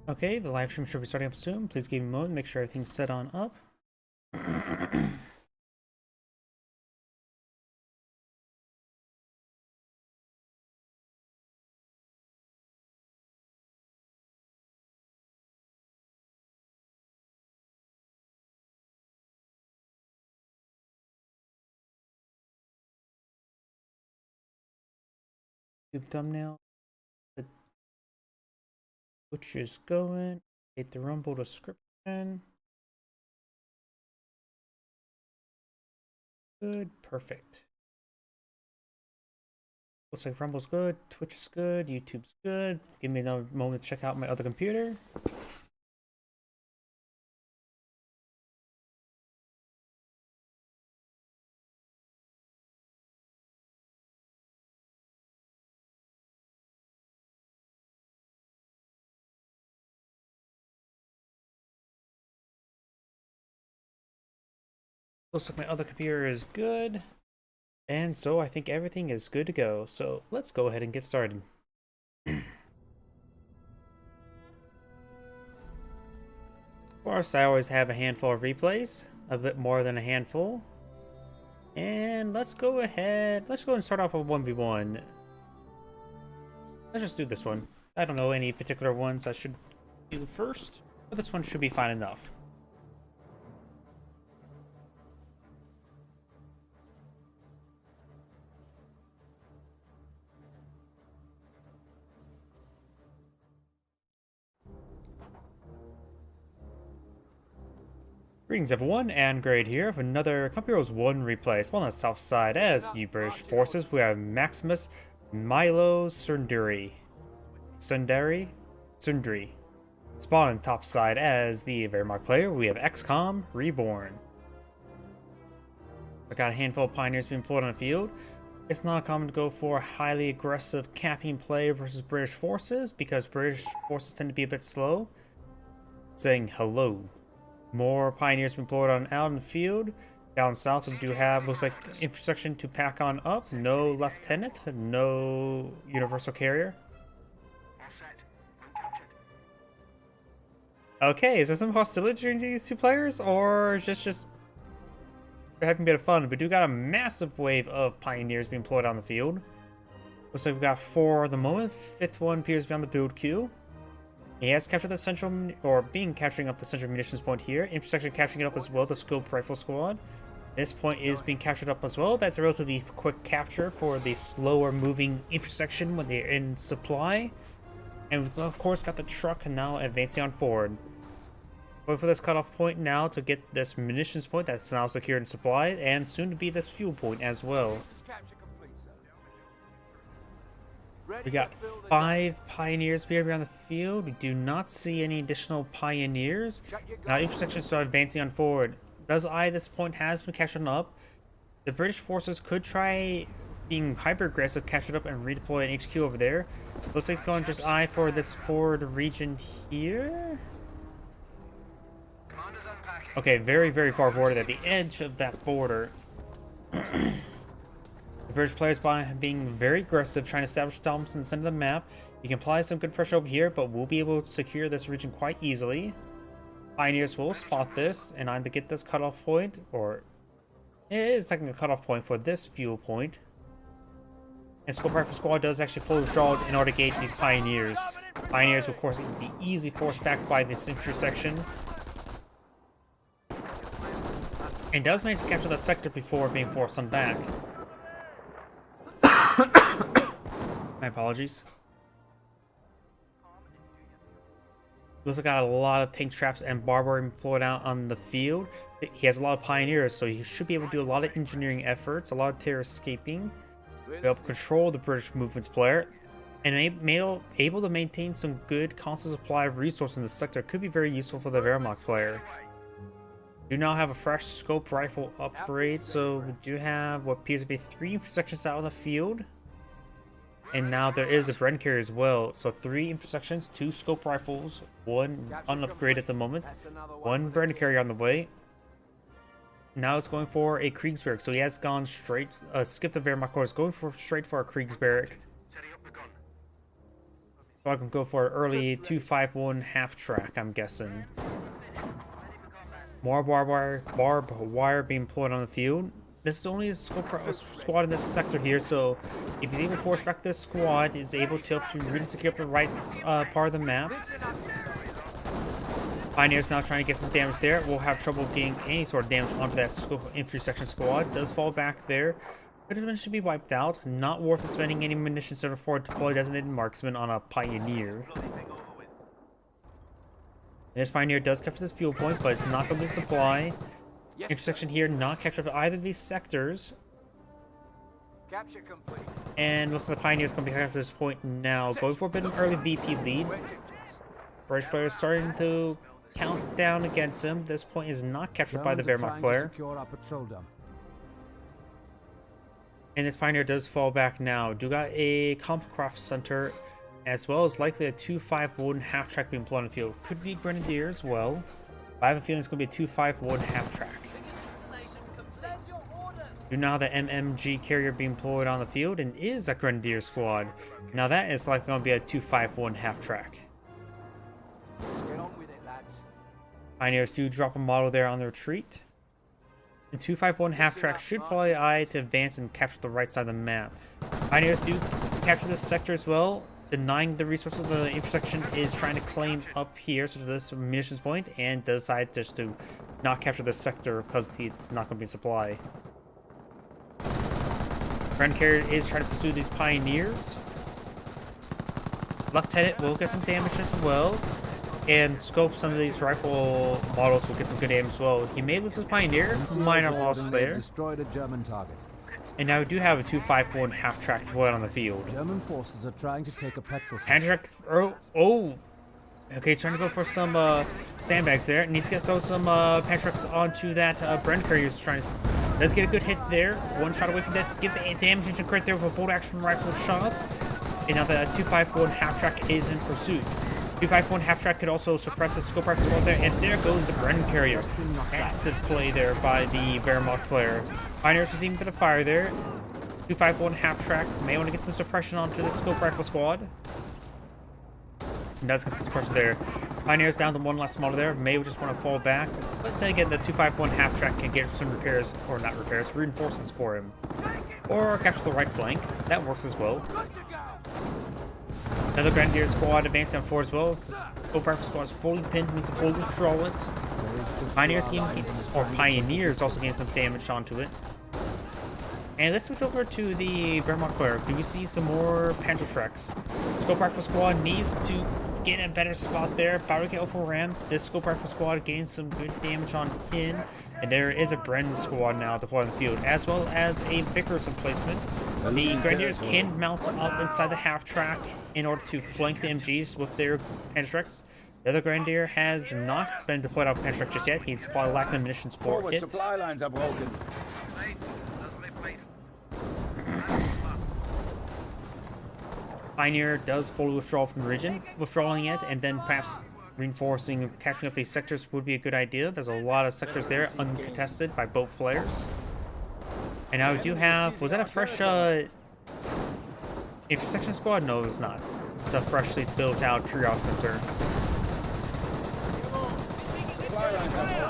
Okay, the live stream should be starting up soon. Please give me a moment, make sure everything's set on up. YouTube thumbnail. The Twitch is going. Hit the Rumble description. Good, perfect. Looks like Rumble's good, Twitch is good, YouTube's good. Give me another moment to check out my other computer. Looks like my other computer is good. And so I think everything is good to go. So let's go ahead and get started. Of course, I always have a handful of replays, a bit more than a handful. And let's go ahead. Let's go and start off with 1v1. Let's just do this one. I don't know any particular ones I should do first, but this one should be fine enough. Greetings everyone, and Grade here with another Company Heroes 1 replay. Spawn on the south side as the British forces. We have Maximus Milo Sundari. Sundari? Sundri. Spawn on the top side as the Wehrmacht player. We have XCOM Reborn. I got a handful of pioneers being pulled on the field. It's not common to go for highly aggressive camping play versus British forces because British forces tend to be a bit slow. Saying hello. More pioneers been pulled on out in the field. Down south we do have, looks like, infrastructure to pack on up. No lieutenant, no universal carrier. Okay, is there some hostility between these two players, or just having a bit of fun? We do got a massive wave of pioneers being pulled on the field. Looks like we've got 4 at the moment. 5th one appears to be on the build queue. He has captured the central, or being capturing up the central munitions point here. Intersection capturing it up as well, the Scoped Rifle Squad. This point is being captured up as well. That's a relatively quick capture for the slower moving intersection when they're in supply. And we've of course got the truck now advancing on forward. Going for this cutoff point now to get this munitions point that's now secured and supplied, and soon to be this fuel point as well. We got 5 pioneers here on the field. We do not see any additional pioneers. Now intersections are advancing on forward. Does I at this point has been captured up. The British forces could try being hyper aggressive, captured up, and redeploy an HQ over there. Looks like going just I for this forward region here. Okay, very far forward at the edge of that border. The British players by being very aggressive, trying to establish themselves in the center of the map. You can apply some good pressure over here, but we'll be able to secure this region quite easily. Pioneers will spot this and either get this cutoff point, or it is like a cutoff point for this fuel point. And Scoped Rifle Squad does actually fully withdraw in order to gauge these pioneers. Pioneers, of course, be easily forced back by this intersection. And does manage to capture the sector before being forced on back. My apologies. Looks like got a lot of tank traps and barbarian employed out on the field. He has a lot of pioneers, so he should be able to do a lot of engineering efforts, a lot of terror escaping. Be able to control the British movements player, and able to maintain some good constant supply of resources in the sector. Could be very useful for the Wehrmacht player. We do now have a fresh Scoped Rifle upgrade, so we do have what appears to be 3 intersections out in the field. And now there is a Bren carrier as well. So 3 intersections, 2 Scoped Rifles, 1 unupgraded at the moment, 1 Bren carrier on the way. Now it's going for a Kriegsberg. So he has gone straight, skipped the Wehrmacht course, going straight for a Kriegsberg. So I can go for an early 251 half track, I'm guessing. More barbed wire being employed on the field. This is only a squad in this sector here, so if he's able to force back this squad, is able to help you really secure up the right part of the map. Pioneer's now trying to get some damage there. We'll have trouble getting any sort of damage onto that infantry section squad. Does fall back there. Could eventually be wiped out. Not worth spending any munitions to afford to deploy designated marksman on a Pioneer. This Pioneer does capture this fuel point, but it's not going to be supply. Intersection here not captured by either of these sectors. Capture complete. And looks like the Pioneer's going to be captured at this point now. Going for a bit of an early VP lead. British players starting to count down against him. This point is not captured by the Wehrmacht player. And this Pioneer does fall back now. Do got a Kampfkraft Center, as well as likely a 251 half track being employed on the field. Could be Grenadier as well. But I have a feeling it's going to be a 251 half track. Do now the MMG carrier being employed on the field and is a Grenadier squad. Now that is likely going to be a 251 half track. Get on with it, lads. Pioneers do drop a model there on the retreat. The 251 half track should follow eye to advance and capture the right side of the map. Pioneers do capture this sector as well. Denying the resources of the intersection is trying to claim up here, so this munitions point, and decide just to not capture this sector because it's not going to be in supply. Friend carrier is trying to pursue these Pioneers. Lieutenant will get some damage as well. And scope some of these rifle models will get some good aim as well. He may lose his Pioneer, minor loss there. Destroyed a German target. And now we do have a 251 half track deployed on the field. German forces are trying to take a petrol station. Oh. Okay, trying to go for some sandbags there. Needs to throw some Pantrax onto that Bren carrier. Does get a good hit there. One shot away from that. Gives a damage into crit there with a bolt action rifle shot. And now the 251 half track is in pursuit. 251 half track could also suppress the scope rifle squad there, and there goes the Bren carrier. Massive play there by the Wehrmacht player. Pioneers receiving a bit of fire there. 251 half track may want to get some suppression onto the scope rifle squad. And does get some suppression there. Pioneers down to one last model there. May just want to fall back, but then again, the 251 half track can get some repairs, or not repairs, reinforcements for him, or capture the right flank. That works as well. Another Grenadier squad advancing on 4 as well. Scope rifle squad is fully pinned, means to fully withdraw it. Pioneers also gain some damage onto it. And let's switch over to the Wehrmacht player. Do we see some more Panzerschrecks? Scope rifle squad needs to get a better spot there. Power get over ram. This scope rifle squad gains some good damage on pin. And there is a Bren squad now deployed on the field, as well as a Vickers replacement. The Grenadiers can mount up inside the half track in order to flank the MGs with their Panzerschrecks. The other Grenadier has not been deployed out of Panzerschreck just yet. He's probably lacking munitions for it. Supply lines are broken. Pioneer does fully withdraw from the region. Withdrawing it and then perhaps reinforcing and capturing up these sectors would be a good idea. There's a lot of sectors there uncontested by both players. And now we do have, was that a fresh intersection squad? No, it's not. It's a freshly built out triage center.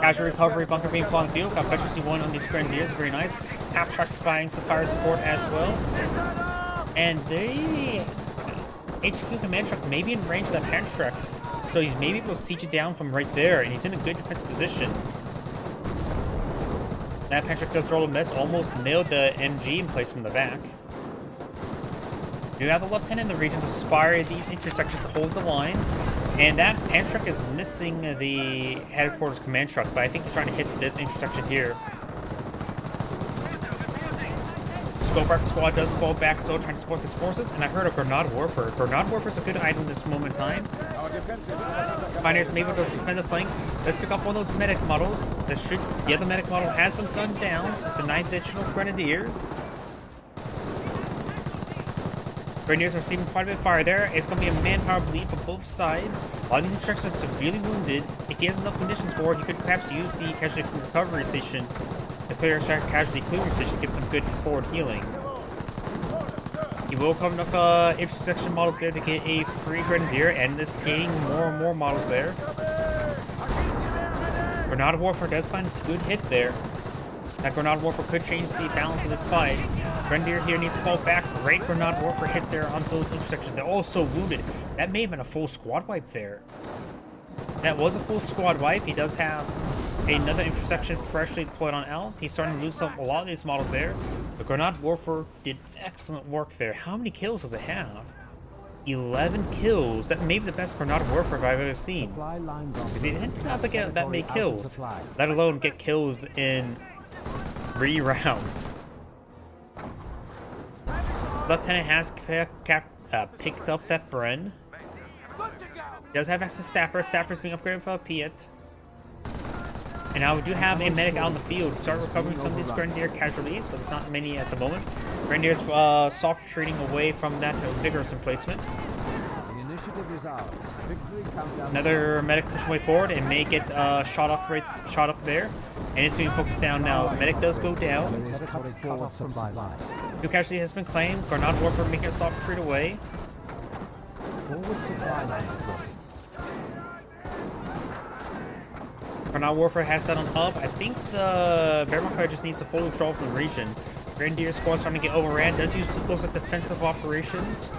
Casual recovery bunker being put on the field. Got efficiency 1 on these Grenadiers, very nice. Half track providing some fire support as well. And the HQ command truck may be in range of that Panzerschreck. So he's maybe able to siege it down from right there, and he's in a good defense position. That Panzerschreck does roll a miss, almost nailed the MG in place from the back. You have the lieutenant in the region to inspire these intersections to hold the line. And that Panzerschreck is missing the headquarters command truck, but I think he's trying to hit this intersection here. Scope rifle squad does fall back, so trying to support his forces, and I've heard of Grenade Warfare. Grenade Warfare is a good item in this moment in time. Pioneers may be able to defend the flank. Let's pick up one of those medic models. The other medic model has been gunned down, so it's the 9 additional Grenadiers. Grenadiers are receiving quite a bit of fire there. It's going to be a manpower bleed for both sides. A lot of these instructors are severely wounded. If he has enough munitions for it, he could perhaps use the casualty recovery station, the clear casualty clearing station, to get some good forward healing. He will come enough intersection models there to get a free Grenadier, and is getting more and more models there. Granada Warfare does find a good hit there. That Granada Warfare could change the balance of this fight. Grenadier here needs to fall back. Great Granada Warfare hits there on those intersections. They're also wounded. That may have been a full squad wipe there. That was a full squad wipe. He does have another intersection freshly deployed on L. He's starting to lose a lot of these models there. The Granada Warfare did excellent work there. How many kills does it have? 11 kills. That may be the best Granada Warfare I've ever seen. Because he didn't have to get that many kills, let alone get kills in 3 rounds. Lieutenant has picked up that Bren. He does have access to Sapper. Sapper's being upgraded for a Piet. And now we do have a medic out in the field to start recovering some of these Grenadier casualties, but there's not many at the moment. Grenadier's soft retreating away from that vigorous emplacement. Another medic pushing way forward and may get shot up there. And it's being focused down now. Medic does go down. 2 casualty has been claimed. Granada Warfare making a soft retreat away. Granada Warfare has set on up. I think the Wehrmacht player just needs to fully withdraw from the region. Grenadier squad's trying to get overran. Does use those like defensive operations.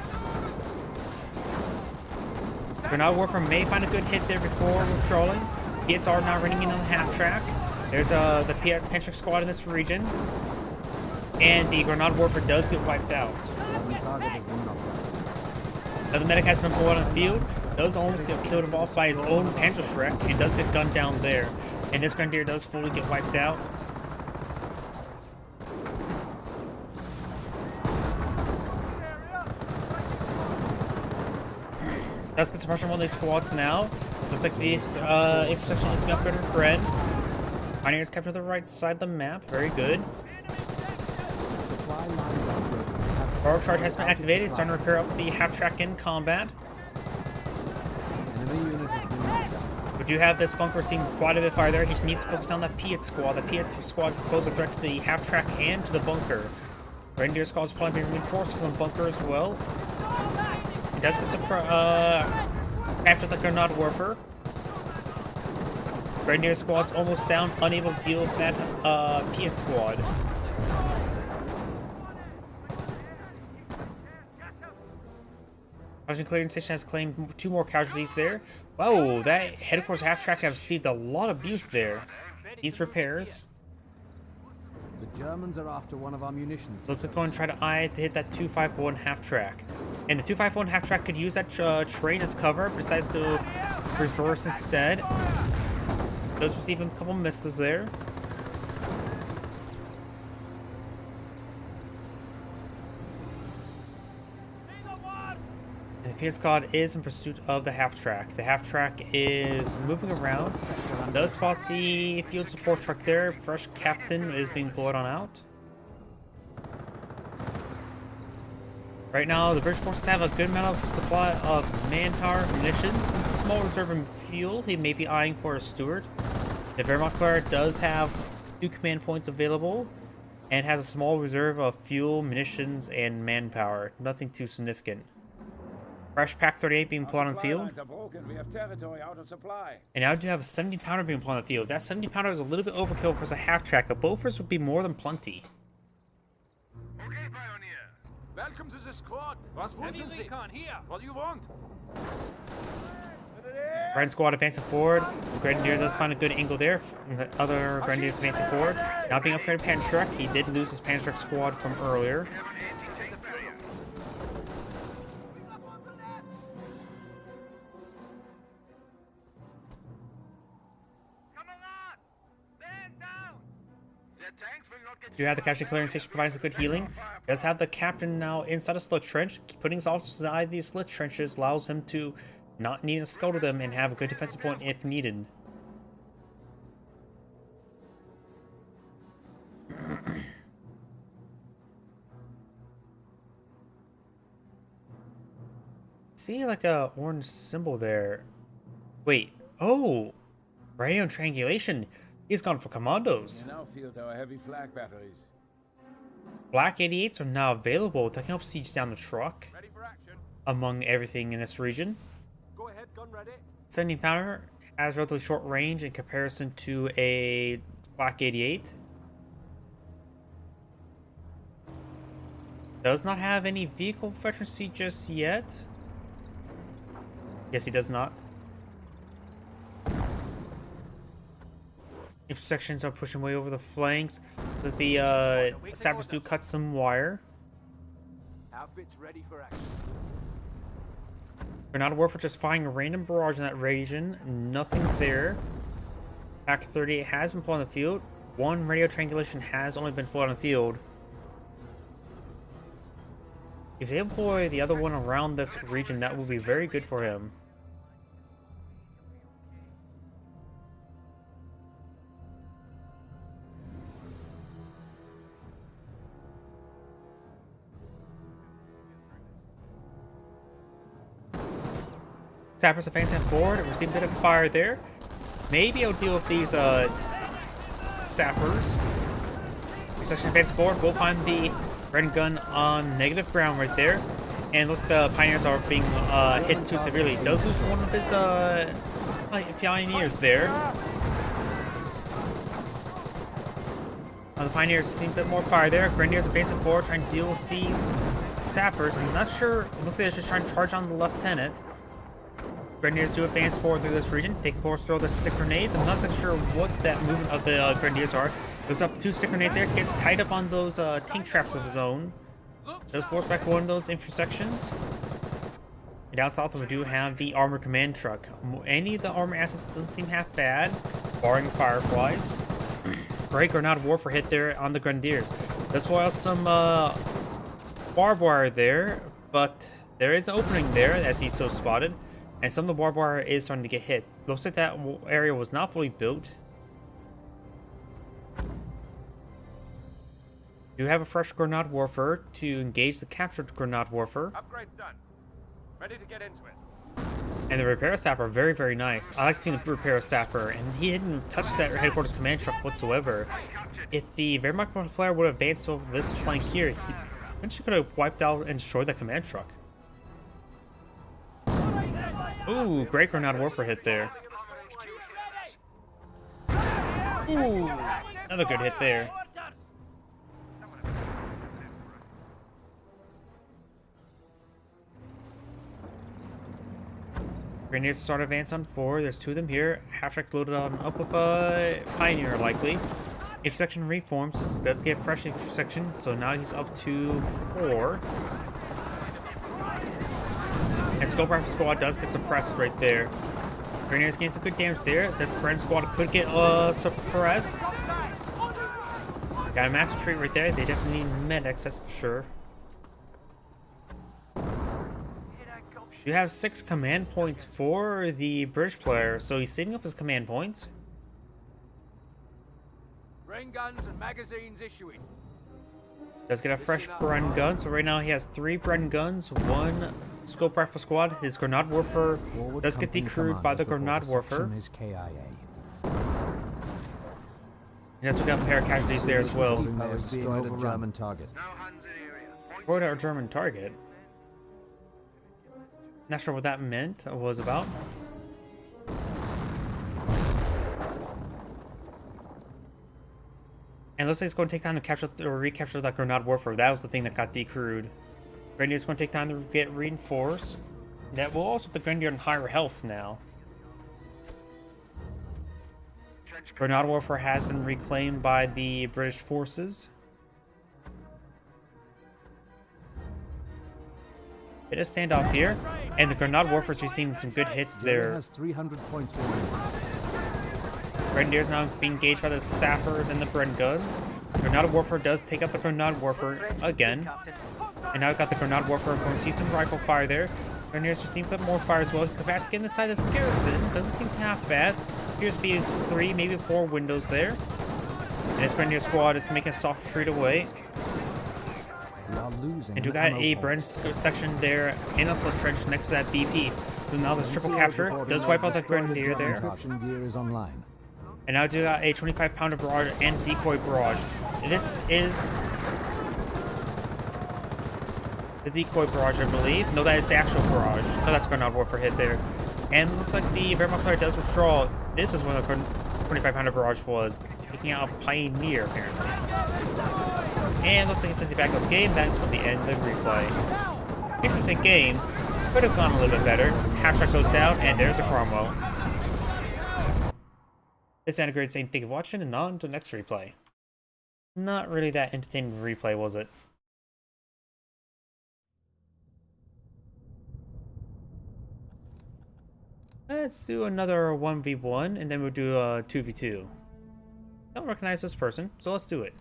Granada Warfare may find a good hit there before withdrawing. Piets are now running in on the half track. There's the Panzer squad in this region. And the Granada Warfare does get wiped out. Another medic has been pulled on the field. Does almost get killed off by his own Panzerschreck and does get gunned down there. And this Grenadier does fully get wiped out. Does get suppression on one of these squads now. Looks like the intersection is being upgraded with Bren. Pioneers kept to the right side of the map. Very good. Forward charge has been activated. Starting to repair up the half track in combat. We do have this bunker seeing quite a bit of fire there. He needs to focus on that Piet squad. The Piet squad poses a threat to the half track and to the bunker. Grenadier squad is probably being reinforced from the bunker as well. He does get after the Granada Warfare. Grenadier squad's almost down, unable to deal with that Piet squad. Casualty clearing station has claimed 2 more casualties there. Whoa, that headquarters half track have received a lot of abuse there. These repairs. The Germans are after one of our munitions. So let's go and try to hit that 251 half track. And the 251 half track could use that train as cover, but decides to reverse instead. Does receive a couple misses there. And the Piet squad is in pursuit of the half track. The half track is moving around. Does spot the field support truck there. Fresh captain is being blown on out. Right now, the British forces have a good amount of supply of manpower, munitions, small reserve of fuel. He may be eyeing for a steward. The Wehrmacht player does have 2 command points available and has a small reserve of fuel, munitions, and manpower. Nothing too significant. Fresh Pack 38 being put on the field. And now I do have a 70-pounder being put on the field. That 70-pounder is a little bit overkill for a half track, but Bofors would be more than plenty. Okay, Pioneer. Welcome to the squad. Was wünschen Sie? Here. What do you want? Red squad advancing forward. Grenadier does find a good angle there. The other Grenadiers advancing forward. Now being upgraded Panzerschreck. He did lose his Panzerschreck squad from earlier. You have the casualty clearing station providing some good healing. He does have the captain now inside a slit trench. Putting his officers inside these slit trenches allows him to not need to scuttle them and have a good defensive point if needed. See like a orange symbol there. Wait. Oh! Radio triangulation. He's gone for commandos. We now field our heavy flag batteries. Black 88s are now available that can help siege down the truck Ready for action. among everything in this region. Go ahead, gun ready. 70 pounder has relatively short range in comparison to a Black 88. Does not have any vehicle efficiency just yet. Yes, he does not. Intersections are pushing way over the flanks. So the sappers do cut some wire. Outfit's ready for action. Granada Warfare just firing a random barrage in that region. Nothing there. Pack 38 has been pulled on the field. One radio triangulation has only been pulled on the field. If they employ the other one around this region, that will be very good for him. Sappers advancing forward, receive a bit of fire there. Maybe I'll deal with these sappers. Section advancing forward, we'll find the red gun on negative ground right there. And looks like the pioneers are being hit too severely. Does lose one of his pioneers there. The pioneers see a bit more fire there. Grenadiers advancing forward, trying to deal with these sappers. I'm not sure. It looks like they're just trying to charge on the lieutenant. Grenadiers do advance forward through this region. They force throw the stick grenades. I'm not so sure what that movement of the Grenadiers are. Goes up 2 stick grenades there. Gets tied up on those tank traps of his own. Does force back one of those intersections. And down south we do have the armor command truck. Any of the armor assets doesn't seem half bad, barring fireflies. Great Granada Warfare hit there on the Grenadiers. Does pull out some barbed wire there, but there is an opening there as he's so spotted. And some of the barbed wire is starting to get hit. Looks like that area was not fully built. You have a fresh Granada Warfare to engage the captured Granada Warfare. Upgrade done. Ready to get into it. And the repair sapper, very, very nice. I like seeing the repair sapper, and he didn't touch that headquarters command truck whatsoever. If the Wehrmacht player would have advanced over this flank here, he potentially could have wiped out and destroyed the command truck. Ooh, great Granada Warfare hit there. Ooh, another good hit there. Grenadiers start advance on 4. There's 2 of them here. Half-track loaded on up with a Pioneer, likely. Intersection reforms. This does get fresh intersection, so now he's up to 4. And Scope Rifle Squad does get suppressed right there. Grenadiers gain some good damage there. This Bren Squad could get suppressed. Got a master trait right there. They definitely need medics, that's for sure. You have 6 command points for the British player, so he's saving up his command points. Rain guns and magazines issuing. Does get a fresh Bren gun, so right now he has 3 Bren guns, 1 Scope Rifle Squad. His Grenada Warfare does get decrewed by the Grenada Warfare. He has got a pair of casualties there as well. Destroyed a German target. Destroyed our German target. Not sure what that meant or was about. And it looks like it's going to take time to capture or recapture that Grenada Warfare. That was the thing that got decrewed. Grenadier's going to take time to get reinforced. That will also put Grenadier in higher health now. Grenada Warfare has been reclaimed by the British forces. Bit of standoff here, and the Grenada Warfare is receiving some good hits there. Has 300 points. Grenadiers now being engaged by the sappers and the Bren guns. Grenada Warfare does take up the Grenada Warfare again. And now we've got the Grenada Warfare going to see some rifle fire there. Grenadiers receiving a bit more fire as well. Perhaps getting inside this garrison. Doesn't seem half bad. Appears to be 3, maybe 4 windows there. And this Grenadier squad is making a soft retreat away. And we got a Bren section there in a slip trench next to that BP. So now this triple capture does wipe out that Grenadier there. And now we got a 25-pounder barrage and decoy barrage. This is The decoy barrage, I believe. No, that is the actual barrage. No, that's Grenade Warfare hit there. And it looks like the Wehrmacht player does withdraw. This is when the 2500 barrage was, taking out a Pioneer, apparently. And looks like it says the backup game. That's going to be the end of the replay. Interesting game. Could have gone a little bit better. Half-track goes down, and there's a Cromwell. It's Anna Great saying thank you for watching, and on to the next replay. Not really that entertaining replay, was it? Let's do another 1v1, and then we'll do a 2v2. Don't recognize this person, so let's do it.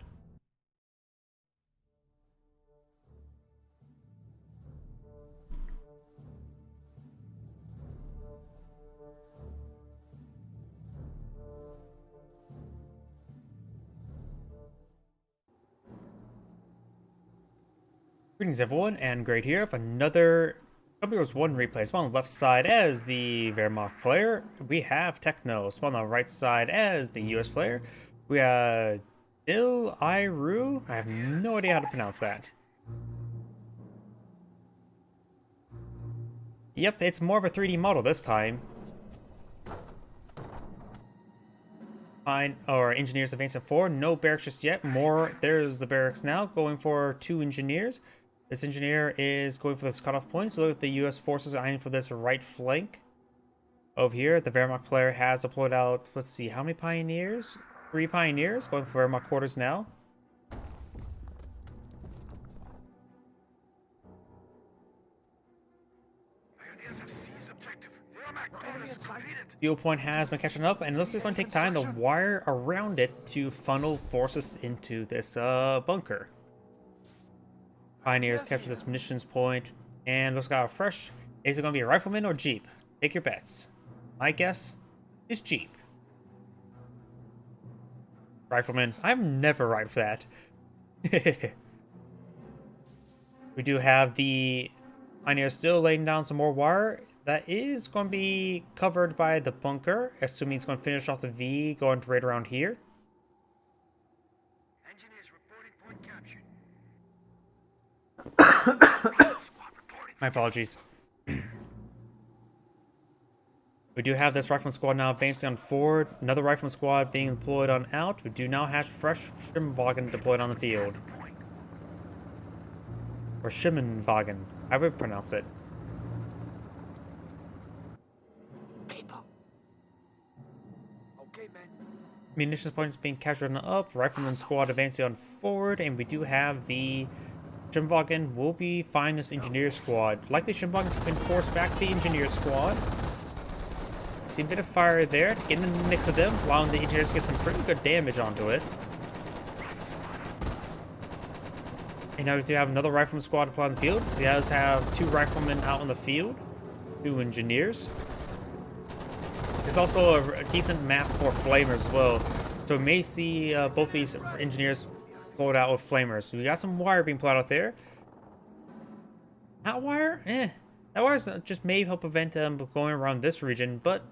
Greetings everyone, and Great here with another Company Wars 1 replay. Spawn on the left side as the Wehrmacht player. We have Techno. Spawn on the right side as the US player. We have Dil Iru. I have no idea how to pronounce that. Yep, it's more of a 3D model this time. Fine, or engineers advancing forward. No barracks just yet. More. There's the barracks now. Going for 2 engineers. This engineer is going for this cutoff point, so look at the US forces are eyeing for this right flank. Over here, the Wehrmacht player has deployed out, let's see, how many Pioneers? 3 Pioneers, going for Wehrmacht quarters now. Fuel point has been catching up, and it looks like it's going to take time to wire around it to funnel forces into this bunker. Pioneers capture this munitions point, and looks like a fresh. Is it going to be a rifleman or Jeep? Take your bets. My guess is Jeep. Rifleman. I'm never right for that. We do have the Pioneers still laying down some more wire. That is going to be covered by the bunker, assuming it's going to finish off the V, going right around here. My apologies. We do have this rifleman squad now advancing on forward. Another rifleman squad being deployed on out. We do now have fresh Schimmelwagen deployed on the field. Or Schimmelwagen. I would pronounce it. Munitions points being captured on up. Rifleman squad advancing on forward. And we do have the Schimmelwagen will be finding this engineer squad. Likely Schimmelwagen's been forced back to the engineer squad. See a bit of fire there, getting in the mix of them, allowing the engineers to get some pretty good damage onto it. And now we do have another rifleman squad deployed on the field. He does have 2 riflemen out in the field, 2 engineers. There's also a decent map for flamers as well. So we may see both these engineers pulled out with flamers. So we got some wire being pulled out there. That wire? That wire just may help prevent them going around this region, but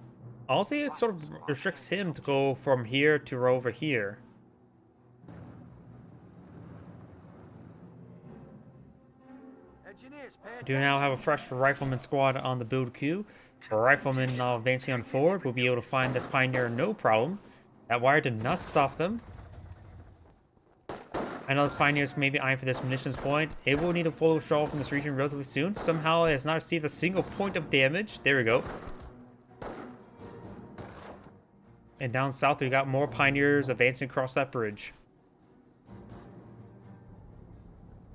also it sort of restricts him to go from here to over here. We do now have a fresh rifleman squad on the build queue. A rifleman now advancing on forward will be able to find this Pioneer no problem. That wire did not stop them. I know this Pioneers may be eyeing for this munitions point. It will need a full withdrawal from this region relatively soon. Somehow it has not received a single point of damage. There we go. And down south we got more Pioneers advancing across that bridge.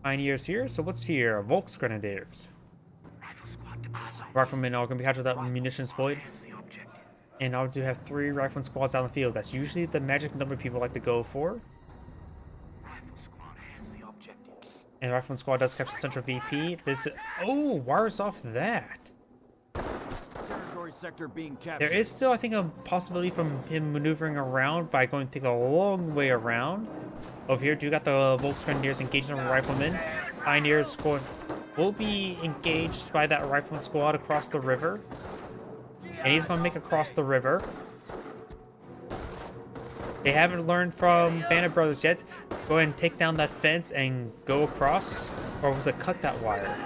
Pioneers here. So what's here? Volksgrenadiers. Riflemen are going to be captured that munitions point. And I do have 3 rifleman squads down the field. That's usually the magic number people like to go for. And the rifleman squad does capture the central VP. This, oh, wires off that. Territory sector being captured. There is still, I think, a possibility from him maneuvering around by going to take a long way around. Over here, do got the Volksgrenadiers engaging on riflemen. Pioneers will be engaged by that rifleman squad across the river. And he's going to make across the river. They haven't learned from Bandit Brothers yet. Go ahead and take down that fence and go across. Or was it cut that wire?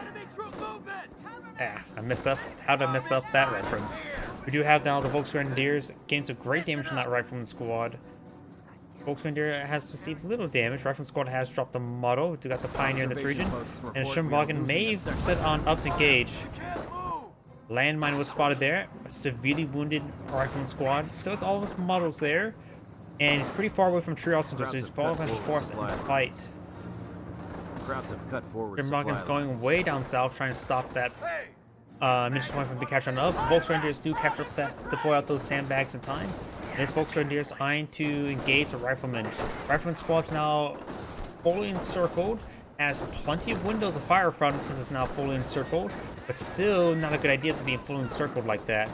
Yeah, I messed up. How did I mess up that reference? We do have now the Volksgrenadiers getting some great damage from that Rifleman squad. Volksgrenadier has received little damage. Rifleman squad has dropped the model. We do got the Pioneer in this region. And Sturmwagen may set on up to engage. Landmine was spotted there. A severely wounded Rifleman squad. So it's all of his models there. And he's pretty far away from Trios Center, so he's probably going to force a fight. Krauts have cut forward. Sturmwagen's going way down south, trying to stop that mission point from being captured up. Volksgrenadiers do capture up that, deploy out those sandbags in time. And this Volksgrenadiers eyeing to engage the Rifleman. Rifleman squad's now fully encircled, has plenty of windows of fire from him since it's now fully encircled, but still not a good idea to be fully encircled like that.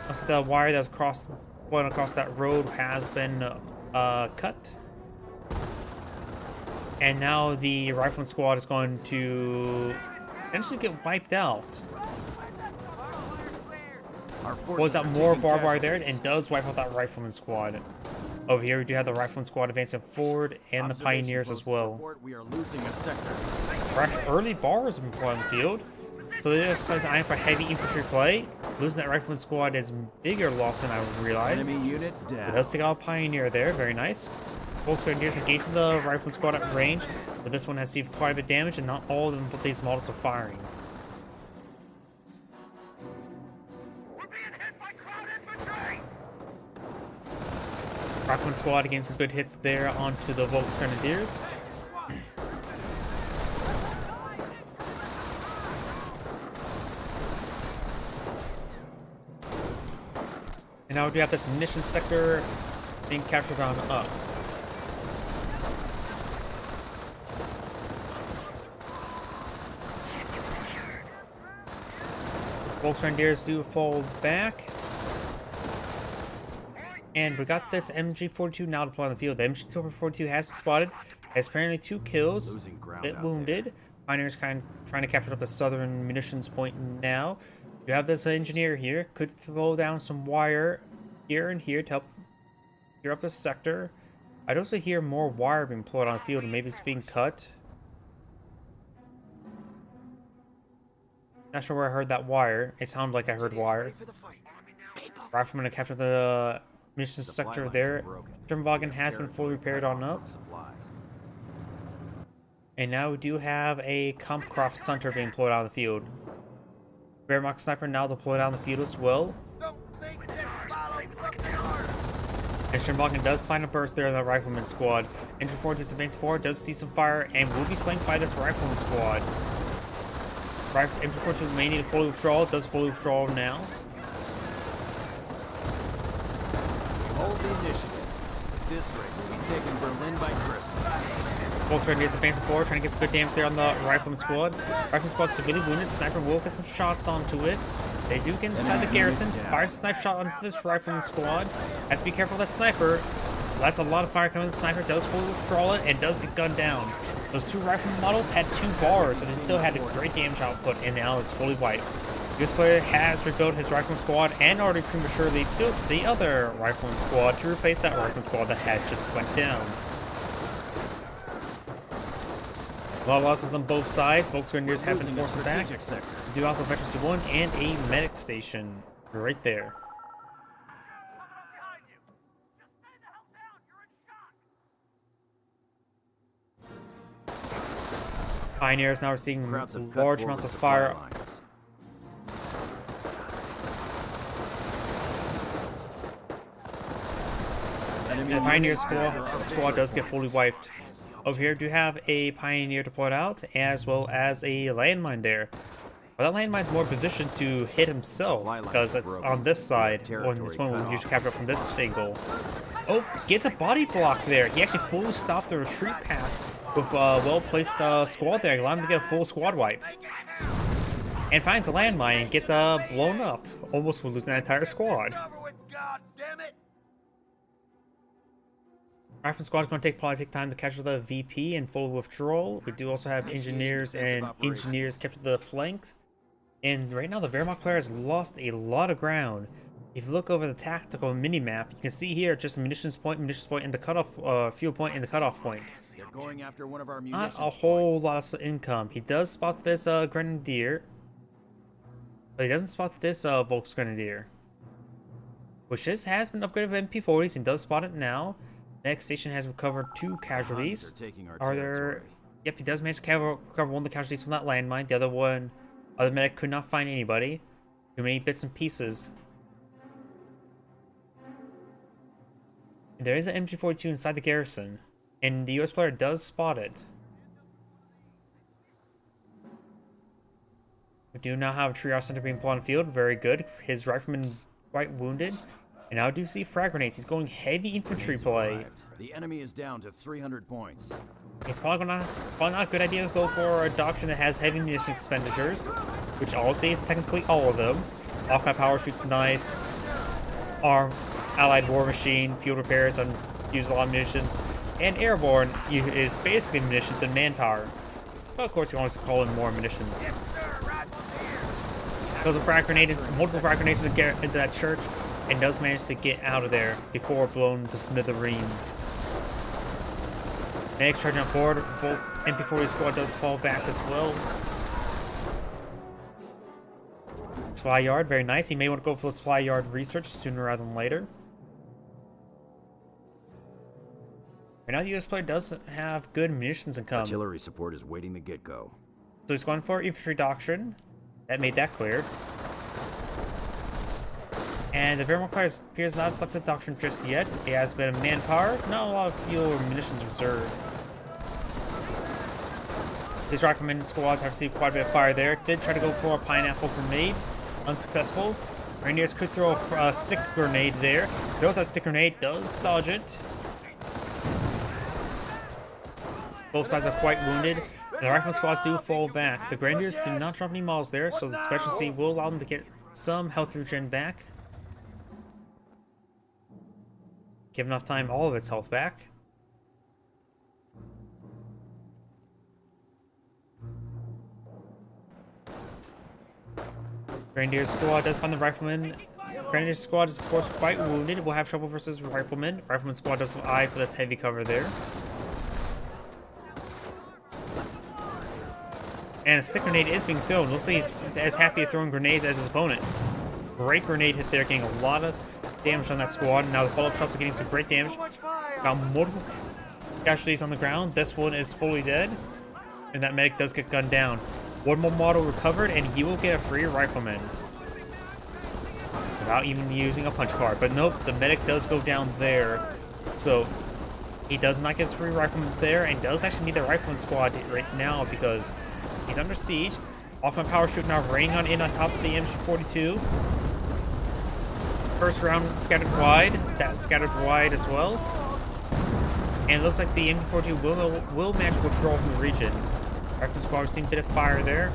Looks like the wire that's going across that road has been cut. And now the Rifleman squad is going to eventually get wiped out. Pulls out more barbed wire there and does wipe out that Rifleman squad. Over here we do have the Rifleman squad advancing forward and the Pioneers as well. We are losing a sector. Fresh early bars have been put on the field. So this plays eyeing for heavy infantry play. Losing that Rifleman squad is bigger loss than I realized. Enemy unit down. It does take out a Pioneer there, very nice. Volksgrenadiers engaging the Rifleman squad at range, but this one has received quite a bit of damage, and not all of them but these models are firing. We're being hit by Kraut infantry. Rifleman squad getting some good hits there onto the Volksgrenadiers. And now we do have this munitions sector being captured on up. Volksgrenadiers do fall back. And we got this MG42 now deployed on the field. The MG42 has been spotted. Has apparently 2 kills. A bit wounded. Pioneers kind of trying to capture up the southern munitions point now. You have this engineer here. Could throw down some wire here and here to help clear up this sector. I'd also hear more wire being deployed on the field, and maybe it's being cut. Not sure where I heard that wire. It sounded like I heard wire. Rifleman to capture the munitions sector there. Sturmwagen has been fully repaired on up. And now we do have a Kampfkraft Center being deployed on the field. Wehrmacht Sniper now deployed on the field as well. And Sturmwagen does find a burst there in the Rifleman squad. Infantry 4 is advancing forward, does see some fire, and will be flanked by this Rifleman squad. Infantry 4 may need a fully withdrawal, does fully withdraw now. Hold the initiative. At this rate, we'll be taking Berlin by Christmas. Volksgrenadiers advancing forward, trying to get some good damage there on the Rifleman squad. Rifleman squad severely wounded. Sniper will get some shots onto it. They do get inside the garrison. Fires a sniper shot onto this Rifleman squad. Has to be careful of that sniper. That's a lot of fire coming. The sniper does fully withdraw it and does get gunned down. Those 2 Rifleman models had 2 bars, and it still had a great damage output, and now it's fully wiped. This player has rebuilt his Rifleman squad and already prematurely built the other Rifleman squad to replace that Rifleman squad that had just went down. A lot of losses on both sides. Volksgrenadiers have been forced back. We do also have Veterans 1 and a medic station right there. Pioneers now are seeing large amounts of fire. The Pioneer squad does get fully wiped. Over here, do have a Pioneer deployed out, as well as a landmine there. But that landmine's more positioned to hit himself, because it's on this side. When this one will usually capture from this angle. Oh, gets a body block there. He actually fully stopped the retreat path with a well-placed squad there, allowing him to get a full squad wipe. And finds a landmine and gets blown up, almost losing that entire squad. Rifleman squad is going to probably take time to capture the VP in full withdrawal. We do also have engineers and engineers kept to the flank. And right now the Wehrmacht player has lost a lot of ground. If you look over the tactical mini-map, you can see here just a munitions point, and the cutoff fuel point, and the cutoff point. going after one of our Not munitions a whole points. lot of income. He does spot this Grenadier, but he doesn't spot this Volks Grenadier, which has been upgraded with MP40s and does spot it now. Next station has recovered 2 casualties. They're taking our Are there? territory. Yep, he does manage to recover one of the casualties from that landmine. The other medic could not find anybody. Too many bits and pieces. There is an MG42 inside the garrison, and the US player does spot it. We do now have a triage center being put on the field. Very good. His rifleman quite wounded. And now I do see frag grenades. He's going heavy infantry play. The enemy is down to 300 points. It's probably not a good idea to go for a doctrine that has heavy munition expenditures, which I'll say is technically all of them. Off-map power shoots nice. Our allied war machine, field repairs, and uses a lot of munitions. And airborne is basically munitions and manpower. But of course, you always call in more munitions. Goes a frag grenade, multiple frag grenades into that church, and does manage to get out of there before blown to smithereens. Medics charging up forward. Both MP40 squad does fall back as well. Supply yard, very nice. He may want to go for supply yard research sooner rather than later. Right now, the US player does have good munitions income. Artillery support is waiting the get-go. So he's going for infantry doctrine. That made that clear. And the Vermont player appears not to select the doctrine just yet. He has a bit of manpower, not a lot of fuel or munitions reserved. His rifleman squads have received quite a bit of fire there. Did try to go for a pineapple grenade. Unsuccessful. Rangers could throw a stick grenade there. Throws that stick grenade, does dodge it. Both sides are quite wounded. The rifleman squads do fall back. The Grenadiers do not drop any models there, so the specialty will allow them to get some health regen back. Give enough time, all of its health back. Grenadier squad does find the rifleman. Grenadier squad is of course quite wounded. We'll have trouble versus rifleman. Rifleman squad does have eye for this heavy cover there. And a stick grenade is being thrown. Looks like he's as happy at throwing grenades as his opponent. Great grenade hit there, getting a lot of damage on that squad. Now the follow-up shots are getting some great damage. Got multiple casualties on the ground. This one is fully dead. And that medic does get gunned down. One more model recovered, and he will get a free rifleman. Without even using a punch card. But nope, the medic does go down there. So he does not get his free rifleman there, and does actually need the rifleman squad right now because he's under siege. Off-map power shoot now raining in on top of the MG42. First round scattered wide. That's scattered wide as well. And it looks like the MG42 will manage to withdraw from the region. Rifleman squad, we've seen a bit of fire there.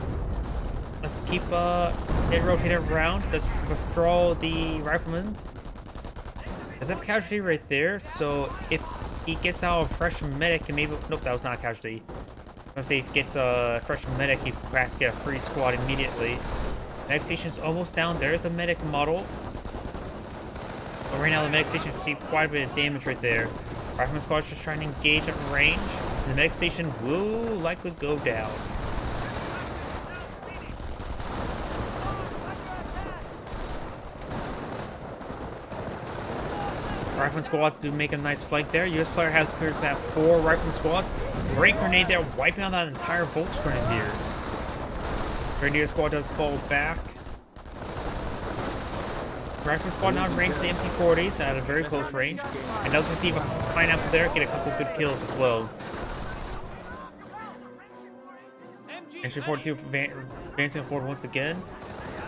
Let's keep it rotated around. Let's withdraw the rifleman. There's a casualty right there, so if he gets out a fresh medic and maybe... Nope, that was not a casualty. I'm gonna say if he gets a fresh medic, he perhaps get a free squad immediately. Medic station's almost down. There's a medic model. But right now the medic station received quite a bit of damage right there. Rifleman squad's just trying to engage at range. The medic station will likely go down. Rifleman squads do make a nice flank there. US player appears to have 4 rifleman squads. Great grenade there, wiping out that entire Volks Grenadiers. Grenadier squad does fall back. Rifleman squad now in range of the MP40s at a very close range. And does receive a pineapple there, get a couple good kills as well. MG42 advancing forward once again.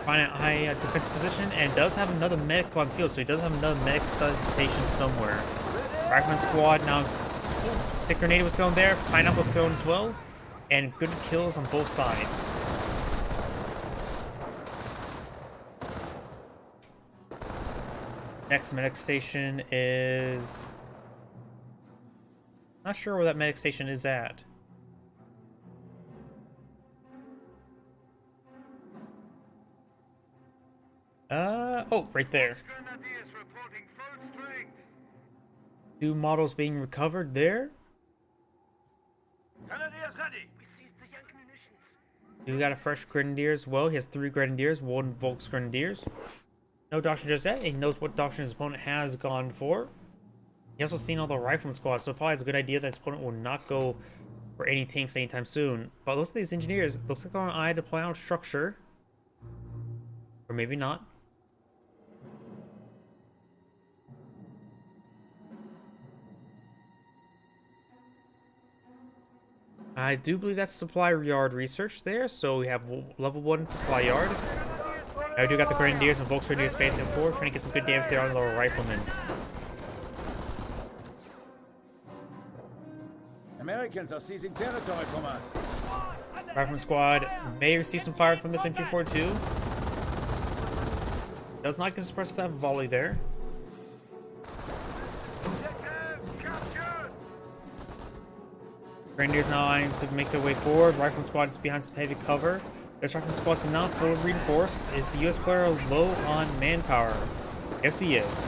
Find a high defensive position and does have another medic on the field, so he does have another medic station somewhere. Rifleman squad now. Stick grenade was thrown there, pineapple was thrown as well, and good kills on both sides. Next medic station is... Not sure where that medic station is at. Oh, right there. 2 models being recovered there. We got a fresh Grenadier as well. He has 3 Grenadiers, 1 Volks Grenadiers. No Doctrine just yet. He knows what doctrine his opponent has gone for. He also seen all the Rifleman squad, so it probably has a good idea that his opponent will not go for any tanks anytime soon. But looks like these engineers, looks like they're on eye to plan out structure. Or maybe not. I do believe that's supply yard research there, so we have level 1 supply yard. I do got the Grenadiers and Volks Grenadiers facing forward, trying to get some good damage there on the Riflemen. Americans are seizing territory from us. Rifleman squad may receive some fire from this MG42. Does not get suppressed with that volley there. Grenadiers now eyeing to make their way forward. Rifleman squad is behind some heavy cover. This Rifleman squad is not fully reinforced. Is the US player low on manpower? Yes, he is.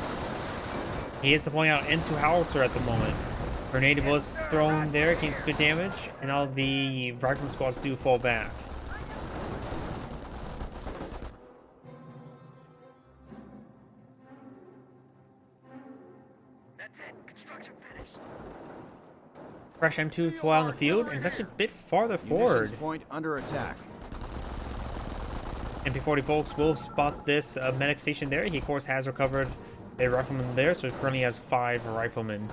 He is deploying out into Howitzer at the moment. Grenade was thrown there, getting some good damage, and now the Rifleman squads do fall back. That's it. Construction finished. Fresh M2 deploy on the field, and it's actually a bit farther forward. Munitions point under attack. MP40 Volks will spot this medic station there. He, of course, has recovered a rifleman there, so he currently has 5 riflemen.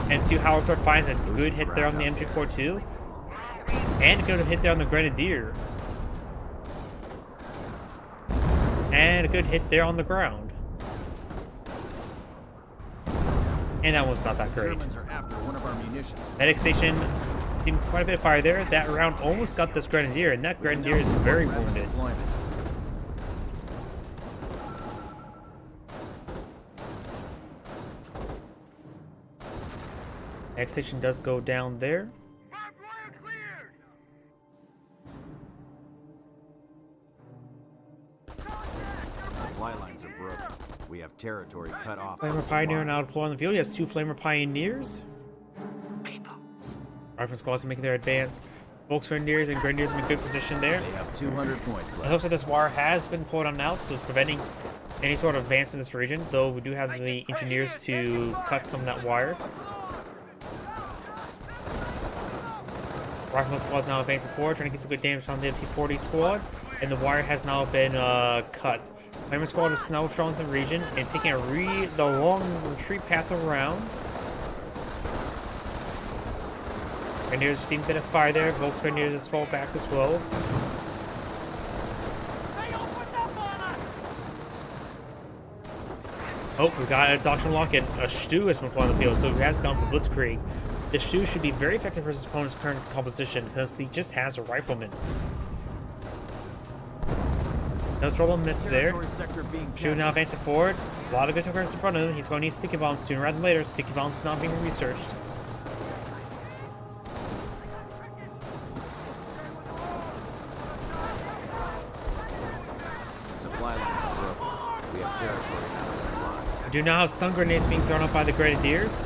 M2 Howitzer finds a good hit there on the MG42, and a good hit there on the Grenadier. And a good hit there on the ground. And that one's not that great. Germans are after one of our munitions. Medic station seemed quite a bit of fire there. That round almost got this Grenadier, and that Grenadier is very wounded. Medic station does go down there. Supply lines are broken. We have territory cut off. Flamer Pioneer now deployed on the field. He has 2 Flamer Pioneers. Rifleman squads are making their advance. Volks Grenadiers and Grenadiers in a good position there. They have 200 points It left. looks like this wire has been pulled on out, so it's preventing any sort of advance in this region, though we do have the engineers to cut some of that wire. Rifleman squad's now advancing forward, trying to get some good damage on the MP40 squad, and the wire has now been cut. Flamer squad is now strong in the region and taking the long retreat path around. Grenadiers have seen a bit of fire there. Volks Grenadiers just fall back as well. Oh, we got a Doctrine Lock and a Stu has been put on the field, so he has gone for Blitzkrieg. The Stu should be very effective for his opponent's current composition because he just has a rifleman. Does roll a miss there. Stu now advancing forward. A lot of good targets in front of him. He's going to need sticky bombs sooner rather than later. Sticky bombs not being researched. Supply lines are broken. We have territory under supply. We do now have stun grenades being thrown up by the Grenadiers.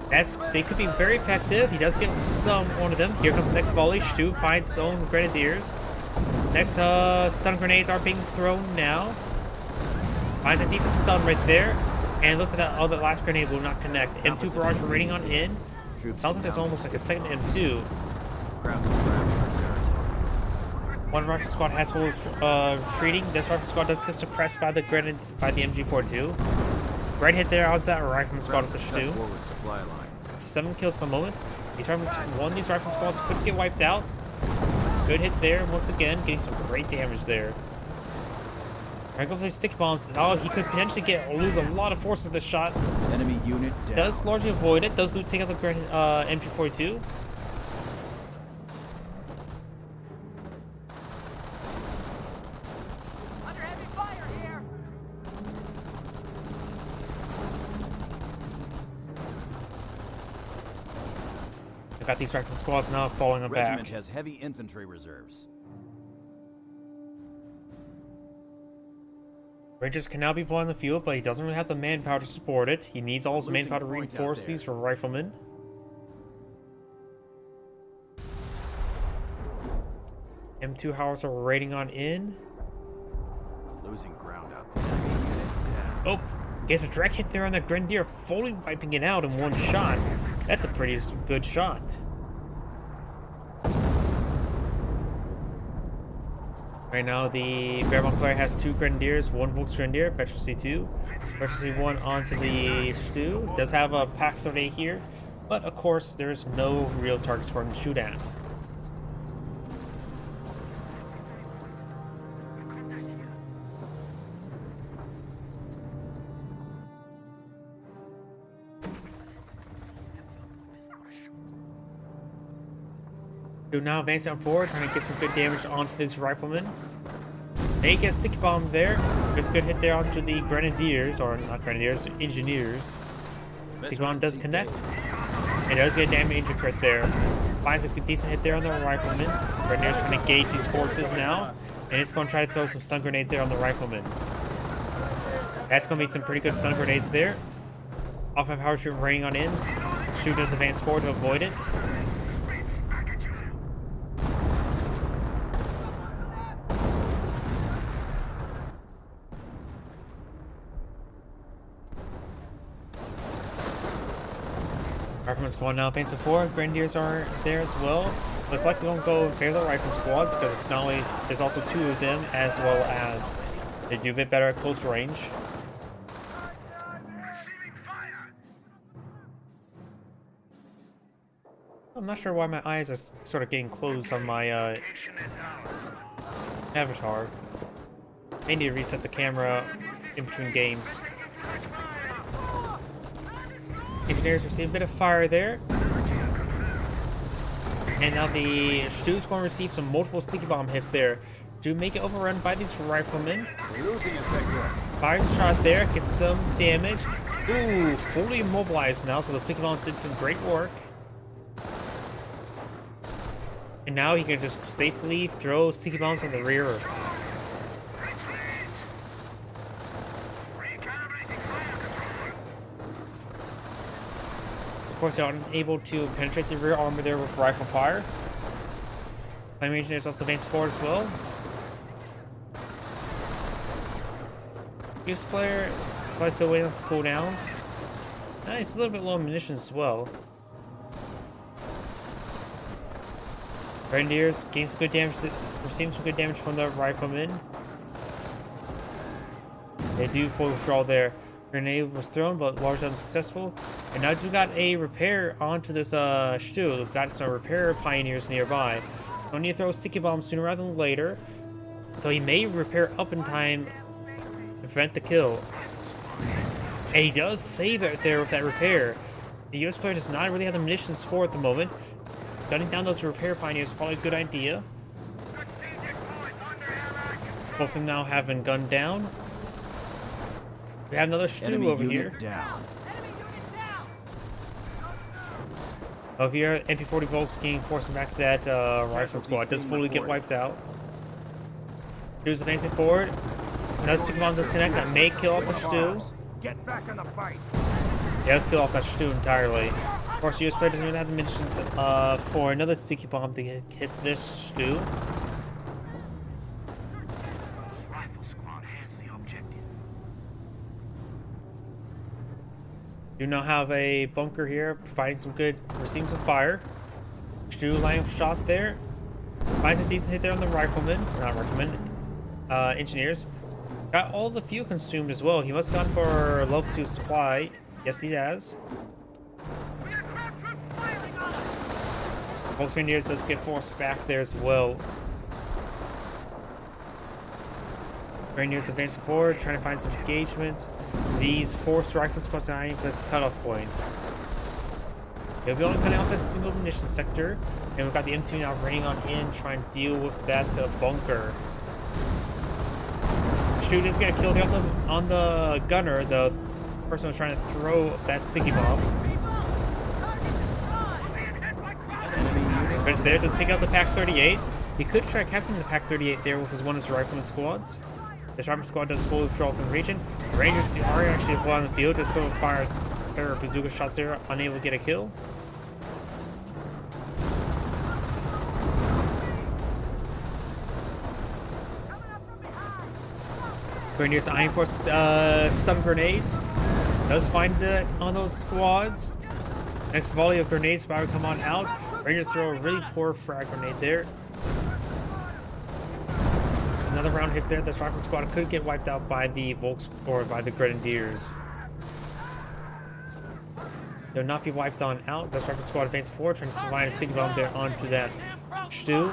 They could be very effective. He does get one of them. Here comes the next volley. Stu finds his own Grenadiers. Next stun grenades are being thrown now. Finds a decent stun right there. And looks like that last grenade will not connect. M2 barrage raiding on in. Sounds like there's almost like a second M2. One rifle squad has full retreating. This rifle squad does get suppressed by the MG42. Great hit there out of that rifleman squad with the Stu. 7 kills per moment. One of these rifle squads could get wiped out. Good hit there once again, getting some great damage there. Right, go for the stick bomb. Oh, he could potentially lose a lot of force with this shot. Enemy unit down. Does largely avoid it. Does take out the MG42. Under heavy fire here. We've got these rifle squads now falling on back. Regiment has heavy infantry reserves. Rangers can now be put on the field, but he doesn't really have the manpower to support it. He needs all his Losing manpower to point out reinforce there. these for riflemen. M2 howitzer raiding on in. Losing ground out there. Unit down. Oh, gets a direct hit there on the Grenadier, fully wiping it out in one shot. That's a pretty good shot. Right now, the Bear Montclair has 2 Grenadiers, 1 Volks Grenadier, Petrol C2, Petrol C1 onto the Stu. Does have a Pack 38 here, but of course, there's no real targets for him to shoot at. Stu now advancing up forward, trying to get some good damage onto this rifleman. They get sticky bomb there. There's a good hit there onto the Grenadiers, or not Grenadiers, Engineers. Sticky bomb does connect. It does get a damage crit there. Finds a decent hit there on the rifleman. Grenadiers trying to gauge these forces now, and it's going to try to throw some stun grenades there on the rifleman. That's going to be some pretty good stun grenades there. Offensive power shoot raining on in. Stu does advance forward to avoid it. Rifleman's going now, advancing forward. Grenadiers are there as well. Looks like they won't go in favor of the rifle squads because it's not only there's also 2 of them, as well as they do a bit better at close range. I'm not sure why my eyes are sort of getting closed on my avatar. I need to reset the camera in between games. Engineers receive a bit of fire there. And now the Stu's going to receive some multiple sticky bomb hits there to make it overrun by these riflemen. Fires a shot there, gets some damage. Ooh, fully immobilized now, so the sticky bombs did some great work. And now he can just safely throw sticky bombs on the rear. Of course, they're unable to penetrate the rear armor there with rifle fire. Flame Engineers also advance forward as well. Fuse player probably still waiting for cooldowns. It's a little bit low on munitions as well. Grenadiers gain some good damage, receive some good damage from the riflemen. They do full withdrawal there. Grenade was thrown, but largely unsuccessful. And now we got a repair onto this Stu. We've got some repair pioneers nearby. Don't need to throw sticky bombs sooner rather than later. So he may repair up in time to prevent the kill. And he does save it there with that repair. The US player does not really have the munitions for it at the moment. Gunning down those repair pioneers is probably a good idea. Both of them now have been gunned down. We have another Stu Enemy over unit here. down. Over here, MP40 Volks getting forcing back that rifle squad. Does fully get wiped out. Stu's advancing forward. Another sticky bomb does connect. That may kill off the Stu. Get back on the fight. Yeah, let's kill off that Stu entirely. Of course, US player doesn't even have the munitions for another sticky bomb to hit this Stu. Do now have a bunker here, providing some good, receiving some fire. Stu lining up shot there. Finds a decent hit there on the rifleman, not rifleman, engineers. Got all the fuel consumed as well. He must have gone for level 2 supply. Yes, he has. Volks Grenadiers does get forced back there as well. Grenadiers advancing forward, trying to find some engagement. These forced rifles plus an this cutoff point. They'll be only cutting off this single munition sector, and we've got the M2 now raining on in, trying to deal with that bunker. Stu is gonna kill on the gunner, the person who's trying to throw that sticky bomb. But it's there, does pick out the Pack 38. He could try capturing the Pack 38 there with one of his rifleman squads. This rifle squad does fully withdraw from the region. The Rangers are actually on the field, just put fire their bazooka shots there, unable to get a kill. Grenadiers eyeing for stun grenades. Does find it on those squads. Next volley of grenades about to come on out. Rangers throw a really poor frag grenade there. There's another round hits there. This rifle squad could get wiped out by the Volks or by the Grenadiers. They'll not be wiped on out. This rifle squad advances forward, trying to find a signal bomb there onto that stew.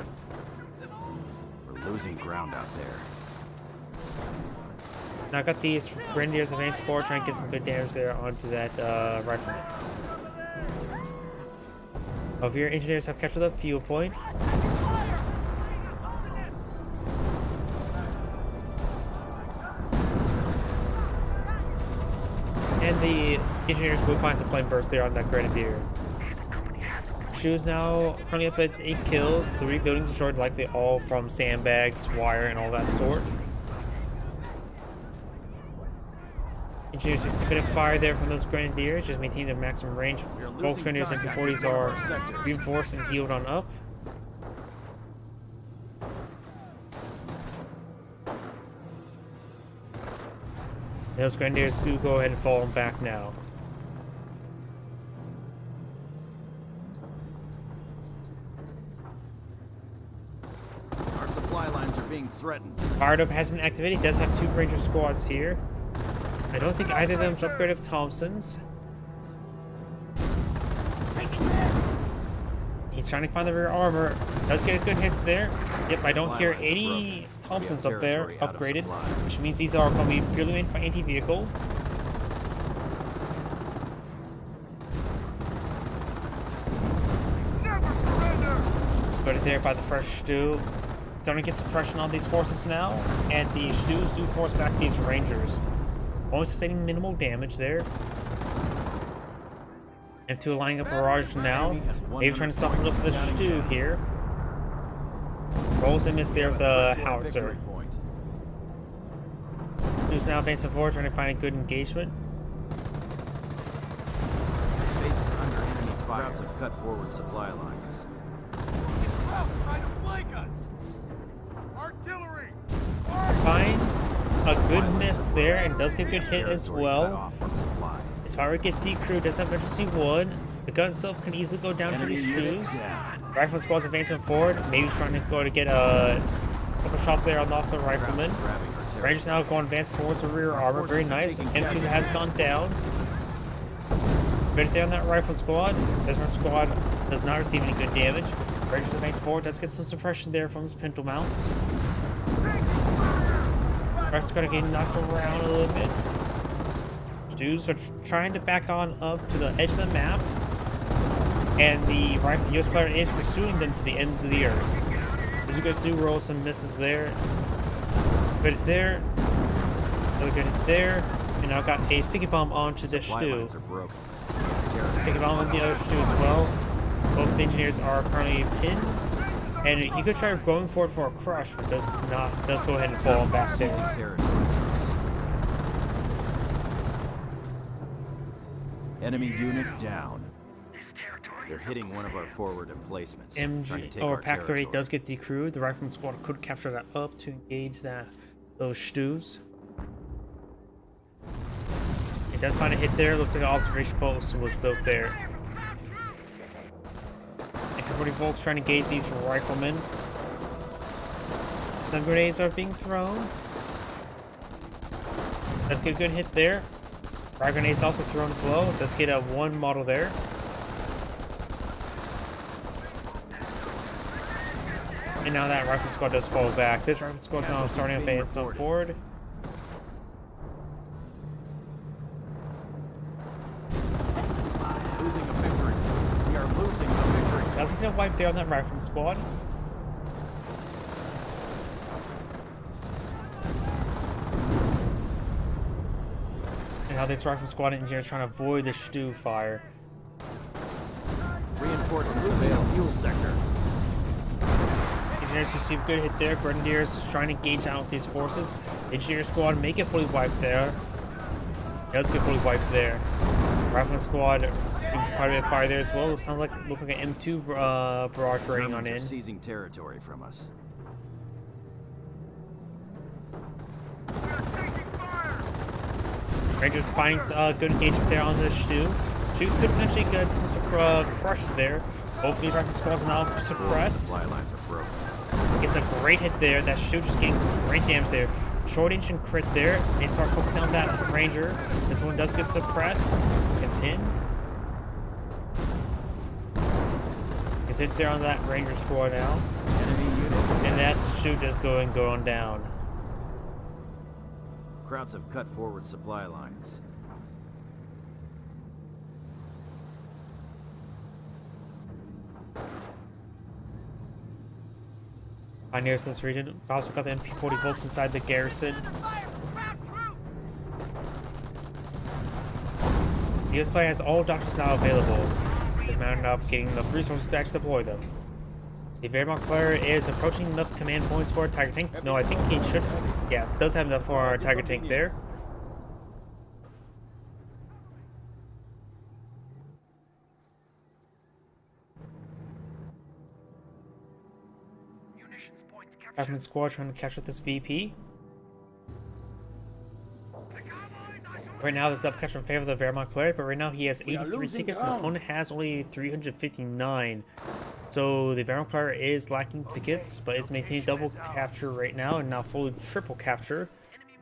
We're losing ground out there. Now I got these Grenadiers advance forward, trying to get some good damage there onto that rifleman. Over here, engineers have captured the fuel point. And the engineers will find some flame bursts there on that Grenadier. Shoes now currently up at 8 kills, 3 buildings destroyed, likely all from sandbags, wire, and all that sort. Engineers just a bit of fire there from those Grenadiers, just maintain their maximum range. Both Grenadiers and MP40s are reinforced and healed on up. Those Grenadiers do go ahead and fall back now. Our supply lines are being threatened. Fired up has been activated. It does have 2 Ranger squads here. I don't think either of them upgraded with Thompsons. He's trying to find the rear armor. Does get good hits there. Yep, I don't hear any Thompsons up there upgraded, which means these are going to be purely made for anti-vehicle. Got it there by the fresh stew. Starting to get suppression on these forces now, and the stews do force back these Rangers. Only sustaining minimal damage there. M2 lining up a barrage now. Maybe trying to soften up the stew here. Rolls and miss there with the howitzer. Stew's now advancing forward, trying to find a good engagement. Base is under enemy fire. Routes have cut forward supply lines. Trying to flank us! Artillery! Finds a good miss there and does get a good hit as well. His fire get decrewed, does have emergency 1. The gun itself can easily go down to these stews. Rifleman squad's advancing forward, maybe trying to go to get a couple shots there off the rifleman. Rangers now going advance towards the rear armor, very nice. M2 has gone down. Right there on that rifle squad. This rifle squad does not receive any good damage. Rangers advance forward, does get some suppression there from his pintle mounts. Rifle squad getting knocked around a little bit. Stews are trying to back on up to the edge of the map. And the US player is pursuing them to the ends of the earth. As you guys do roll some misses there. Good hit there. Another good hit there. And now got a sticky bomb onto the stew. Sticky bomb on the other stew as well. Both engineers are currently pinned. And you could try going forward for a crush, but does go ahead and fall back there. Enemy unit down. They're hitting one of our forward emplacements. MG or Pack 38 does get decrewed. The rifleman squad could capture that up to engage those stews. It does find a hit there. Looks like an observation post was built there. MP40 Volks trying to engage these riflemen. Some grenades are being thrown. Let's get a good hit there. Frag grenades also thrown as well. Let's get a 1 model there. And now that rifle squad does fall back. This rifle squad is now starting to advance on forward. Losing a victory. We are losing a victory. Doesn't get wiped there on that rifle squad. And now this rifle squad engineers trying to avoid the stew fire. Reinforcements avail fuel sector. Engineers who see a good hit there. Grenadiers trying to engage out with these forces. Engineer squad make it fully wiped there. Does get fully wiped there. Rifleman squad doing quite a bit of fire there as well. Sounds like look like an M2 barrage raiding on in. Seizing territory from us. Rangers finding good engagement there on the Stu. Stu could potentially get some crushes there. Hopefully Rifleman squad's now suppressed. Supply lines are broken. Gets a great hit there. That Stu just getting some great damage there. Short range and crit there. They start focusing on that Ranger. This one does get suppressed and pinned. His hits there on that Ranger squad now. Enemy unit. And that Stu is going down. Krauts have cut forward supply lines. Pioneers in this region. Also got the MP40 Volks inside the garrison. The US player has all doctors now available. The matter of getting enough resources to actually deploy them. The Wehrmacht player is approaching enough command points for a Tiger tank. No, I think he should. Yeah, does have enough for our Tiger tank there. Rifleman squad trying to capture this VP. Right now, this is up capture in favor of the Wehrmacht player, but right now he has 83 tickets. His opponent has only 359. So the Wehrmacht player is lacking tickets, but it's maintaining double capture right now, and now fully triple capture.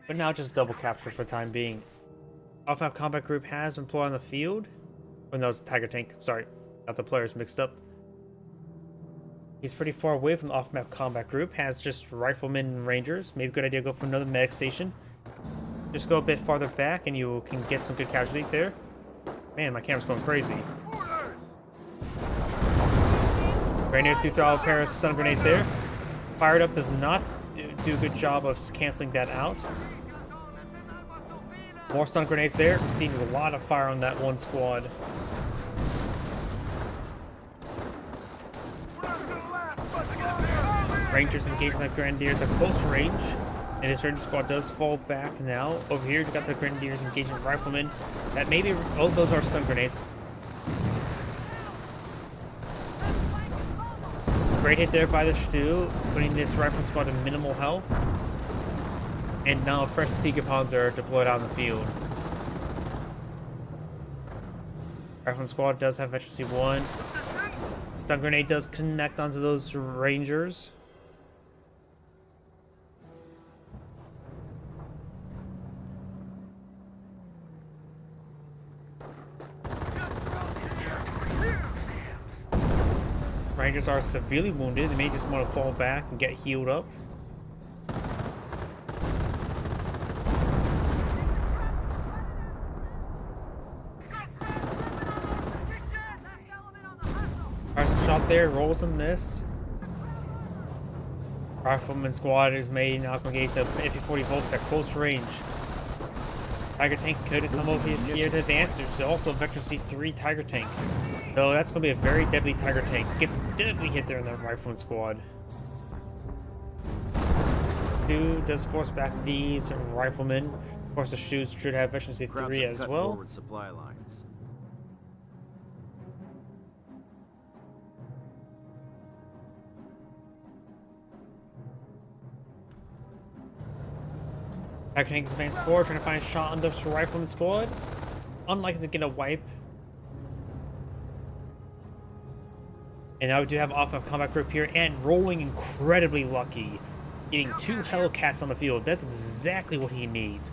But now just double capture for the time being. Off-map combat group has been deployed on the field. Oh, no, it's a Tiger tank. Sorry, got the players mixed up. He's pretty far away from the off-map combat group, has just riflemen and rangers. Maybe a good idea to go for another medic station. Just go a bit farther back and you can get some good casualties there. Man, my camera's going crazy. Grenadiers do throw out a pair of stun grenades there. Fired up does not do a good job of canceling that out. More stun grenades there. Seeing a lot of fire on that one squad. Rangers engaging the Grenadiers at close range, and this Ranger squad does fall back now. Over here, you got the Grenadiers engaging Riflemen. That maybe, oh, those are stun grenades. Great hit there by the Stu, putting this Rifleman squad to minimal health. And now fresh Tigerpanzer are deployed out in the field. Rifleman squad does have efficiency 1. Stun grenade does connect onto those Rangers. Rangers are severely wounded. They may just want to fall back and get healed up. Fires a shot there, rolls a miss. Rifleman squad is made now against a MP40 Volks at close range. Tiger tank could come over here to advance. There's also a Vector C3 Tiger tank. So that's going to be a very deadly Tiger tank. Gets some deadly hit there in the Rifleman squad. Stu does force back these Riflemen. Of course, the Stu should have Vector C3 as well. Forward supply lines. Tiger tanks advance forward, trying to find a shot on the Rifleman squad. Unlikely to get a wipe. And now we do have off-map combat group here, and rolling incredibly lucky. Getting 2 Hellcats on the field. That's exactly what he needs.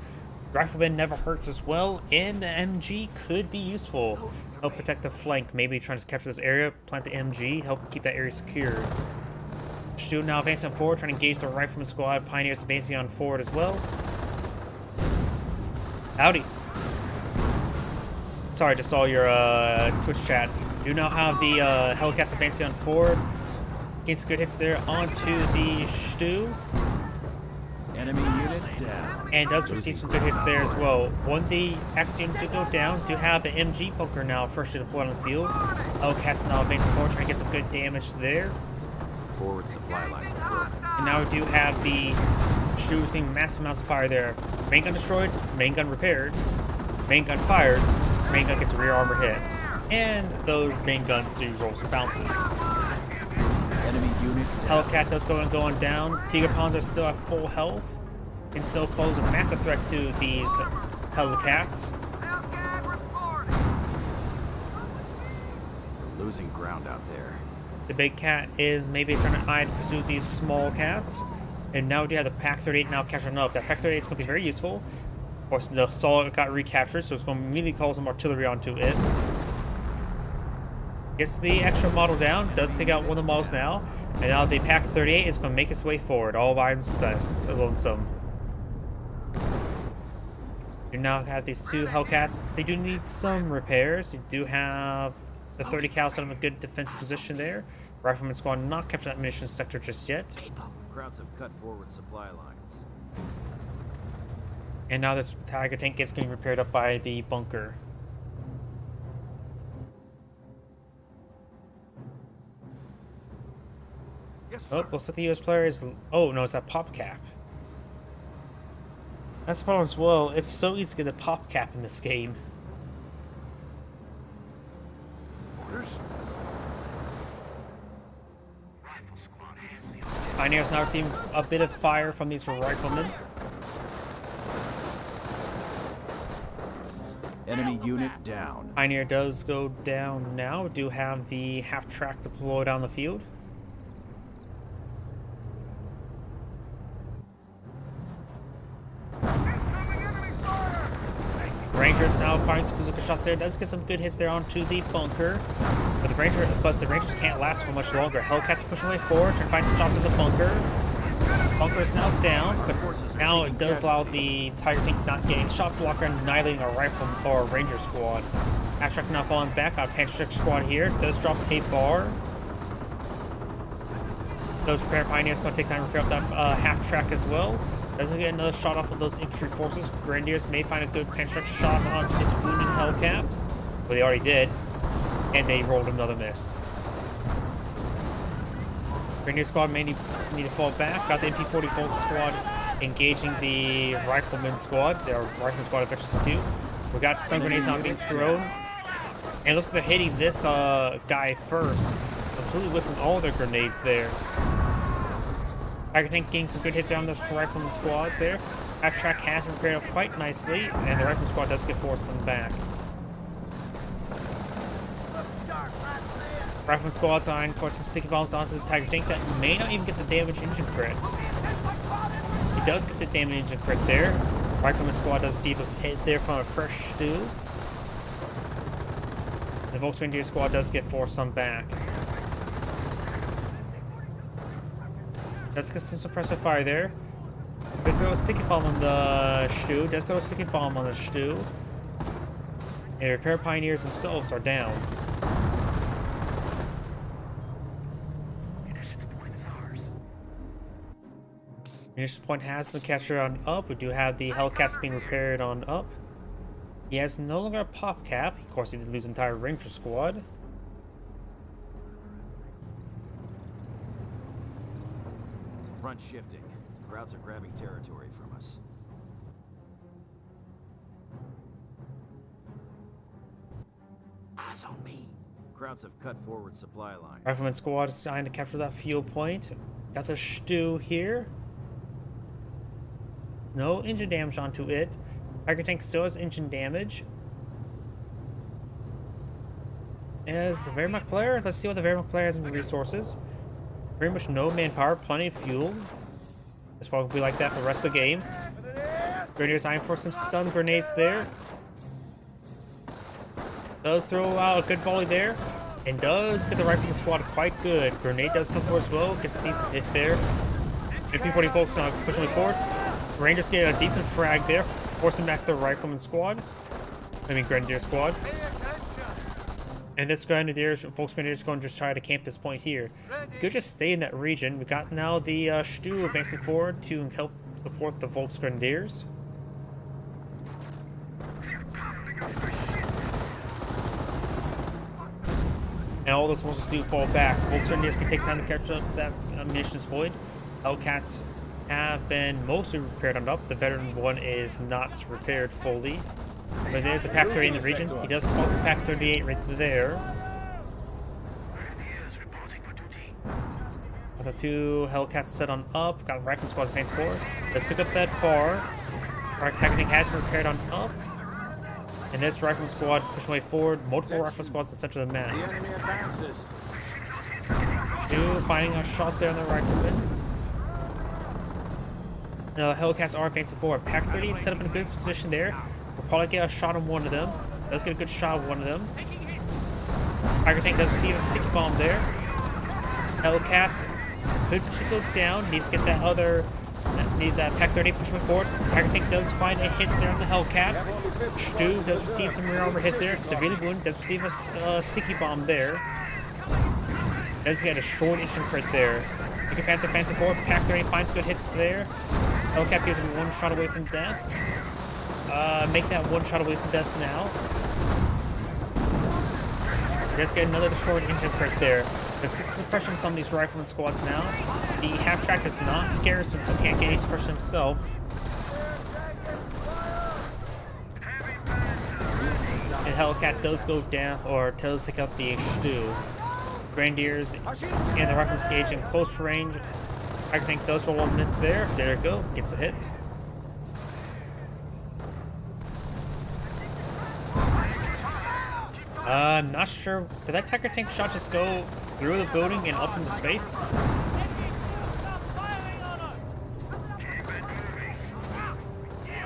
Rifleman never hurts as well, and the MG could be useful. Help protect the flank. Maybe trying to capture this area, plant the MG, help keep that area secure. Stu now advancing forward, trying to engage the Rifleman squad. Pioneers advancing on forward as well. Howdy. Sorry, just saw your Twitch chat. Do now have the Hellcats advancing on forward. Getting some good hits there onto the Stu. Enemy unit down. And does receive some good hits there as well. One of the Axis units do go down. Do have the MG bunker now first to deploy on the field. Hellcats now advancing forward, trying to get some good damage there. forward supply lines are broken. And now we do have the Stu using massive amounts of fire there. Main gun destroyed, main gun repaired, main gun fires, main gun gets rear armor hit. And those main guns do rolls and bounces. Enemy unit down. Hellcat does going down. Tiger Pawns are still at full health and still pose a massive threat to these Hellcats. We're losing ground out there. The big cat is maybe trying to eye to pursue these small cats. And now we do have the Pak-38 now catching up. That Pak-38 is going to be very useful. Of course, the Assault got recaptured, so it's going to immediately call some artillery onto it. Gets the extra model down, does take out one of the models now. And now the Pak-38 is going to make its way forward. All items less, lonesome. You now have these two Hellcats. They do need some repairs. You do have the 30 cal set in a good defensive position there. Rifleman squad not captured that munitions sector just yet. Krauts have cut forward supply lines. And now this Tiger tank gets getting repaired up by the bunker. Oh, looks like the US player is... Oh, no, it's that pop cap. That's the problem as well. It's so easy to get a pop cap in this game. Pioneers now receiving a bit of fire from these riflemen. Enemy unit down. Pioneer does go down now. We do have the half-track deployed down the field. Rangers now firing some physical shots there. Does get some good hits there onto the bunker. But the Rangers can't last for much longer. Hellcat's pushing way forward, trying to find some shots in the bunker. Bunker is now down, but now it does allow the Tiger tank not getting shot blocker and annihilating a rifle or a Ranger squad. Abstract now falling back on Panzer squad here. Does drop a bar. Those repair Pioneers going to take time to repair up that half track as well. Doesn't get another shot off of those infantry forces. Grenadiers may find a good Panzer shot onto this wounding Hellcat. Well, they already did. And they rolled another miss. Grenadier squad may need to fall back. Got the MP-40 Volt squad engaging the Rifleman squad. Their Rifleman squad of Veterans 2. We got stun grenades now being thrown. And it looks like they're hitting this guy first. Completely whipping all their grenades there. Tiger tank getting some good hits on the Rifleman squads there. That track has been prepared up quite nicely, and the Rifleman squad does get forced them back. Rifleman squad's eyeing for some sticky bombs onto the Tiger tank that may not even get the damage engine crit. He does get the damage engine crit there. Rifleman squad does receive a hit there from a fresh stew. The Volkswagen squad does get forced some back. Does get some suppressive fire there. Could throw a sticky bomb on the stew. Does throw a sticky bomb on the stew. And the repair Pioneers themselves are down. Munitions point has been captured on up. We do have the Hellcats being repaired on up. He has no longer a pop cap. Of course, he did lose an entire Ranger squad. Front shifting. Krauts are grabbing territory from us. Eyes on me. Krauts have cut forward supply lines. Rifleman squad is trying to capture that fuel point. Got the stew here. No engine damage onto it. Tiger tank still has engine damage. As the Wehrmacht player, let's see what the Wehrmacht player has in resources. Very much no manpower, plenty of fuel. It's probably be like that for the rest of the game. Grenadiers eyeing for some stun grenades there. Does throw out a good volley there. And does get the Rifleman squad quite good. Grenade does come forward as well. Gets a decent hit there. MP-40 folks pushing it forward. Rangers get a decent frag there. Forcing back the Rifleman squad. I mean Grenadier squad. And this Grenadiers, Volksgrenadiers is going to just try to camp this point here. You could just stay in that region. We got now the Stu advancing forward to help support the Volksgrenadiers. And all those forces do fall back. Volturniers can take time to capture up that munitions void. Hellcats have been mostly repaired on up. The veteran one is not repaired fully. But there's a Pack 38 in the region. He does spot the Pack 38 right there. Got the 2 Hellcats set on up. Got Rifle Squad's advanced forward. Let's pick up that bar. Our Pack has been repaired on up. And this Rifle Squad is pushing way forward. Multiple Rifle Squads in the center of the map. The enemy advances. 2 finding a shot there on the Rifleman. Now the Hellcats are advancing forward. Pack 38 set up in a good position there. We'll probably get a shot on one of them. Let's get a good shot on one of them. Tiger Tank does receive a sticky bomb there. Hellcat could go down. Needs to get that other. Need that Pack 38 pushing forward. Tiger Tank does find a hit there on the Hellcat. Stu does receive some rear armor hits there. Severely wounded. Does receive a sticky bomb there. Does get a short instant crit there. You can fancy forward. Pack 38 finds good hits there. Hellcat gives him 1 shot away from death. Make that 1 shot away from death now. Let's get another short engine crit there. Let's get suppression on some of these rifleman squads now. The half-track is not garrison, so can't get any suppression himself. And Hellcat does go down, or does take out the Stu. Grenadiers and the rifleman's engaged in close range. I think does roll a miss there. There we go. Gets a hit. I'm not sure. Did that Tiger Tank shot just go through the building and up into space?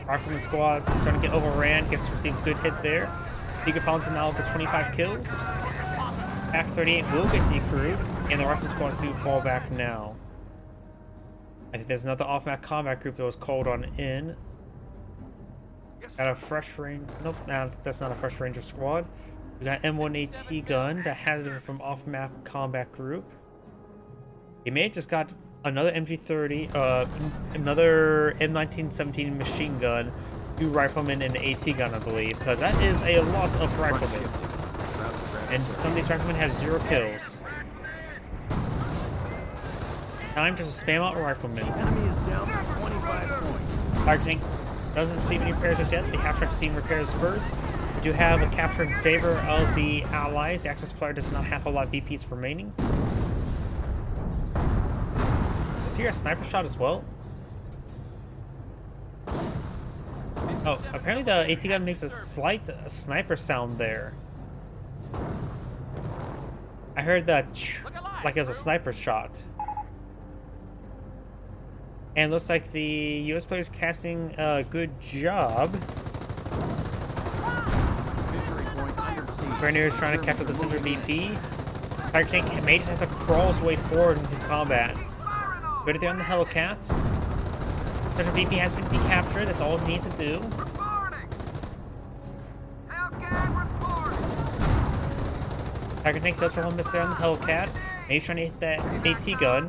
Rifleman squad starting to get overran. Gets to receive a good hit there. Giga Pounds now up to 25 kills. Pack 38 will get decrewed, and the Rifleman squads do fall back now. I think there's another off-map combat group that was called on in. Got a fresh range. Nope, nah, that's not a fresh ranger squad. We got M1AT gun that has it from off-map combat group. He may have just got another MG30, another M1917 machine gun, 2 riflemen, and an AT gun, I believe, because that is a lot of riflemen. And some of these riflemen have 0 kills. Time just to spam out riflemen. Enemy is down for 25 points. Tiger Tank doesn't receive any repairs just yet. They have to receive repairs first. We do have a capture in favor of the allies. The Axis player does not have a lot of VPs remaining. Is here a sniper shot as well? Oh, apparently the AT gun makes a slight sniper sound there. I heard that like it was a sniper shot. And looks like the US player's casting a good job. Grenadiers trying to capture the center VP. Tiger Tank may just have to crawl his way forward into combat. Good there on the Hellcat. Center VP has been decaptured, that's all it needs to do. Tiger Tank does roll a miss there on the Hellcat. Maybe trying to hit that AT gun.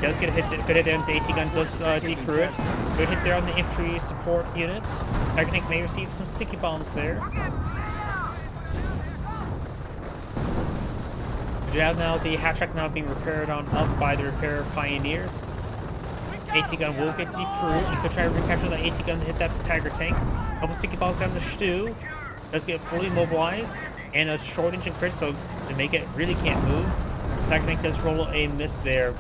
Does get a hit, good hit there on the AT gun, does decrew it. Good hit there on the infantry support units. Tiger Tank may receive some sticky bombs there. We have now the half-track now being repaired on up by the repair pioneers. AT gun will get decrewed. You could try to recapture that AT gun to hit that Tiger Tank. Couple sticky bombs down the Stu. Does get fully mobilized. And a short engine crit, so to make it really can't move. Tiger Tank does roll a miss there.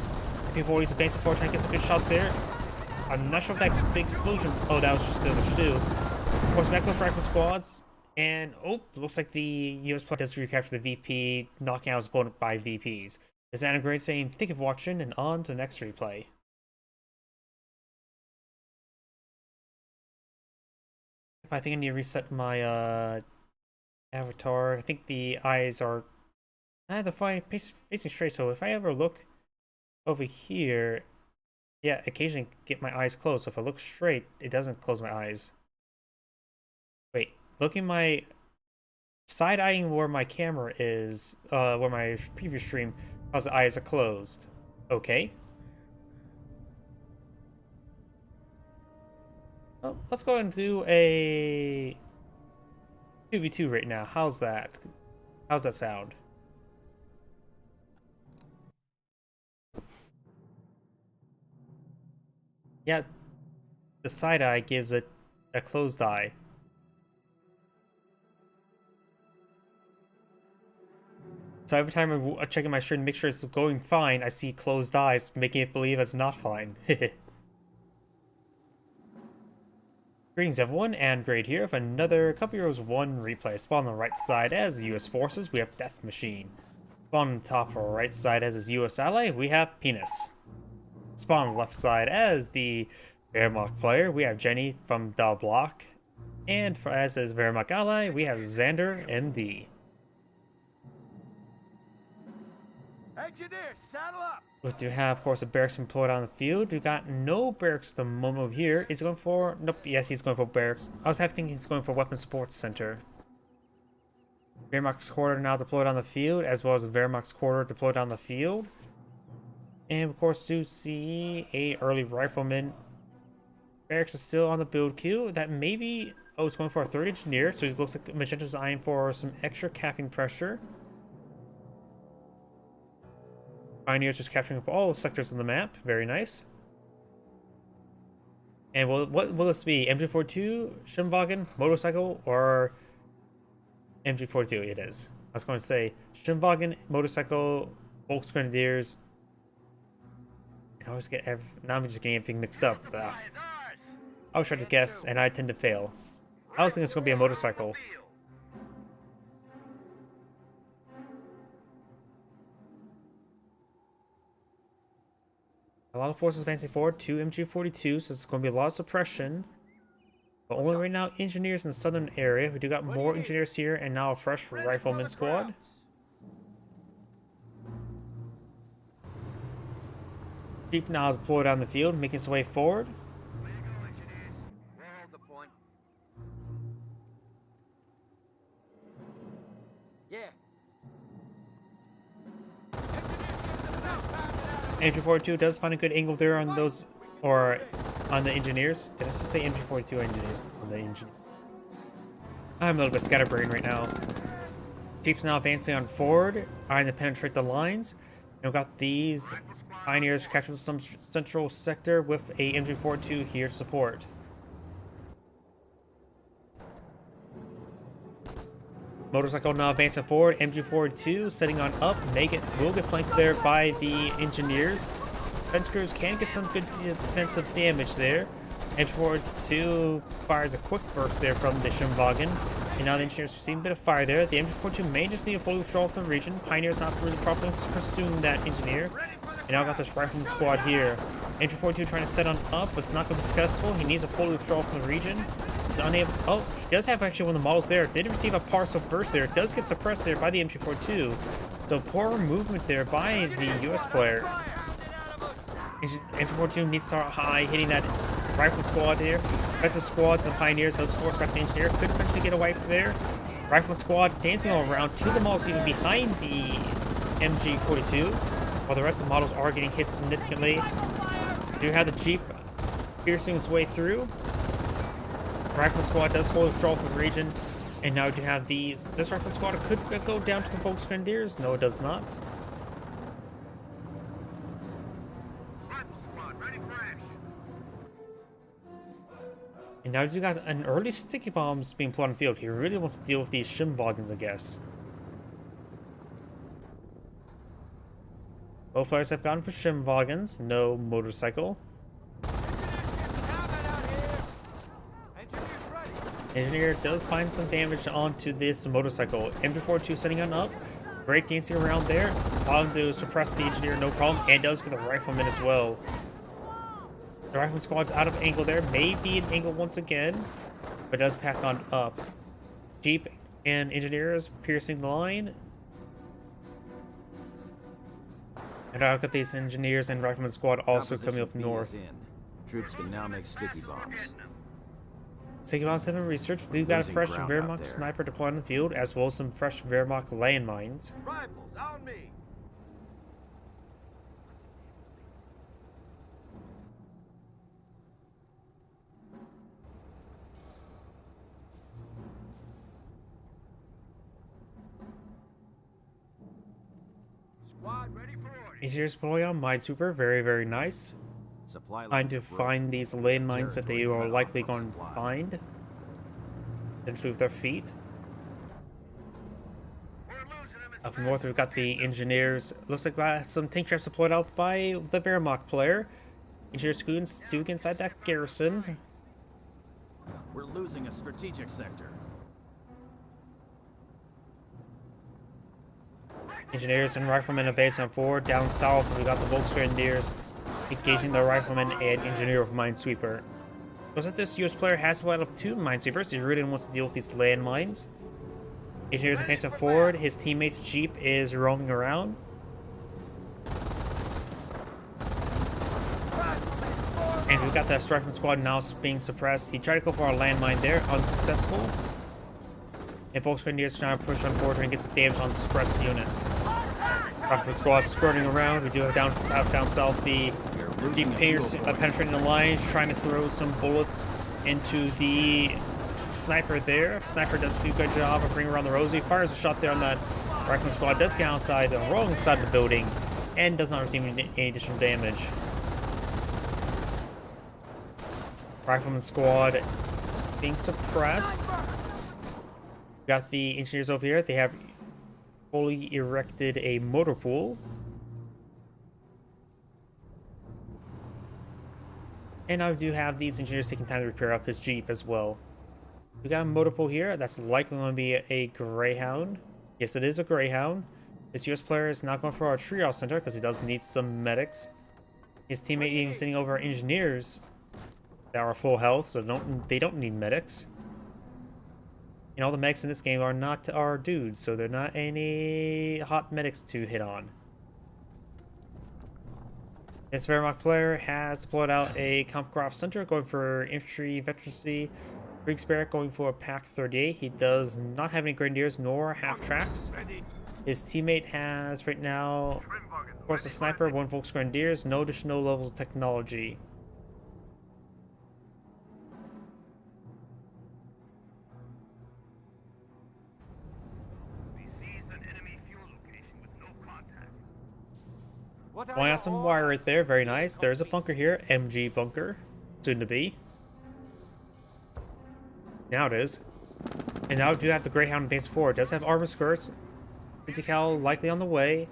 Before he's advancing forward, trying to get some good shots there. I'm not sure if that's big explosion. Oh, that was just the Stu. Of course, back goes rifle squads. And, oh, looks like the US player does recapture the VP, knocking out his opponent by VPs. This is Anna Great saying, thank you for watching, and on to the next replay. I think I need to reset my, avatar. I think the eyes are facing straight, so if I ever look over here, yeah, occasionally get my eyes closed. So if I look straight, it doesn't close my eyes. Wait, looking my side-eyeing where my camera is, where my preview stream, cause the eyes are closed. Okay. Well, let's go and do a 2v2 right now. How's that? How's that sound? Yeah, the side eye gives it a closed eye. So every time I'm checking my shirt and make sure it's going fine, I see closed eyes, making it believe it's not fine. Greetings everyone, and Great here with another Cup Heroes 1 replay. Spawn on the right side as US Forces, we have Death Machine. Spawn on the top right side as his US ally, we have Penis. Spawn on the left side as the Wehrmacht player, we have Jenny from Da Block. And as his Wehrmacht ally, we have Xander MD. Engineer, saddle up! We do have, of course, a barracks employed on the field. We've got no barracks at the moment over here. Is he going for... Nope, yes, he's going for barracks. I was thinking he's going for weapon support center. Wehrmacht's quarter now deployed on the field, as well as the Wehrmacht's quarter deployed on the field. And, of course, do see a early rifleman. Barracks is still on the build queue. That maybe... Oh, it's going for a third engineer, so it looks like Magenta's eyeing for some extra capping pressure. Pioneers just capturing up all sectors of the map. Very nice. And what will this be? MG42, Schimwagen, motorcycle, or MG42? It is. I was going to say Schimwagen, motorcycle, Volksgrenadiers. I always get now I'm just getting everything mixed up. I was trying to guess, and I tend to fail. I was thinking it's going to be a motorcycle. A lot of forces advancing forward to MG42, so it's going to be a lot of suppression. But only right now engineers in the southern area. We do got more engineers here, and now a fresh rifleman squad. Jeep now deployed on the field, making its way forward. MG42 does find a good angle there on those, or on the engineers. Did I say MG42 engineers? On the engineers. I'm a little bit scatterbrained right now. Jeep's now advancing on forward, trying to penetrate the lines. And we've got these pioneers capturing some central sector with a MG42 here to support. Motorcycle now advancing forward. MG42 setting on up. Will get flanked there by the engineers. Fence crews can get some good defensive damage there. MG42 fires a quick burst there from the Schimwagen. And now the engineers receive a bit of fire there. The MG42 may just need a full withdrawal from the region. Pioneer's not really properly pursuing that engineer. And now got this rifleman squad here. MG42 trying to set on up, but it's not going to be successful. He needs a full withdrawal from the region. He's unable. Oh, he does have actually one of the models there. Did receive a partial burst there. It does get suppressed there by the MG42. So poor movement there by the US player. MG42 needs to start high, hitting that rifle squad here. That's a squad to the Pioneers. Those force back the engineer. Could eventually get a wipe there. Rifle squad dancing all around. Two of the models even behind the MG42. While the rest of the models are getting hit significantly. We do have the Jeep piercing its way through. Rifle squad does hold withdrawal from the region, and now we do have these. This rifle squad could go down to the Volksgrenadiers. No, it does not. Rifle squad, ready for action. And now you got an early sticky bombs being put on the field. He really wants to deal with these Schimwagens, I guess. Both players have gone for Schimwagens. No motorcycle. Engineer does find some damage onto this motorcycle. MG42 setting on up. Great dancing around there. Allowing to suppress the engineer, no problem. And does get the rifleman as well. The rifleman squad's out of angle there. May be in angle once again. But does pack on up. Jeep and engineers piercing the line. And I've got these engineers and rifleman squad also coming up north. Troops can now make sticky bombs. Sticky bombs have been researched. We've got a fresh Wehrmacht sniper deployed on the field, as well as some fresh Wehrmacht landmines. Rifles, on me. Squad ready for orders. Engineers deploy on Minesweeper, very, very nice. Supply trying lines to are broken. find these landmines that they Territory are cut likely off from going to supply. find. Essentially with their feet. Up north, we've got the engineers. Looks like we got some tank traps deployed out by the Wehrmacht player. Engineers Stuke inside that garrison. We're losing a strategic sector. Engineers and riflemen advancing forward. Down south, we got the Volksgrenadiers engaging the riflemen and engineer of Minesweeper. Looks like this US player has deployed up 2 Minesweepers. He really wants to deal with these landmines. Engineers advancing forward. His teammate's Jeep is roaming around. And we've got that Striking Squad now being suppressed. He tried to go for a landmine there, unsuccessful. And Volksgrenadiers trying to push on forward and get some damage on suppressed units. Striking Squad skirting around. We do have down south the Jeep penetrating the lines, trying to throw some bullets into the sniper there. Sniper does do a good job of bringing around the rosy. Fires a shot there on that Rifleman Squad. Does get outside the wrong side of the building and does not receive any additional damage. Rifleman Squad being suppressed. Got the engineers over here. They have fully erected a motor pool. And I do have these engineers taking time to repair up his Jeep as well. We got a motor pool here. That's likely going to be a Greyhound. Yes, it is a Greyhound. This US player is not going for a triage center because he does need some medics. His teammate even sending over engineers that are full health, so they don't need medics. And all the medics in this game are not our dudes, so they're not any hot medics to hit on. This Wehrmacht player has deployed out a Kampfgruppe Center, going for infantry, veterancy. Kriegsberg going for a Pack 38. He does not have any grenadiers nor half tracks. His teammate has right now, of course, a sniper, 1 Volksgrenadiers, no additional levels of technology. Going out some wire right there, very nice. There's a bunker here, MG bunker, soon to be. Now it is. And now we do have the Greyhound base 4. It does have armor skirts. 50 cal likely on the way.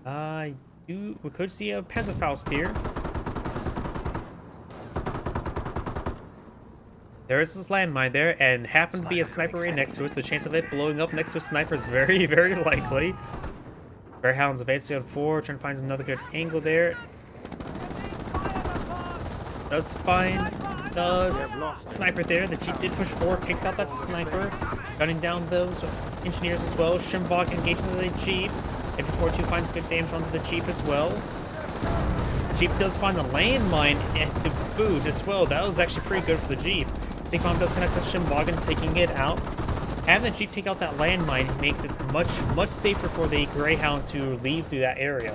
We could see a Panzerfaust here. There is this landmine there, and happened to be a sniper right next to us. The chance of it blowing up next to a sniper is very, very likely. Greyhound's advancing on 4, trying to find another good angle there. Does find the sniper there. The Jeep did push forward, takes out that sniper, gunning down those engineers as well. Schimbog engaging the Jeep. MP42 finds good damage onto the Jeep as well. Jeep does find the landmine to boot as well. That was actually pretty good for the Jeep. Seacom does connect with Schimbog, taking it out. Having the Jeep take out that landmine makes it much safer for the Greyhound to leave through that area.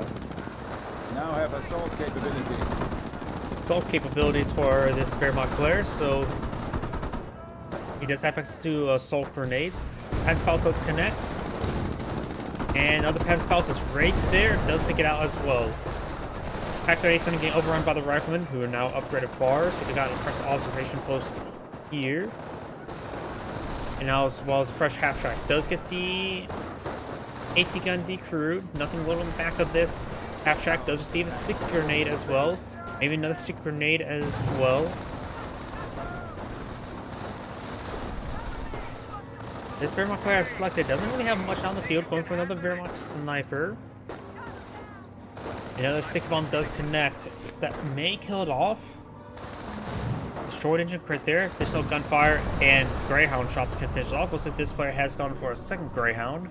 Now have assault capability. Assault capabilities for this Wehrmacht player, so he does have access to assault grenades. Panzerfaust does connect, and other Panzerfaust is right there, does take it out as well. Pack 38 is going to get overrun by the riflemen, who are now upgraded far, so they got a fresh observation post here. And now, as well as a fresh half track, does get the AT gun decrewed. Nothing little in the back of this half track. Does receive a stick grenade as well. Maybe another stick grenade as well. This Wehrmacht player I've selected doesn't really have much on the field, going for another Wehrmacht sniper. Another stick bomb does connect. That may kill it off. Short engine crit there, additional gunfire, and Greyhound shots can finish it off. Looks like this player has gone for a second Greyhound.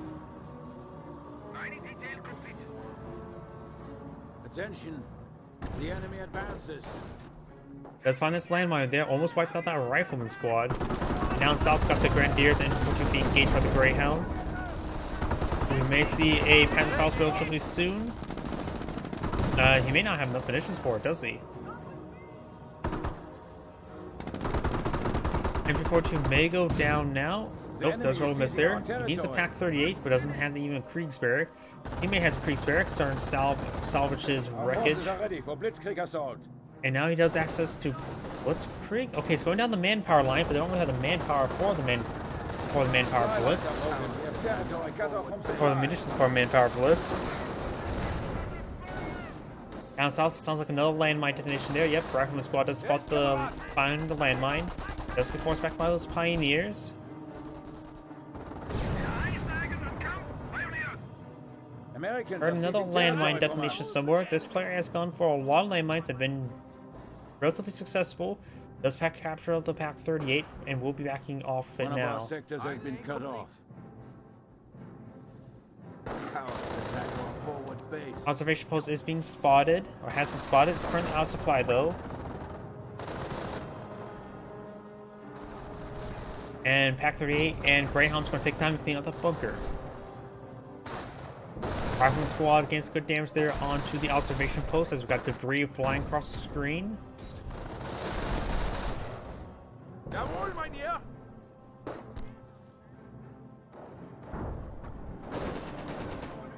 Attention, the enemy advances. Does find this landmine there, almost wiped out that Rifleman squad. Down south, got the Grenadiers and infantry being engaged by the Greyhound. We may see a Panzerfaust relatively soon. He may not have enough munitions for it, does he? MP42 may go down now. Nope, does roll a miss there. He needs a Pack 38, but doesn't have even Kriegsberg. He may have Kriegsberg, starting to salvage his wreckage. Forces are ready for Blitzkrieg assault. And now he does access to Blitzkrieg. Okay, it's going down the manpower line, but they don't really have the manpower for the manpower blitz. Or the munitions for manpower blitz. Down south sounds like another landmine detonation there. Yep, Rifleman Squad does find the landmine. Does get forced back by those pioneers. Heard another landmine detonation somewhere. This player has gone for a lot of landmines, have been relatively successful. Does pack capture of the Pack 38 and will be backing off of it One of now. our sectors has been cut off. Cowards attack our forward base. Observation post is being spotted, or has been spotted. It's currently out of supply though. And Pack 38 and Greyhound's going to take time to clean out the bunker. Rifleman Squad gains good damage there onto the observation post as we've got debris flying across the screen. Jawohl, mein Herr.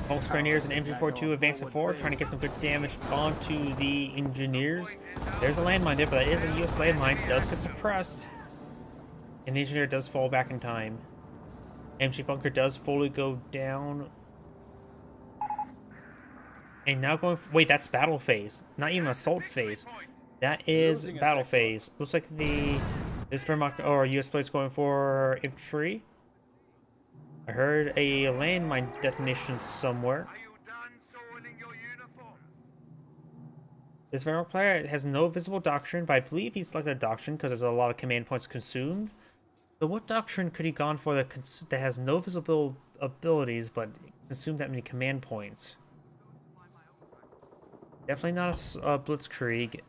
Hulk Grenadiers and MG42 advancing forward, trying to get some good damage onto the engineers. There's a landmine there, but that is a US landmine. Does get suppressed. And the engineer does fall back in time. MG bunker does fully go down. And now going... Wait, that's battle phase. Not even assault phase. That is battle phase. Looks like this Wehrmacht or US players going for infantry. I heard a landmine detonation somewhere. This Wehrmacht player has no visible doctrine, but I believe he selected a doctrine because there's a lot of command points consumed. So what doctrine could he gone for that has no visible abilities but consumed that many command points? Definitely not a Blitzkrieg.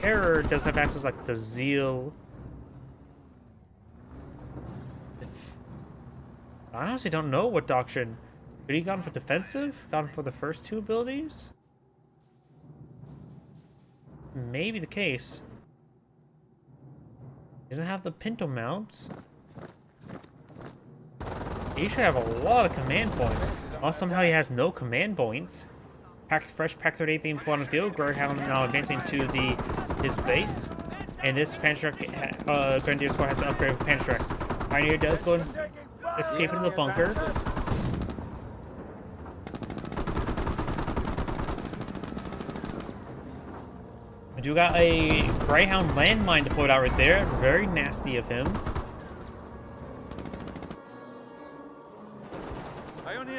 Terror does have access like the Zeal. I honestly don't know what doctrine. Could he gone for defensive? Gone for the first two abilities? Maybe the case. He doesn't have the Pinto mounts. He should have a lot of command points. Well, somehow he has no command points. Fresh Pack 38 being put on the field. Greyhound now advancing to his base. And this Panzer Grenadier Squad has been upgraded with Panzer. Pioneer does go and escape into the bunker. We do got a Greyhound landmine deployed out right there. Very nasty of him.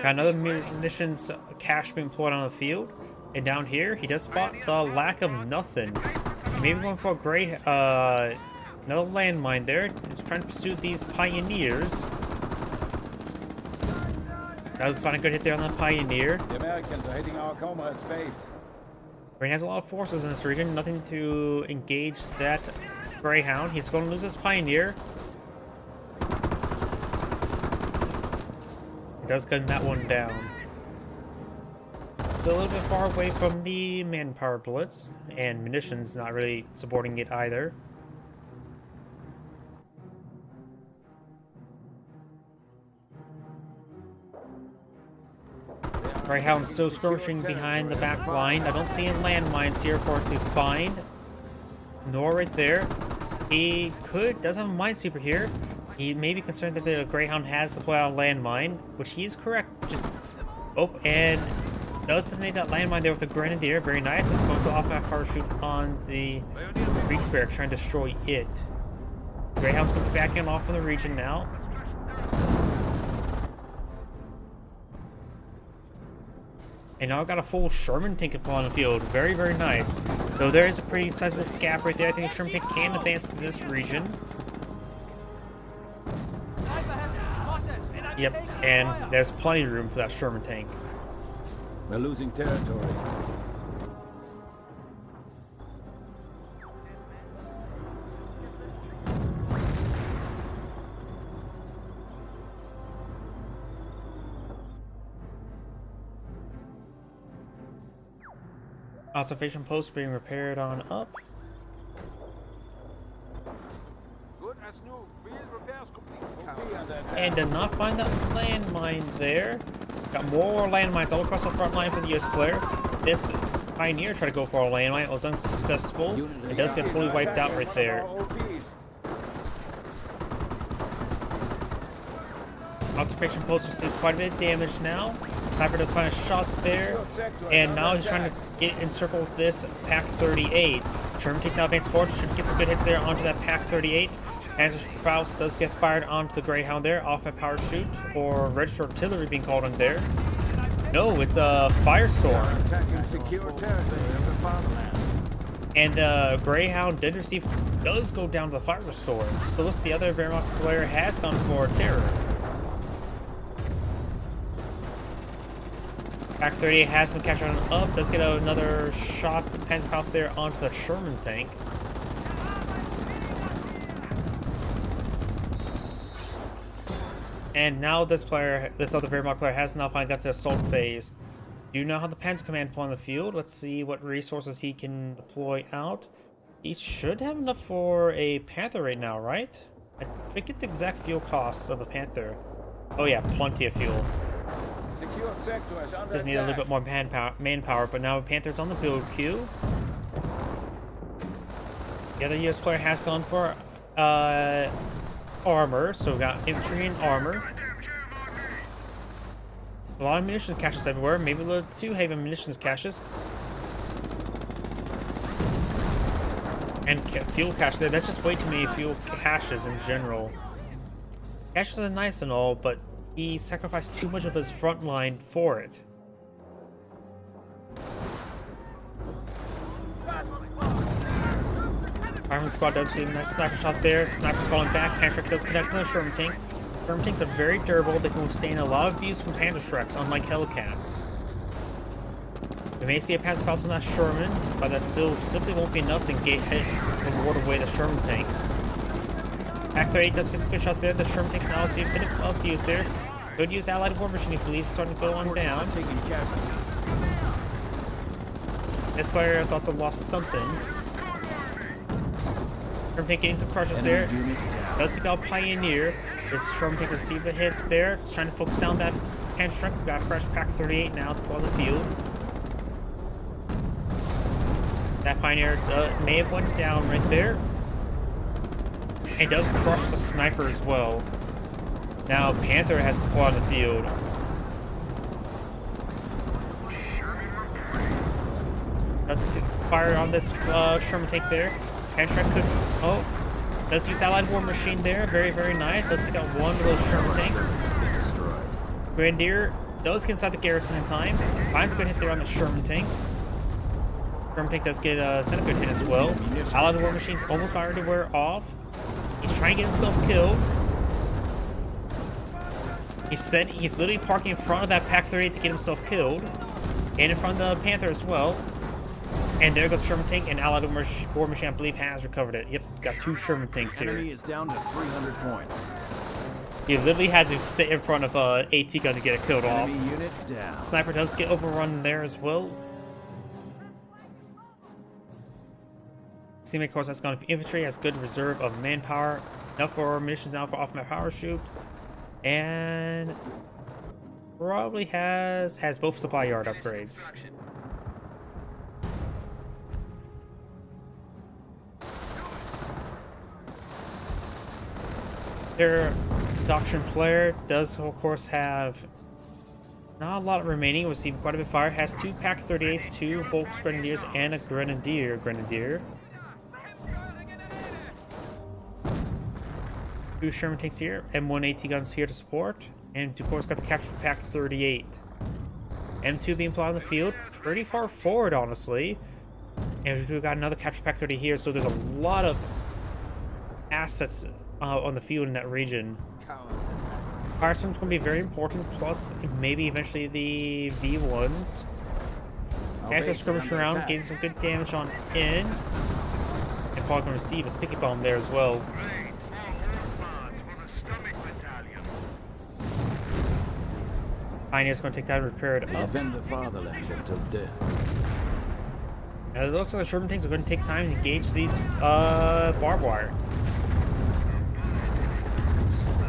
Got another munitions cache being deployed on the field. And down here, he does spot the lack of nothing. Maybe going for a another landmine there. He's trying to pursue these pioneers. Does find a good hit there on the pioneer. The Americans are hitting our comrades' base. Green has a lot of forces in this region. Nothing to engage that Greyhound. He's going to lose his pioneer. He does gun that one down. It's a little bit far away from the manpower blitz, and munitions not really supporting it either. Greyhound's still skirmishing behind the back line. I don't see any landmines here for it to find. Nor right there. He does have a minesweeper here. He may be concerned that the Greyhound has deployed out a landmine, which he is correct. And does detonate that landmine there with the Grenadier. Very nice. It's going to off that parachute on the Kriegsberg, trying to destroy it. Greyhound's going to be backing off from the region now. And now I've got a full Sherman tank on the field. Very, very nice. So there is a pretty sizable gap right there. I think the Sherman tank can advance to this region. Yep, and there's plenty of room for that Sherman tank. We're losing territory. Observation post being repaired on up. Good as new. Field repairs complete. And did not find that landmine there. Got more landmines all across the front line for the US player. This Pioneer tried to go for a landmine. It was unsuccessful. It does get fully wiped out right there. Observation post received quite a bit of damage now. Sniper does find a shot there. And now he's trying to get encircle this Pack 38. Sherman takes now advance forward. Should get some good hits there onto that Pack 38. Panzer Faust does get fired onto the Greyhound there, off a power shoot, or registered artillery being called on there. No, it's a Firestorm. And the Greyhound did receive, does go down to the Firestorm. So looks the other Wehrmacht player has gone for Terror. Pack 38 has been captured on up, does get another shot to Panzer Faust there onto the Sherman tank. And now this other Wehrmacht player has now finally got to the assault phase. Do you know how the Panzer Command pull on the field? Let's see what resources he can deploy out. He should have enough for a Panther right now, right? I forget the exact fuel costs of a Panther. Oh yeah, plenty of fuel. Does need a little bit more manpower, but now Panther's on the build queue. The other US player has gone for armor, so we got infantry and armor. A lot of munitions caches everywhere, maybe a little too heavy munitions caches. And fuel cache there, that's just way too many fuel caches in general. Caches are nice and all, but he sacrificed too much of his front line for it. Fireman Squad does see a nice sniper shot there. Sniper's falling back. Panzer does connect on the Sherman tank. Sherman tanks are very durable. They can withstand a lot of abuse from Panzerschrecks, unlike Hellcats. We may see a Panzer Faust on that Sherman, but that still simply won't be enough to get hit and ward away the Sherman tank. Pack 38 does get some good shots there. The Sherman tank's now see a bit of abuse there. Good use Allied War Machine, I believe, starting to go on down. This player has also lost something. Sherman tank getting some crushes there. Does take out Pioneer. This Sherman tank received a hit there. Just trying to focus down that Panzerschreck. We've got a fresh Pack 38 now on the field. That Pioneer may have went down right there. And does crush the sniper as well. Now Panther has pulled on the field. Does fire on this Sherman tank there. Panzerschreck could, does use Allied War Machine there. Very, very nice. Let's take out one of those Sherman tanks. Grenadier does get inside the garrison in time. Finds a good hit there on the Sherman tank. Sherman tank does get sent a good hit as well. Allied War Machine's almost about ready to wear off. He's trying to get himself killed. He's literally parking in front of that Pack 38 to get himself killed. And in front of the Panther as well. And there goes Sherman tank, and Allied War Machine, I believe, has recovered it. Yep, got two Sherman tanks here. Enemy is down to 300 points. He literally had to sit in front of a AT gun to get it killed off. Enemy unit down. Sniper does get overrun there as well. Teammate, of course, has gone for infantry, has good reserve of manpower, enough for munitions now for off-map power shoot, and probably has both supply yard upgrades. Their Doctrine player does, of course, have not a lot remaining. Received quite a bit of fire. Has two Pack 38s, two Volks Grenadiers, and a Grenadier. Two Sherman tanks here, M1 AT guns here to support, and of course got the captured Pack 38. M2 being applied on the field, pretty far forward, honestly. And we've got another captured Pack 30 here, so there's a lot of assets on the field in that region. Firestorm's going to be very important, plus maybe eventually the V1s. Panther skirmish around, getting some good damage on in. And probably going to receive a sticky bomb there as well. Pioneer's going to take that and repair it up. Defend the fatherland until death. And it looks like the Sherman tanks are going to take time to engage these barbed wire.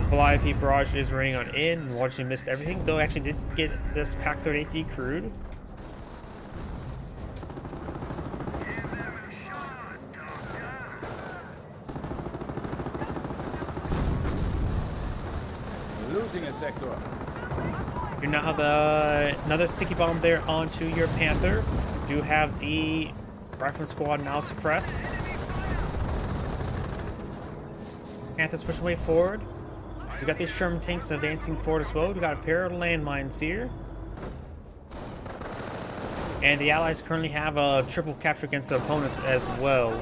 Calliope Barrage is running on in and largely missed everything, though actually did get this Pack 38 decrewed. losing a sector. You now have another sticky bomb there onto your Panther. You have the Rifleman squad now suppressed. Panther's pushing way forward. We got these Sherman tanks advancing forward as well. We got a pair of landmines here. And the Allies currently have a triple capture against their opponents as well.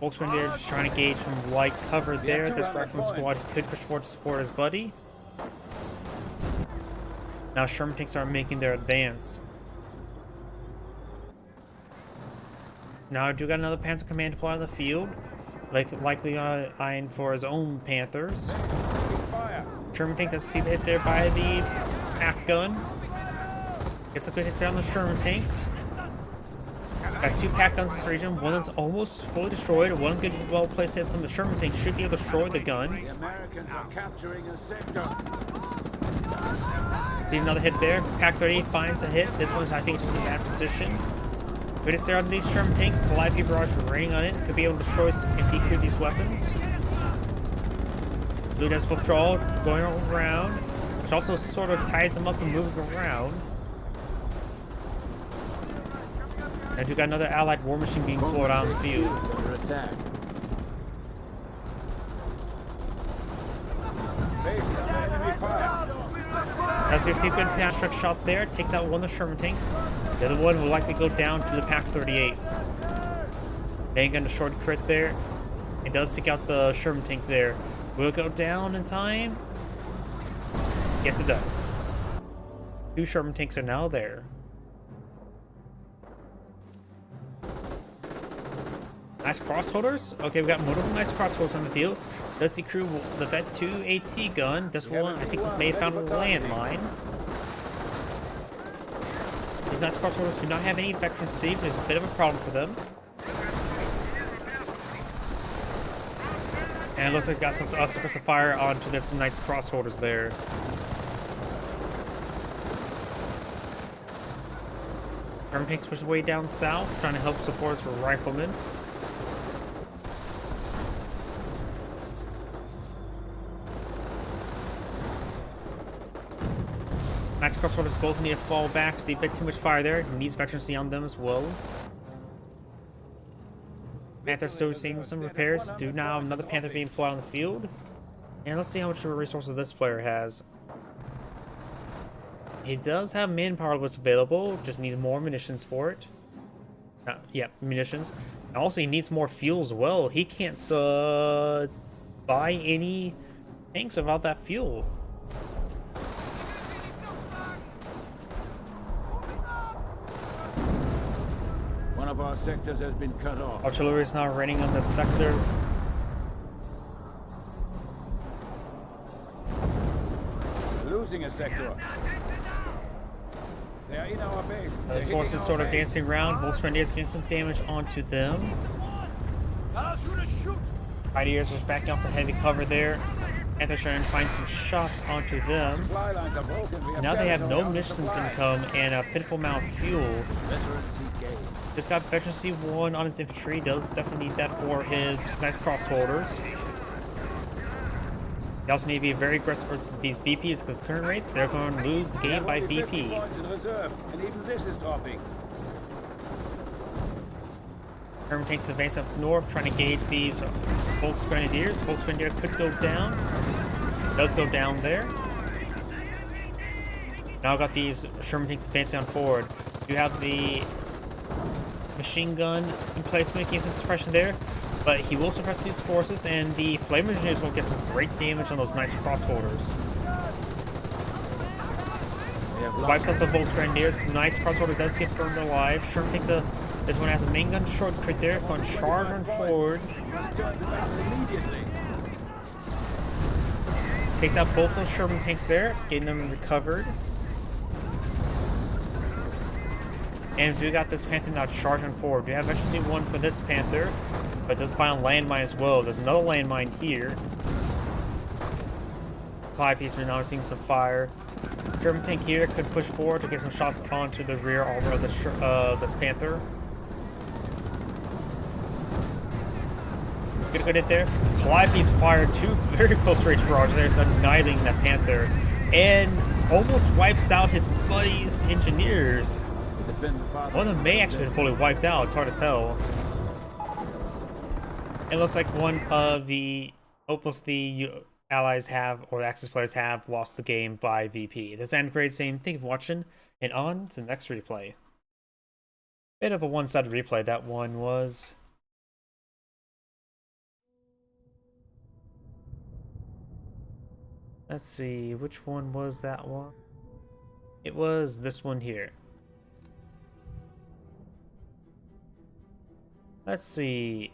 Volkswagen is trying to gauge from light cover there. This Rifleman squad could push forward to support his buddy. Now Sherman tanks are making their advance. Now I do got another Panzer Command deployed on the field. Likely eyeing for his own Panthers. Sherman tank does see the hit there by the pack gun. Gets a good hit there on the Sherman tanks. Got 2 pack guns in this region. One that's almost fully destroyed. One good, well placed hit from the Sherman tank should be able to destroy the gun. The Americans are capturing a sector. See another hit there. Pack 38 finds a hit. This one's, I think, just in a bad position. Good hits there on these Sherman tanks. Calliope barrage raining on it. Could be able to destroy and decrew these weapons. Blue does withdrawal going around, which also sort of ties them up and moving around. And we got another Allied war machine being pulled on the field. Under attack. Facing enemy fire. As we see a good fast truck shot there, takes out one of the Sherman tanks. The other one will likely go down to the Pack 38s. Bang on the short crit there. It does take out the Sherman tank there. Will it go down in time? Yes, it does. 2 Sherman tanks are now there. Nice crossholders. Okay, we got multiple nice crossholders on the field. Does decrew the Vet 2 AT gun. This one, I think, may have found a landmine. These nice crossholders do not have any veteran C, but it's a bit of a problem for them. And it looks like we got some suppressive fire onto this nice crossholders there. Sherman tanks push way down south, trying to help support for riflemen. Nice crossholders both need to fall back. See a bit too much fire there. Needs veterancy on them as well. Panther still seeing some repairs. Do now another Panther being pulled out on the field. And let's see how much of a resources this player has. He does have manpower that's available, just need more munitions for it. Yeah, munitions. And also he needs more fuel as well. He can't buy any tanks without that fuel. One of our sectors has been cut off. Artillery is now raining on this sector. Losing a sector. They are in our base. Those forces sort of dancing around. Volkswagen is getting some damage onto them. Pioneers is backing off the heavy cover there. And they're trying to find some shots onto them. Now they have no munitions income and a pitiful amount of fuel. Just got veteran C1 on his infantry. Does definitely need that for his nice crossholders. They also need to be very aggressive versus these VPs because current rate they're going to lose the game by VPs. And even this is dropping. Sherman tanks advance up north, trying to gauge these Volksgrenadiers. Volksgrenadier could go down. Does go down there. Now got these Sherman tanks advancing on forward. You have the machine gun emplacement, making some suppression there, but he will suppress these forces, and the flame engineers will get some great damage on those Knights crossholders. Wipes out the Volksgrenadiers. The Knights crossholder does get burned alive. Sherman takes this one has a main gun short crit there, going to charge on forward. Takes out both those Sherman tanks there, getting them recovered. And we got this Panther now charging forward. We have actually seen one for this Panther, but does find a landmine as well. There's another landmine here. Five pieces are now seeing some fire. German tank here could push forward to get some shots onto the rear armor of this Panther. He's gonna get it there. Calliope's fired two very close range barrages there, just annihilating that Panther. And almost wipes out his buddy's engineers. One of them may actually been fully wiped out, it's hard to tell. It looks like one of the allies have, or the Axis players have, lost the game by VP. This end grade saying, thank you for watching, and on to the next replay. Bit of a one-sided replay that one was. Let's see, which one was that one? It was this one here. Let's see.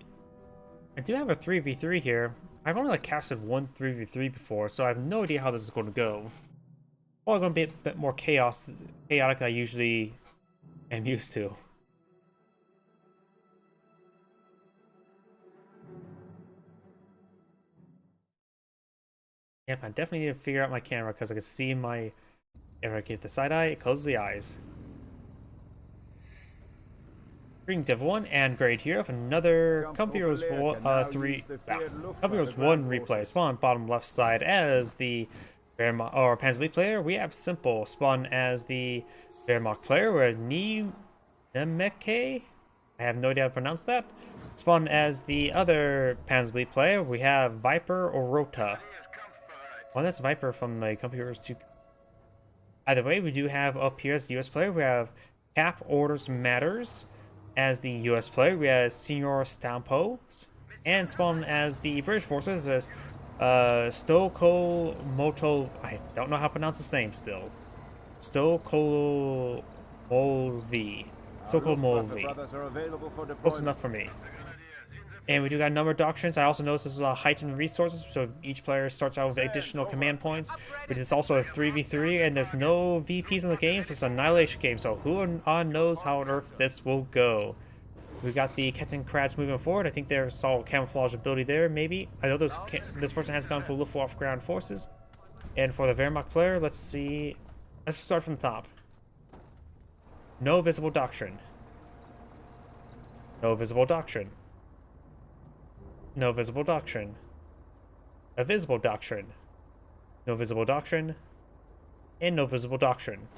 I do have a 3v3 here. I've only casted one 3v3 before, so I have no idea how this is going to go. Probably going to be a bit more chaotic than I usually am used to. Yep, I definitely need to figure out my camera because I can see my... If I get the side eye, it closes the eyes. Greetings everyone, and Grade here of another Company Heroes 1 replay. Spawn bottom left side as the Panzer Elite player. We have Simple spawn as the Wehrmacht player. We're Nemeke. I have no idea how to pronounce that. Spawn as the other Panzer Elite player. We have Viper or Rota. Well, that's Viper from the Company Heroes 2. Either way, we do have up here as the US player. We have Cap Orders Matters. As the US player, we have Senior Stampo, and spawn as the British forces as Stokol Moto. I don't know how to pronounce his name still. Stokol Molvi. Stokol Molvi. Close enough for me. And we do got a number of doctrines. I also noticed this is heightened resources, so each player starts out with additional command points. But it's also a 3v3, and there's no VPs in the game, so it's an annihilation game. So who knows how on earth this will go? We got the Captain Kratz moving forward. I think there's solid camouflage ability there, maybe. I know this person has gone for Luftwaffe ground forces. And for the Wehrmacht player, let's see. Let's start from the top. No visible doctrine. No visible doctrine. No visible doctrine. A visible doctrine. No visible doctrine. And no visible doctrine.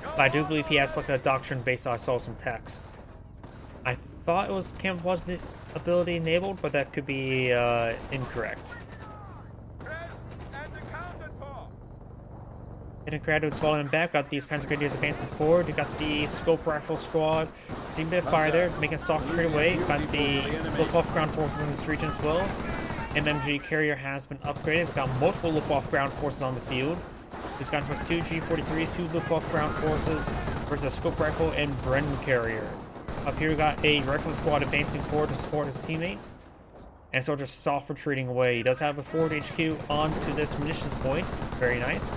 But I do believe he has like a doctrine based on I saw some text. I thought it was camouflage ability enabled, but that could be incorrect. Hidden Crowd was falling back. Got these Panzer Grenadiers advancing forward. You got the Scope Rifle Squad. Seen a bit of fire there, making a soft straight away. Got the Luftwaffe ground forces in this region as well. MMG carrier has been upgraded. We've got multiple Luftwaffe ground forces on the field. He's gone for 2 G43s, 2 Luftwaffe ground forces versus a Scope Rifle and Bren carrier. Up here we got a Rifle Squad advancing forward to support his teammate. And so just soft retreating away. He does have a forward HQ onto this munitions point. Very nice.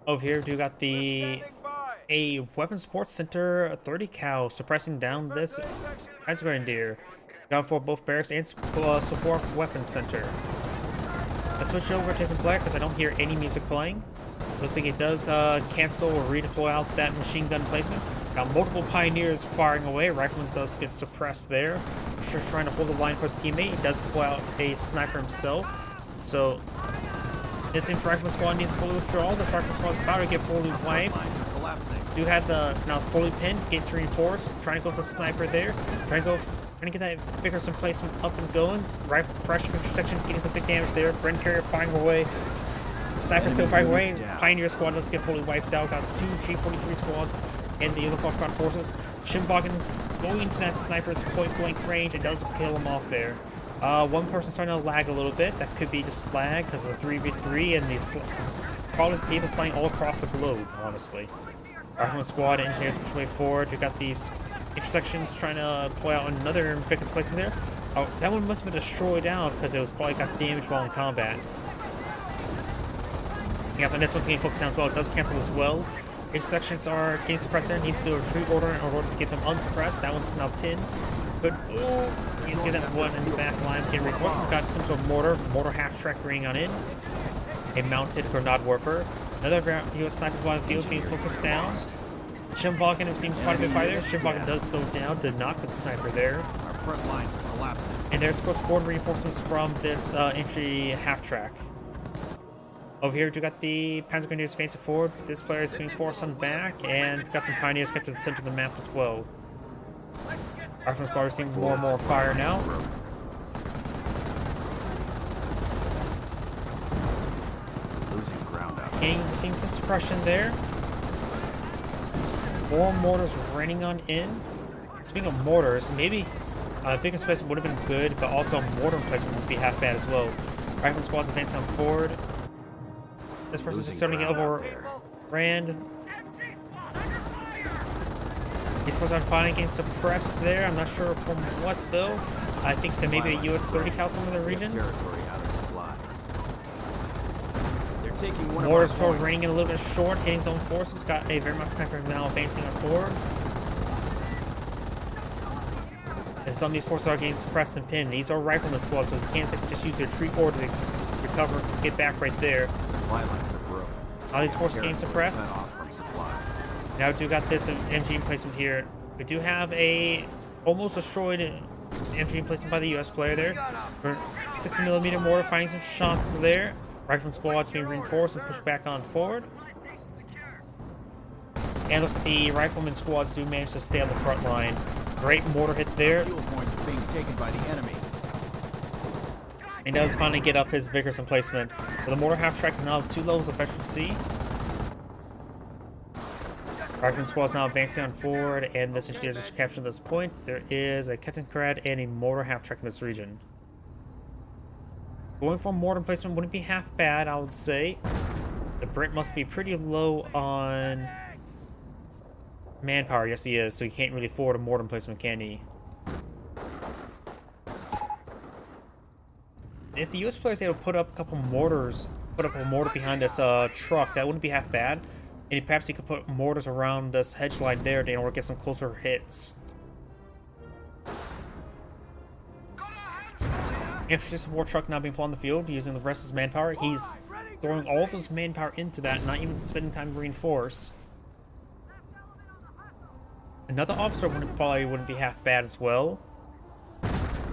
Over here, we got a weapon support center 30 cal suppressing down this Panzer Grenadier. Down for both barracks and support weapon center. Let's switch over to different player because I don't hear any music playing. Looks like it does cancel or redeploy out that machine gun placement. Got multiple pioneers firing away. Rifleman does get suppressed there. Just trying to hold the line for his teammate. He does deploy out a sniper himself. So this Rifleman squad needs to fully withdraw. This Rifleman squad is about to get fully wiped. Do have the now fully pinned, gates reinforced. Trying to go for the sniper there. Trying to get that vigorous placement up and going. Right, fresh section getting some big damage there. Bren carrier firing away. The sniper still firing away. Pioneer squad doesn't get fully wiped out. Got 2 G43 squads and the Luftwaffe ground forces. Schimwagen going into that sniper's point blank range. It does kill him off there. One person's starting to lag a little bit. That could be just lag because it's a 3v3 and these probably people playing all across the globe, honestly. Rifleman squad, engineers push way forward. We got these intersections trying to pull out another victim's placement there. Oh, that one must have been destroyed out because it was probably got damaged while in combat. Yeah, and this one's getting focused down as well. It does cancel as well. Intersections are getting suppressed there. Needs to do a retreat order in order to get them unsuppressed. That one's now pinned. But oh, he's getting that one in the back line. Getting reinforced. We've got some sort of mortar half-track ring on in. A mounted grenade warper. Another US sniper on the field being focused down. Shimvalken have seen quite a bit of fire there. Shimvalken does go down, did not get the sniper there. Our front lines are collapsing. And there's, of course, forward reinforcements from this infantry half-track. Over here, we got the Panzer Grenadiers advancing forward. This player is being forced on back, and got some pioneers kept to the center of the map as well. Rifleman squad receiving more and more fire now. Losing ground out. We're seeing some suppression there. More mortars raining on in. Speaking of mortars, maybe a big emplacement would have been good, but also a mortar emplacement would be half bad as well. Rifleman squad's advancing on forward. This person's just starting to get overran. These forces are finally getting suppressed there. I'm not sure from what though. I think that maybe a US 30 cal somewhere in the region. Territory out of supply. They're taking one Mortars of our for raining in a little bit short, hitting his own forces. Got a Wehrmacht sniper now advancing on forward. And some of these forces are getting suppressed and pinned. These are rifleman squads, so they can't just use their retreat order to recover, get back right there. supply lines are broken. All these forces getting suppressed. Cut off from supply. Now we do got this MG emplacement here. We do have a almost destroyed MG emplacement by the US player there. For 60mm mortar, finding some shots there. Rifleman squad's being reinforced and pushed back on forward. And looks like the rifleman squads do manage to stay on the front line. Great mortar hit there. Fuel point is being taken by the enemy. He does finally get up his vigorous emplacement. But the mortar half track is now 2 levels of efficiency. Rifleman squad is now advancing on forward, and this engineer just captured this point. There is a Kettenkrad and a mortar half track in this region. Going for mortar emplacement wouldn't be half bad, I would say. The Brit must be pretty low on manpower. Yes, he is, so he can't really afford a mortar emplacement, can he? If the US players able to put up a couple mortars, put up a mortar behind this truck, that wouldn't be half bad. And perhaps he could put mortars around this hedge line there in order to get some closer hits. Infantry support truck now being put on the field using the rest of his manpower. He's throwing all of his manpower into that, not even spending time to reinforce. Another officer probably wouldn't be half bad as well.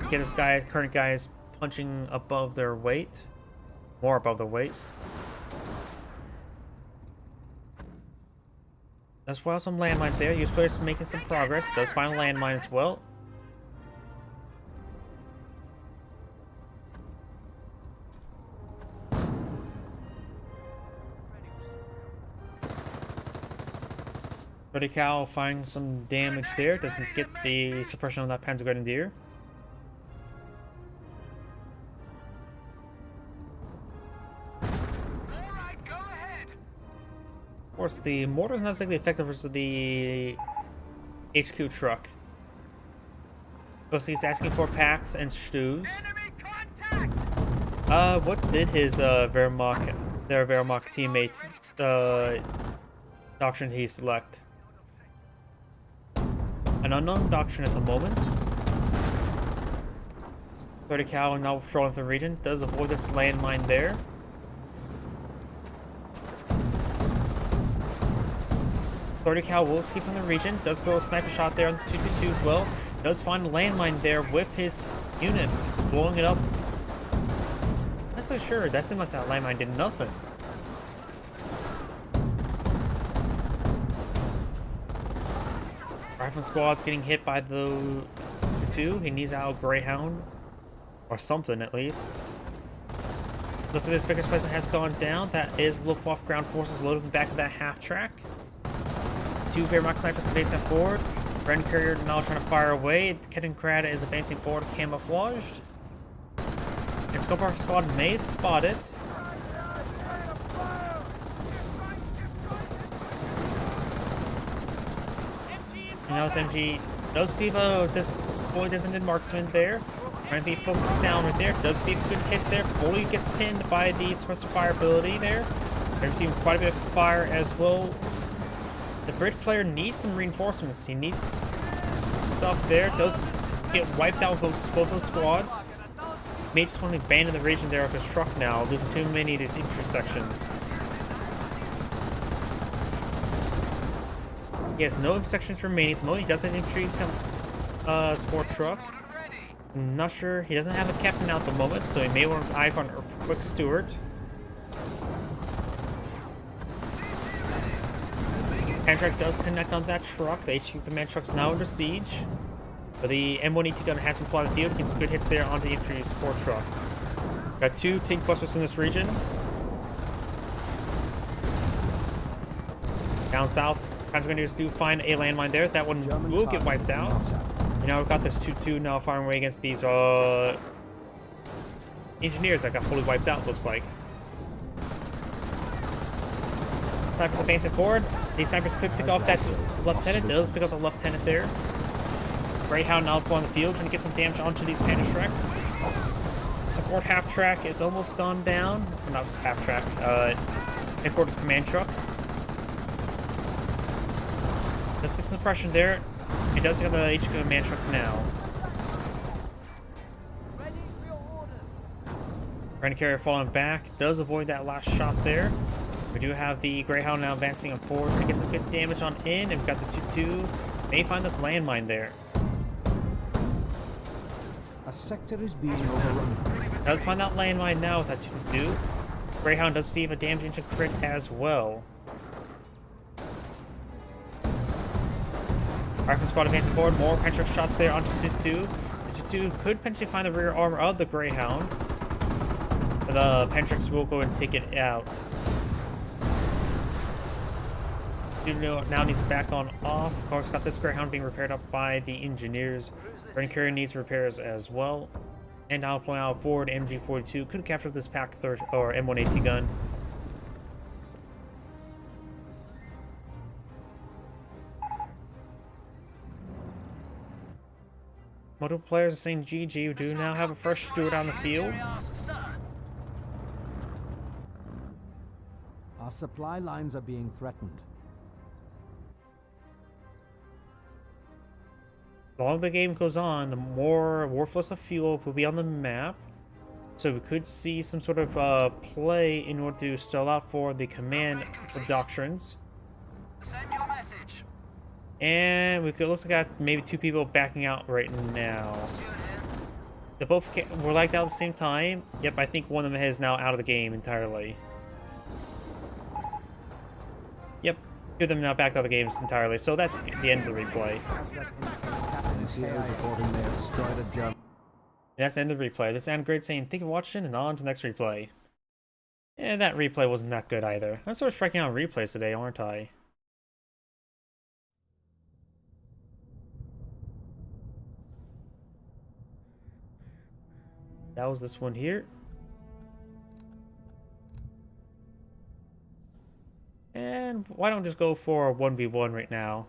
Get this guy, current guys punching above their weight, more above their weight. As well, some landmines there. US players making some progress. Does find a landmine as well. Cal finds some damage there. Doesn't get the suppression on that Panzer Grenadier. Of course, the mortar is not exactly effective versus the HQ truck. Mostly he's asking for packs and stews. What did his their Wehrmacht teammate doctrine he select? An unknown doctrine at the moment. 30 cal now patrolling the region. Does avoid this landmine there. Cal will escape from the region. Does throw a sniper shot there on the 222 as well. Does find a landmine there with his units, blowing it up. I'm not so sure. That seemed like that landmine did nothing. Rifleman squad's getting hit by the 2. He needs out Greyhound. Or something, at least. Looks like this vigorous placement has gone down. That is Luftwaffe ground forces loaded in the back of that half track. 2 Wehrmacht snipers advancing forward. Bren Courier now trying to fire away. Kettenkrad is advancing forward, camouflaged. And Skopark squad may spot it. And now it's MG. Does see this fully designated marksman there. Trying to be focused down right there. Does see good hits there. Fully gets pinned by the suppressive fire ability there. They're receiving quite a bit of fire as well. The Brit player needs some reinforcements. He needs stuff there. Does get wiped out with both those squads. May just want to abandon the region there with his truck now, losing too many of these infantry sections. He has no sections remaining. No, he doesn't infantry support truck. I'm not sure. He doesn't have a captain now at the moment, so he may want to eye on Quick Stewart. Pantrack does connect on that truck. The HQ command truck's now under siege. But the M1ET gun has been flying the field. Gets some good hits there onto the infantry support truck. Got 2 tank busters in this region. Down south, Panzer Grenadiers do find a landmine there. That one will get wiped out. And now we've got this 2-2 now firing away against these engineers that got fully wiped out, looks like. Snipers advancing forward. These snipers could pick off that lieutenant. Does pick up a lieutenant there. Greyhound now on the field, trying to get some damage onto these Panzerschrecks. Support half track is almost gone down. Not half track. Headquarters command truck. Let's get some suppression there. He does have the HQ command truck now. Grenadier carrier falling back. Does avoid that last shot there. We do have the Greyhound now advancing on forward to get some good damage on in. And we've got the 2-2. May find this landmine there. A sector is being overrun. Does find that landmine now with that 2-2. Greyhound does receive a damage into crit as well. Rifle squad advancing forward. More Panzer shots there onto 2-2. The 2-2 could potentially find the rear armor of the Greyhound. But the Panzer will go and take it out. Now needs back on off. Of course, got this Greyhound being repaired up by the engineers. Grenadier carrier needs repairs as well. And now pulling out forward, MG42 could capture this Pack 30 or M180 gun. Multiple players are saying GG. We do now have a fresh Stewart on the field. Our supply lines are being threatened. The longer the game goes on, the more worthless of fuel will be on the map. So we could see some sort of play in order to stall out for the command for doctrines. Send your message. And we could looks like I got maybe 2 people backing out right now. They both were lagged out at the same time. Yep, I think one of them is now out of the game entirely. Yep, 2 of them now backed out of the games entirely. So that's the end of the replay. That's the end of the replay. This is Android saying thank you for watching and on to the next replay. And that replay wasn't that good either. I'm sort of striking out replays today, aren't I? That was this one here. And why don't we just go for a 1v1 right now?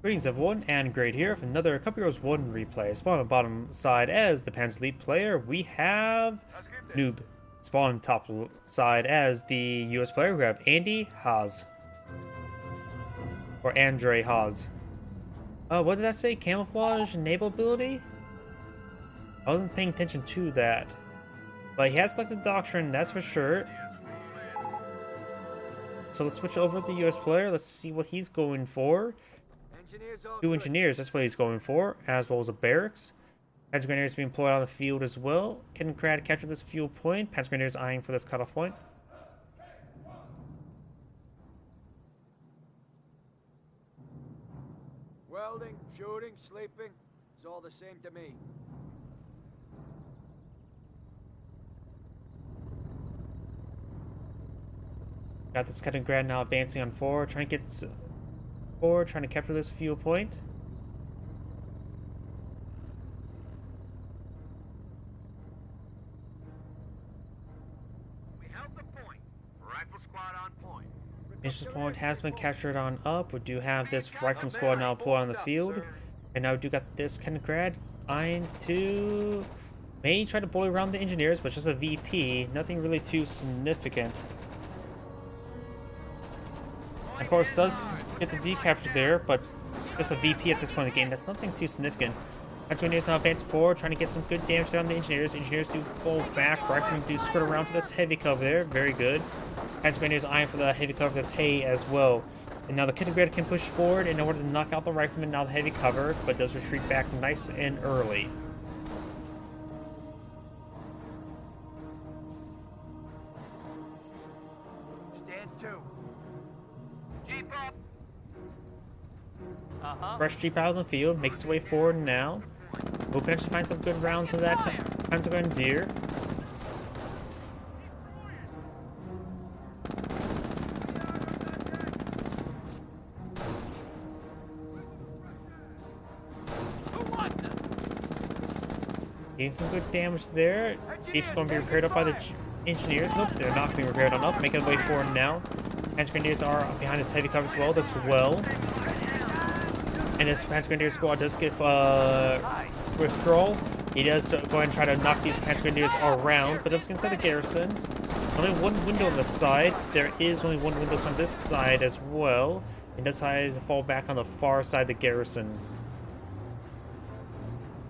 Greetings everyone, and Great here with another Cup Heroes 1 replay. Spawn on the bottom side as the Panzer Elite player, we have Noob. Spawn on top side as the US player, we have Andy Haas. Or Andre Haas. What did that say? Camouflage enable ability? I wasn't paying attention to that. But he has selected Doctrine, that's for sure. So let's switch over to the US player, let's see what he's going for. 2 engineers, that's what he's going for, as well as a barracks. Panzer Grenadiers being employed on the field as well. Can Krad capture this fuel point? Panzer Grenadiers eyeing for this cutoff point. Welding, shooting, sleeping, it's all the same to me. Got this cutting Grad now advancing on forward, trying to get forward, trying to capture this fuel point. We held the point. Rifle squad on point. Mission point has been captured on up. We do have this rifle squad now pulled on the field. And now we do got this kind of Grad eyeing to may try to bully around the engineers, but just a VP. Nothing really too significant. Of course, does get the D capture there, but just a VP at this point in the game. That's nothing too significant. Engineers now advancing forward, trying to get some good damage down on the engineers. Engineers do fall back, riflemen do skirt around to this heavy cover there. Very good. Engineers eyeing for the heavy cover, this hay as well. And now the Kittengrad can push forward in order to knock out the rifleman, now the heavy cover, but does retreat back nice and early. Stand to. Jeep up. Fresh Jeep out on the field, makes its way forward now. We'll potentially find some good rounds of that Panzer Grenadier. Getting some good damage there. Jeep's going to be repaired up by the engineers. Nope, they're not being repaired on up. Making their way forward now. Panzer Grenadiers are behind this heavy cover as well. That's well. And this Panzer Grenadier squad does get withdrawal. He does go ahead and try to knock these Panzer Grenadiers around, but that's inside the garrison. Only one window on the side. There is only one window on this side as well. It does decide to fall back on the far side of the garrison.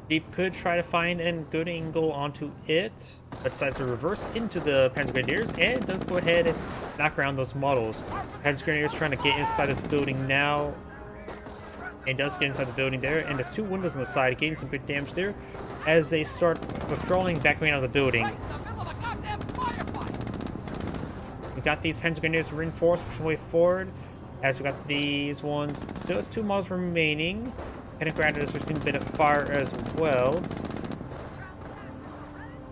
Jeep could try to find a good angle onto it, but decides to reverse into the Panzer Grenadiers and does go ahead and knock around those models. Panzer Grenadiers trying to get inside this building now. And does get inside the building there, and there's two windows on the side, getting some good damage there as they start withdrawing back out of the building. We got these Panzer Grenadiers reinforced, pushing way forward, as we got these ones. Still has two models remaining. Pettigrad is receiving a bit of fire as well.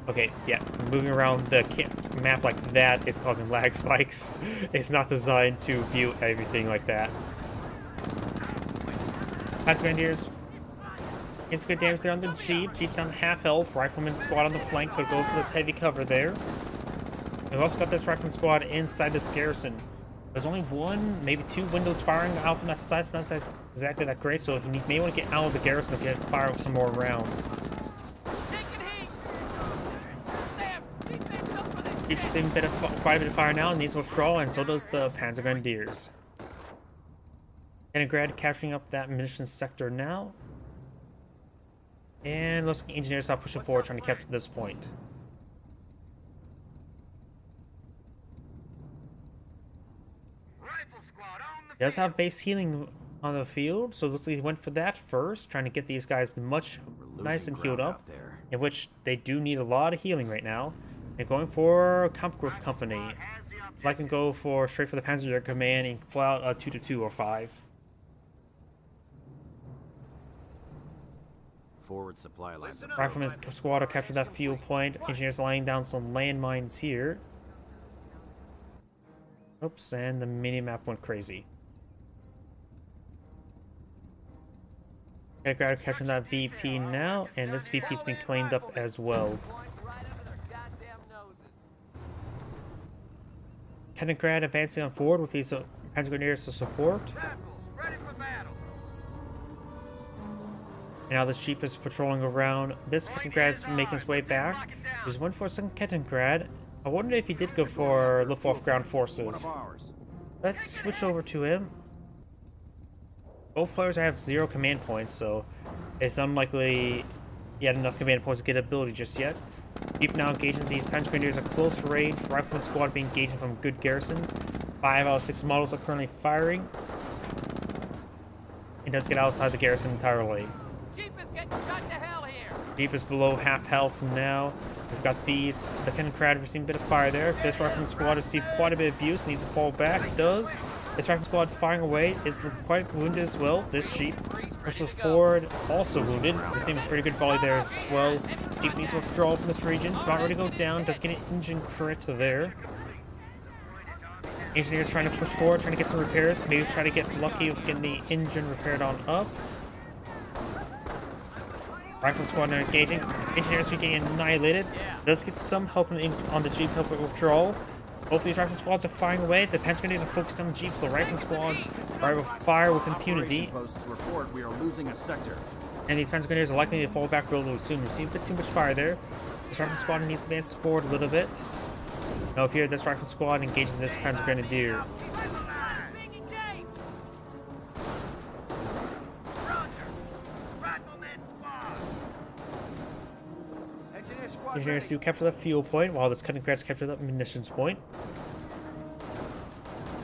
Okay, yeah, moving around the map like that is causing lag spikes. It's not designed to view everything like that. Panzer Grenadiers gets good damage there on the Jeep. Jeep's down to half health. Rifleman squad on the flank could go for this heavy cover there. We've also got this rifleman squad inside this garrison. There's only one, maybe two windows firing out from that side. It's not exactly that great, so he may want to get out of the garrison to get fire up some more rounds. Jeep's receiving quite a bit of fire now and needs to withdraw, and so does the Panzer Grenadiers. Leningrad capturing up that munitions sector now. And looks like engineers are pushing forward, trying to capture this point. He does have base healing on the field, so looks like he went for that first, trying to get these guys much nice and healed up, in which they do need a lot of healing right now. And going for Kampfgriff Company. I can go for straight for the Panzer Command and pull out a 2-2 or 5. Forward supply lines. Rifleman's squad will capture that fuel point. Engineers laying down some landmines here. Oops, and the mini-map went crazy. Pettigrad capturing that VP now, and this VP's been claimed up as well. Pettigrad advancing on forward with these Panzer Grenadiers to support. And now the Jeep is patrolling around. This Kettengrad's making his way back. There's one for second Kettengrad. I wonder if he did go for Luftwaffe ground forces. Let's switch over to him. Both players have 0 command points, so it's unlikely he had enough command points to get ability just yet. Jeep now engaging these Panzer Grenadiers at close range. Rifleman squad being engaging from good garrison. 5 out of 6 models are currently firing. He does get outside the garrison entirely. Jeep is getting shot to hell here. Jeep is below half health now. We've got these. The Kettengrad receiving a bit of fire there. This rifleman squad received quite a bit of abuse. Needs to fall back. It does. This rifleman squad is firing away. Is quite wounded as well. This Jeep pushes forward, also wounded. Receiving a pretty good volley there as well. Jeep needs to withdraw from this region. About ready to go down. Does get an engine crit there. Engineers trying to push forward, trying to get some repairs. Maybe try to get lucky with getting the engine repaired on up. Rifle squad now engaging. Engineers are getting annihilated. Does get some help on the Jeep help with withdrawal. Both of these rifle squads are firing away. The Panzer Grenadiers are focused on the Jeeps. The rifle squads are able to fire with impunity. Report we are losing a sector. And these Panzer Grenadiers are likely to fall back really soon. We've seen a bit too much fire there. This rifle squad needs to advance forward a little bit. Now here, this rifle squad engaging this Panzer Grenadier. Engineers do capture the fuel point, while this cutting grats capture the munitions point.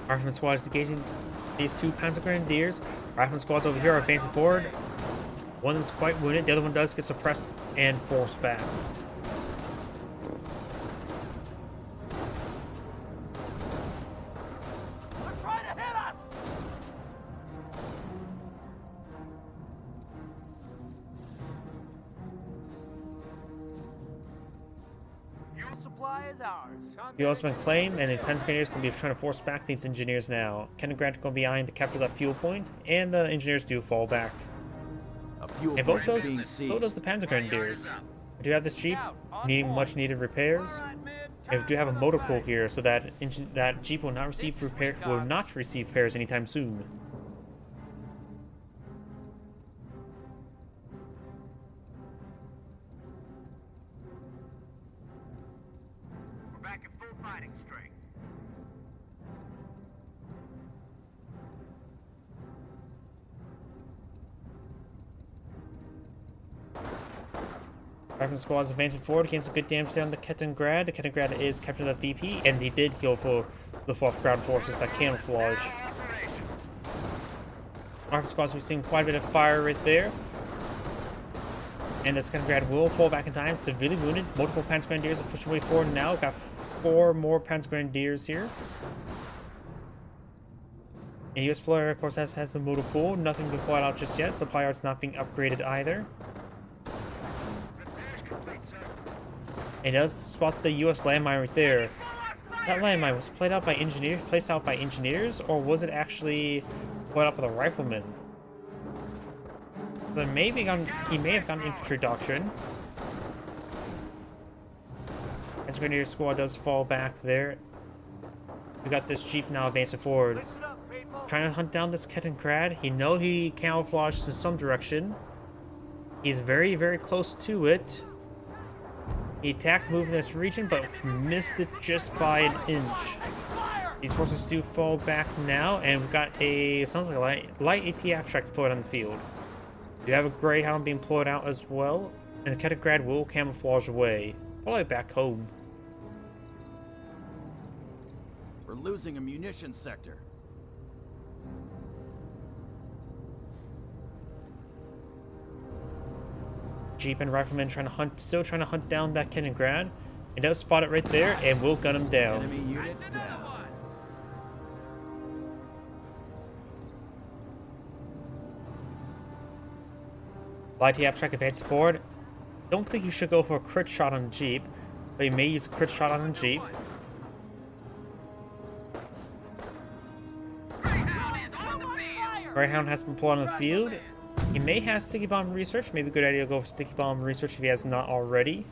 Rifleman squad is engaging these two Panzer Grenadiers. Rifleman squads over here are advancing forward. One is quite wounded, the other one does get suppressed and forced back. Supply is ours. Fuel has been claimed, and the Panzer Grenadiers will be trying to force back these engineers now. Kennan Grant going behind to capture that fuel point, and the engineers do fall back. A fuel And both point is those, being so does seized. the Panzer Grenadiers. We do have this Jeep needing much needed repairs. And we do have a motor pool here, so that that Jeep will not receive repairs anytime soon. We're back at full fighting strength. Rifleman squad is advancing forward, getting some good damage down the Kettengrad. The Kettengrad is capturing the VP, and he did kill for the 4th ground forces that camouflage. Rifleman squad's receiving quite a bit of fire right there. And this Kettengrad will fall back in time, severely wounded. Multiple Panzer Grenadiers are pushing way forward now. Got 4 more Panzer Grenadiers here. And US player, of course, has some motor pool. Nothing to fly out just yet. Supply yards not being upgraded either. It does spot the US landmine right there. That landmine was placed out by engineers, or was it actually put up with a rifleman? So he may have gone infantry doctrine. As Grenadier squad does fall back there. We got this Jeep now advancing forward. Trying to hunt down this Kettengrad. He camouflaged in some direction. He's very, very close to it. He attacked moving this region, but missed it just by an inch. These forces do fall back now, and we've got sounds like a light ATF track deployed on the field. You have a Greyhound being deployed out as well, and the Kettengrad will camouflage away, probably back home. We're losing a munitions sector. Jeep and Rifleman still trying to hunt down that Kettengrad. It does spot it right there, and will gun him down. Enemy unit down. Light TF track advancing forward. Don't think you should go for a crit shot on Jeep, but you may use a crit shot on the Jeep. Greyhound has been pulled on the field. He may have sticky bomb research. Maybe a good idea to go for sticky bomb research if he has not already.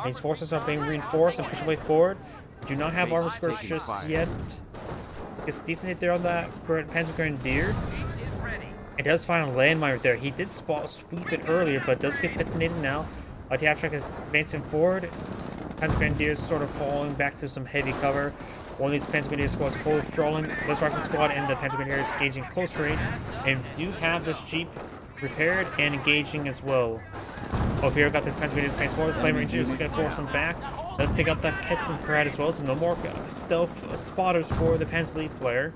These forces are being reinforced and pushed way forward. Do not have armor skirts just yet. Gets a decent hit there on that Panzer Grenadier. It does find a landmine right there. He did sweep it earlier, but does get detonated now. The Abstract is advancing forward. Panzer Grenadiers sort of falling back to some heavy cover. One of these Panzer Grenadier squads fully withdrawing. This Rifle squad and the Panzer Grenadiers engaging close range. And do have this Jeep repaired and engaging as well. Over here, got this Panzer Grenadiers advancing forward. Flame Rangers is going to force them back. Does take out that Kettengrad as well, so no more stealth spotters for the Panzer Lead player.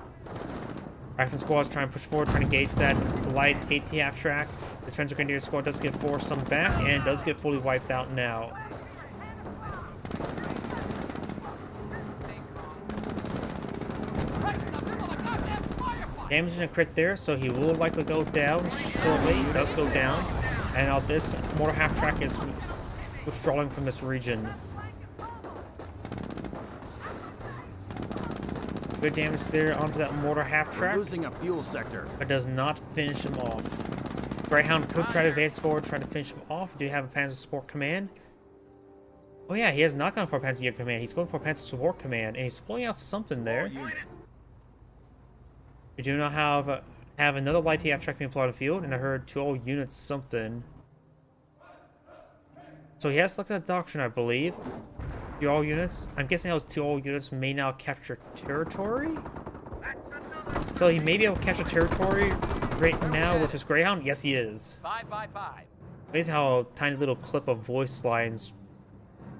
Rifle squad is trying to push forward, trying to engage that light ATF track. This Panzer Grenadier squad does get forced some back and does get fully wiped out now. Damage and a crit there, so he will likely go down shortly. He does go down. And now this mortar half track is withdrawing from this region. Good damage there onto that mortar half track. We're losing a fuel sector. But does not finish him off. Greyhound could try to advance forward, try to finish him off. Do you have a Panzer Support Command? Oh yeah, he has not gone for a Panzer Unit Command. He's going for a Panzer Support Command, and he's pulling out something there. We do not have another light TF track being applied on the field, and I heard 2 all units something. So he has selected a doctrine, I believe. 2 all units. I'm guessing those 2 all units may now capture territory. So he may be able to capture territory right now with his Greyhound. Yes, he is. 5 by 5. Amazing how a tiny little clip of voice lines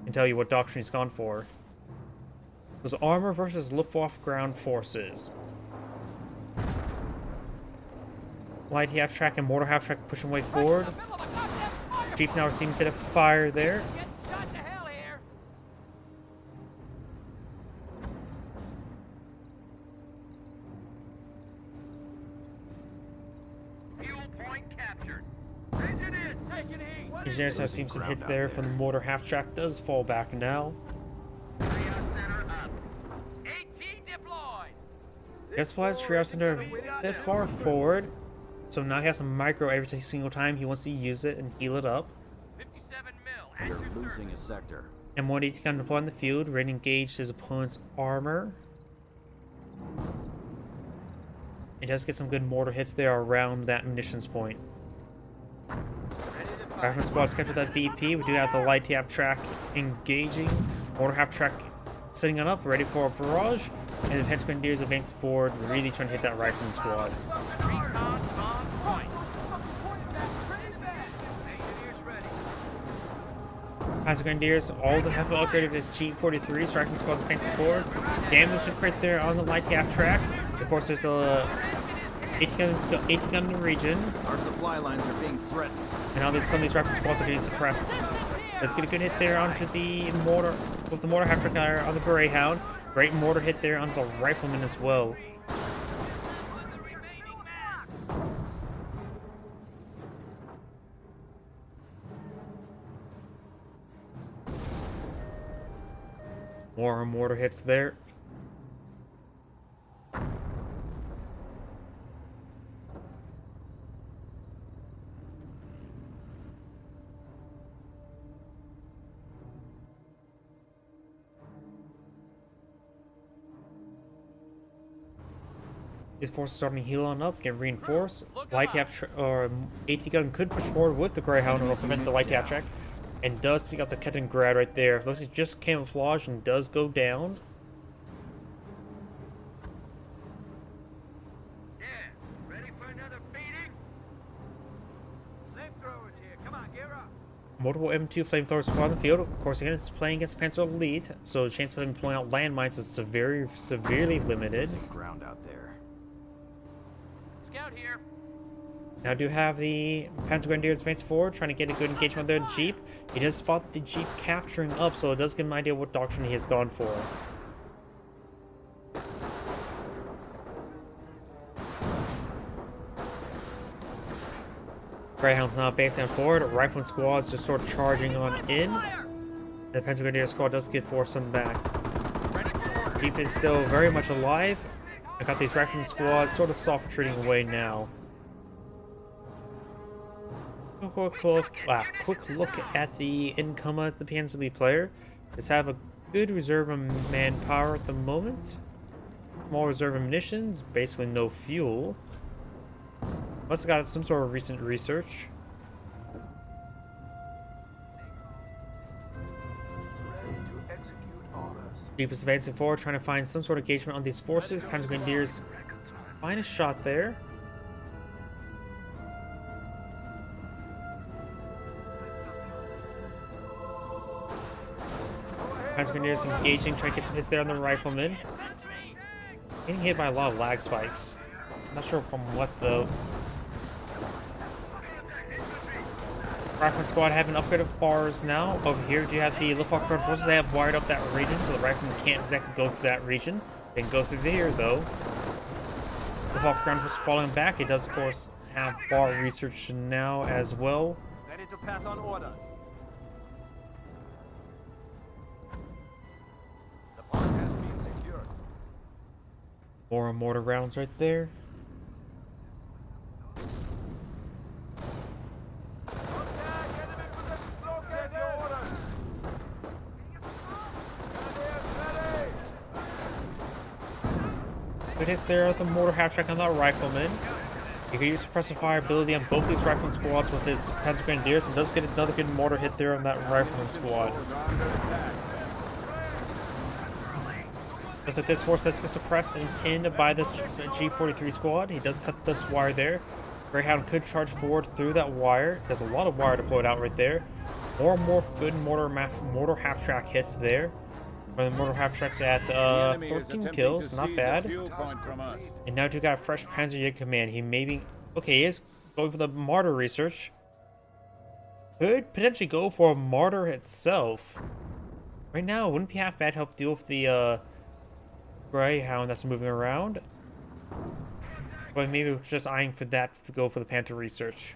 can tell you what doctrine he's gone for. It was armor versus Luftwaffe ground forces. Light half-track and mortar half-track pushing way forward. Jeep now receiving a bit of fire there. Get shot to hell here. Fuel point captured. Engineers taking heat. Engineers now seeing some hits there from the mortar half-track. Does fall back now. Center up. 18 deployed. Gas supplies Triage Center a bit far forward. So now he has some micro every single time he wants to use it and heal it up. 57 mil. At We're your losing service. a sector. And when he can deploy in the field, ready to engage his opponent's armor. It does get some good mortar hits there around that munitions point. Rifleman squad's captured that VP. We do have the light half-track engaging. Mortar half-track setting it up, ready for a barrage. And the Pentagondeers advance forward, really trying to hit that Rifleman squad. Recon on point. Pentagondeers, all of them have been upgraded with G43, striking squads advancing forward. Damage right there on the light half-track. Of course, there's a 80 gun in the region. Our supply lines are being threatened. And now that some of these rifle squads are getting suppressed. Let's get a good hit there onto the mortar, with the mortar half-track on the Greyhound. Great mortar hit there on the Rifleman as well. More mortar hits there. His forces starting to heal on up, get reinforced. Light or AT gun could push forward with the Greyhound and will prevent the light half track. And does take out the Kettengrad right there. Looks like just camouflage and does go down. Yeah. Ready for another feeding? Flamethrowers here. Come on, gear up. Multiple M2 flamethrowers spawn on the field. Of course, again, it's playing against Panzer Elite, so the chance of him pulling out landmines is severely limited. There's ground out there. Scout here. Now do have the Panzer Grenadiers advance forward, trying to get a good engagement on their Jeep. He does spot the Jeep capturing up, so it does give him an idea what doctrine he has gone for. Greyhound's now advancing forward. Rifleman squad's just sort of charging on in. The Panzer Grenadier squad does get forced some back. Jeep is still very much alive. I got these Rifleman squads sort of soft retreating away now. Quick look at the income of the Panzer Elite player. Just have a good reserve of manpower at the moment. Small reserve of munitions, basically no fuel. Must have got some sort of recent research. Jeep is advancing forward, trying to find some sort of engagement on these forces. Panzer Grenadiers find a shot there. Panzer Grenadiers engaging, trying to get some hits there on the Rifleman. Getting hit by a lot of lag spikes. Not sure from what though. Rifleman squad having upgraded bars now. Over here, do you have the Luftwaffe ground forces? They have wired up that region, so the Rifleman can't exactly go through that region. They can go through there though. Luftwaffe ground forces falling back. It does, of course, have bar research now as well. Ready to pass on orders. The port has been secured. More mortar rounds right there. Good hits there with the mortar half-track on that Rifleman. You can use suppressive fire ability on both these Rifleman squads with his Panzer Grenadiers, and does get another good mortar hit there on that Rifleman squad. Looks like this force does get suppressed and pinned by this G43 squad. He does cut this wire there. Greyhound could charge forward through that wire. There's a lot of wire deployed out right there. More and more good mortar half-track hits there. The mortar half-track's at 14 kills, not bad. And now you got a fresh Panzerjäger command. He maybe... Okay, he is going for the Martyr research. Could potentially go for a Martyr itself. Right now, it wouldn't be half bad to help deal with the Greyhound that's moving around. But maybe we're just eyeing for that to go for the Panther research.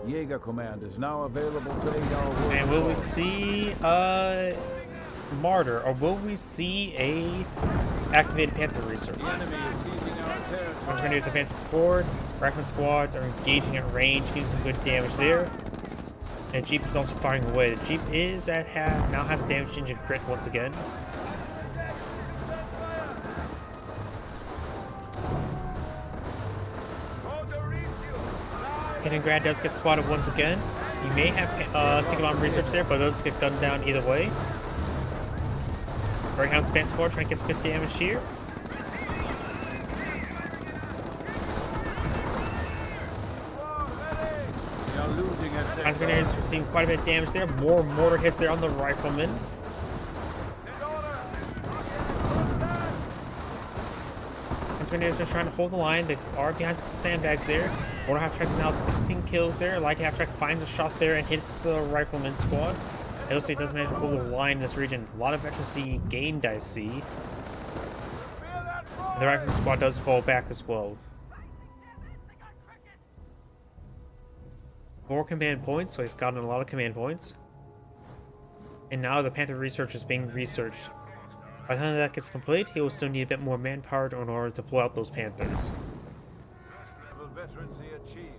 Jaeger command is now available to aid our war. And will we see Martyr, or will we see a activated Panther research? The enemy is seizing our territory. I'm just going to use advanced forward. Rifleman squads are engaging at range, getting some good damage there. And Jeep is also firing away. The Jeep is at half, now has damage engine crit once again. Kaliningrad does get spotted once again. You may have single arm research there, but those get gunned down either way. Greyhound's advanced forward, trying to get some good damage here. Panzer Grenadiers receiving quite a bit of damage there. More mortar hits there on the Riflemen. Panzer Grenadiers are trying to hold the line. They are behind some sandbags there. Mortar half-track's now 16 kills there. Light half-track finds a shot there and hits the Rifleman squad. It looks like it does manage to hold the line in this region. A lot of efficiency gained, I see. And the Rifleman squad does fall back as well. 4 command points, so he's gotten a lot of command points. And now the Panther research is being researched. By the time that gets complete, he will still need a bit more manpower in order to pull out those Panthers. Level veterancy achieved.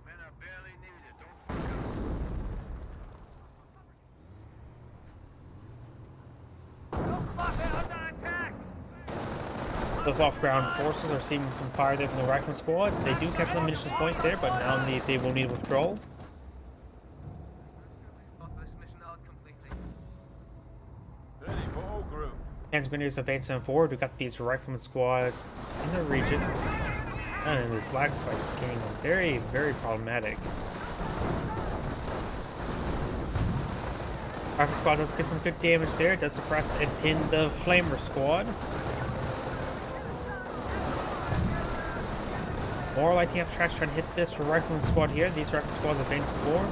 Men are barely needed. Those off-ground forces are receiving some fire there from the Rifleman squad. They do capture the munitions point there, but now they will need withdrawal. Ready for all group. Panzer Grenadiers advancing forward. We've got these Rifleman squads in the region. And this lag spike's getting very, very problematic. Rifleman squad does get some good damage there. It does suppress and pin the Flamer squad. More light half-tracks trying to hit this Rifleman squad here. These Rifleman squads advance forward.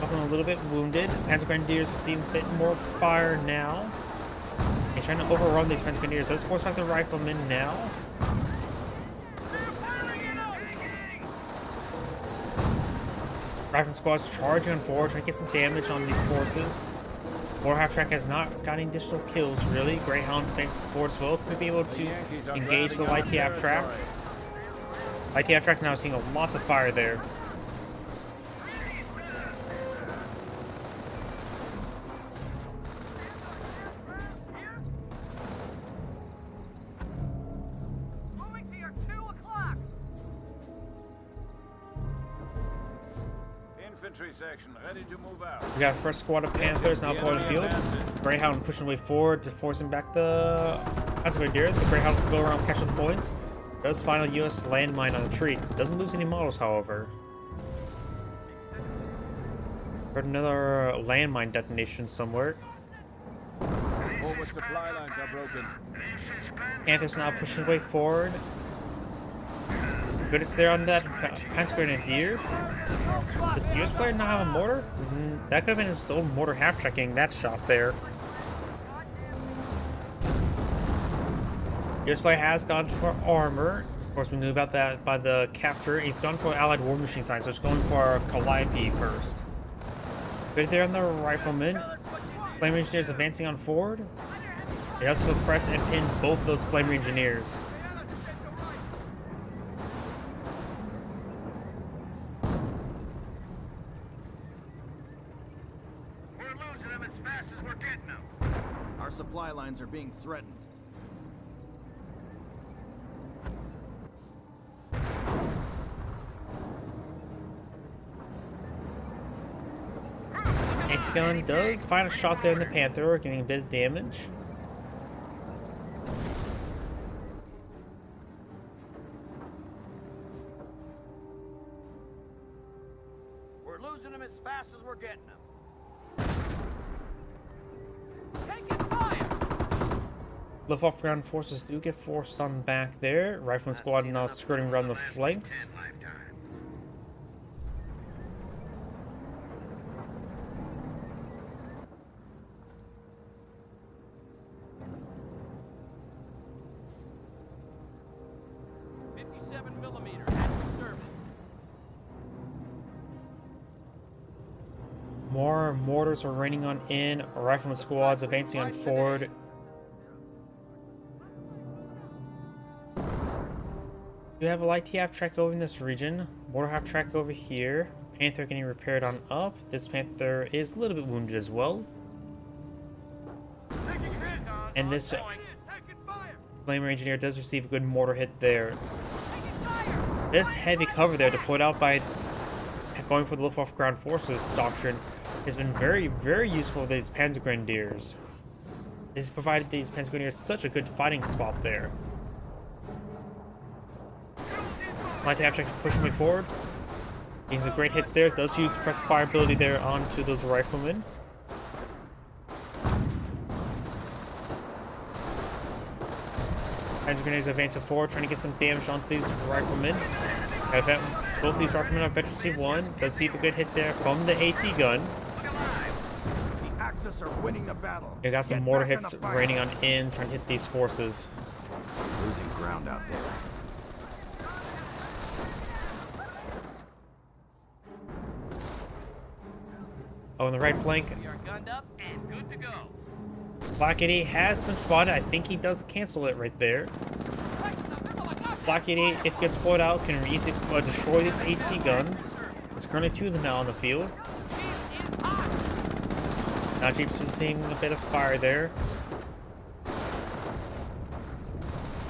Looking a little bit wounded. Panzer Grenadiers receive a bit more fire now. He's trying to overrun these Panzer Grenadiers. Let's force back the Riflemen now. Rifleman squad's charging forward, trying to get some damage on these forces. More half-track has not got any additional kills, really. Greyhound's advancing forward as well. Could be able to engage the light half-track. Light half-track now seeing lots of fire there. Moving to your 2 o'clock. Infantry section ready to move out. We got a first squad of Panthers now pulling the field. Greyhound pushing way forward to forcing back the Panzer Grenadiers. The Greyhound can go around catching points. Does find a US landmine on the tree. Doesn't lose any models, however. Heard another landmine detonation somewhere. Forward supply lines are broken. Panthers now pushing way forward. Good, it's there on that Panzer Grenadier. Does the US player not have a mortar? That could have been his own mortar half-track getting that shot there. US player has gone for armor. Of course, we knew about that by the capture. He's gone for Allied War Machine side, so he's going for Calliope first. Good there on the Riflemen. Flame Engineers advancing on forward. They also suppress and pin both those Flame Engineers. We're losing them as fast as we're getting them. Our supply lines are being threatened. gun does find a shot there in the Panther, getting a bit of damage. We're losing them as fast as we're getting them. Taking fire! Luftwaffe ground forces do get forced on back there. Rifleman squad now skirting around the flanks. More mortars are raining on in. Rifleman squads advancing on forward. We have a light TF track over in this region. Mortar half track over here. Panther getting repaired on up. This Panther is a little bit wounded as well. And this Flamer Engineer does receive a good mortar hit there. This heavy cover there deployed out by going for the Luftwaffe ground forces doctrine has been very, very useful for these Panzergrenadiers. It has provided these Panzergrenadiers such a good fighting spot there. Light to abstract pushing way forward. Getting some great hits there. Does use suppressive fire ability there onto those riflemen. Panzergrenadiers advancing forward, trying to get some damage onto these riflemen. Both these riflemen are Veteran C1. Does see a good hit there from the AT gun. The Axis are winning the battle. You got some Get mortar back hits on the fight. raining on in, trying to hit these forces. Losing ground out there. Oh, on the right flank, We are gunned up and good to go. Black 88 has been spotted. I think he does cancel it right there. Black 88, if gets pulled out, can easily destroy its AT guns. There's currently 2 of them now on the field. Now Jeeps is seeing a bit of fire there.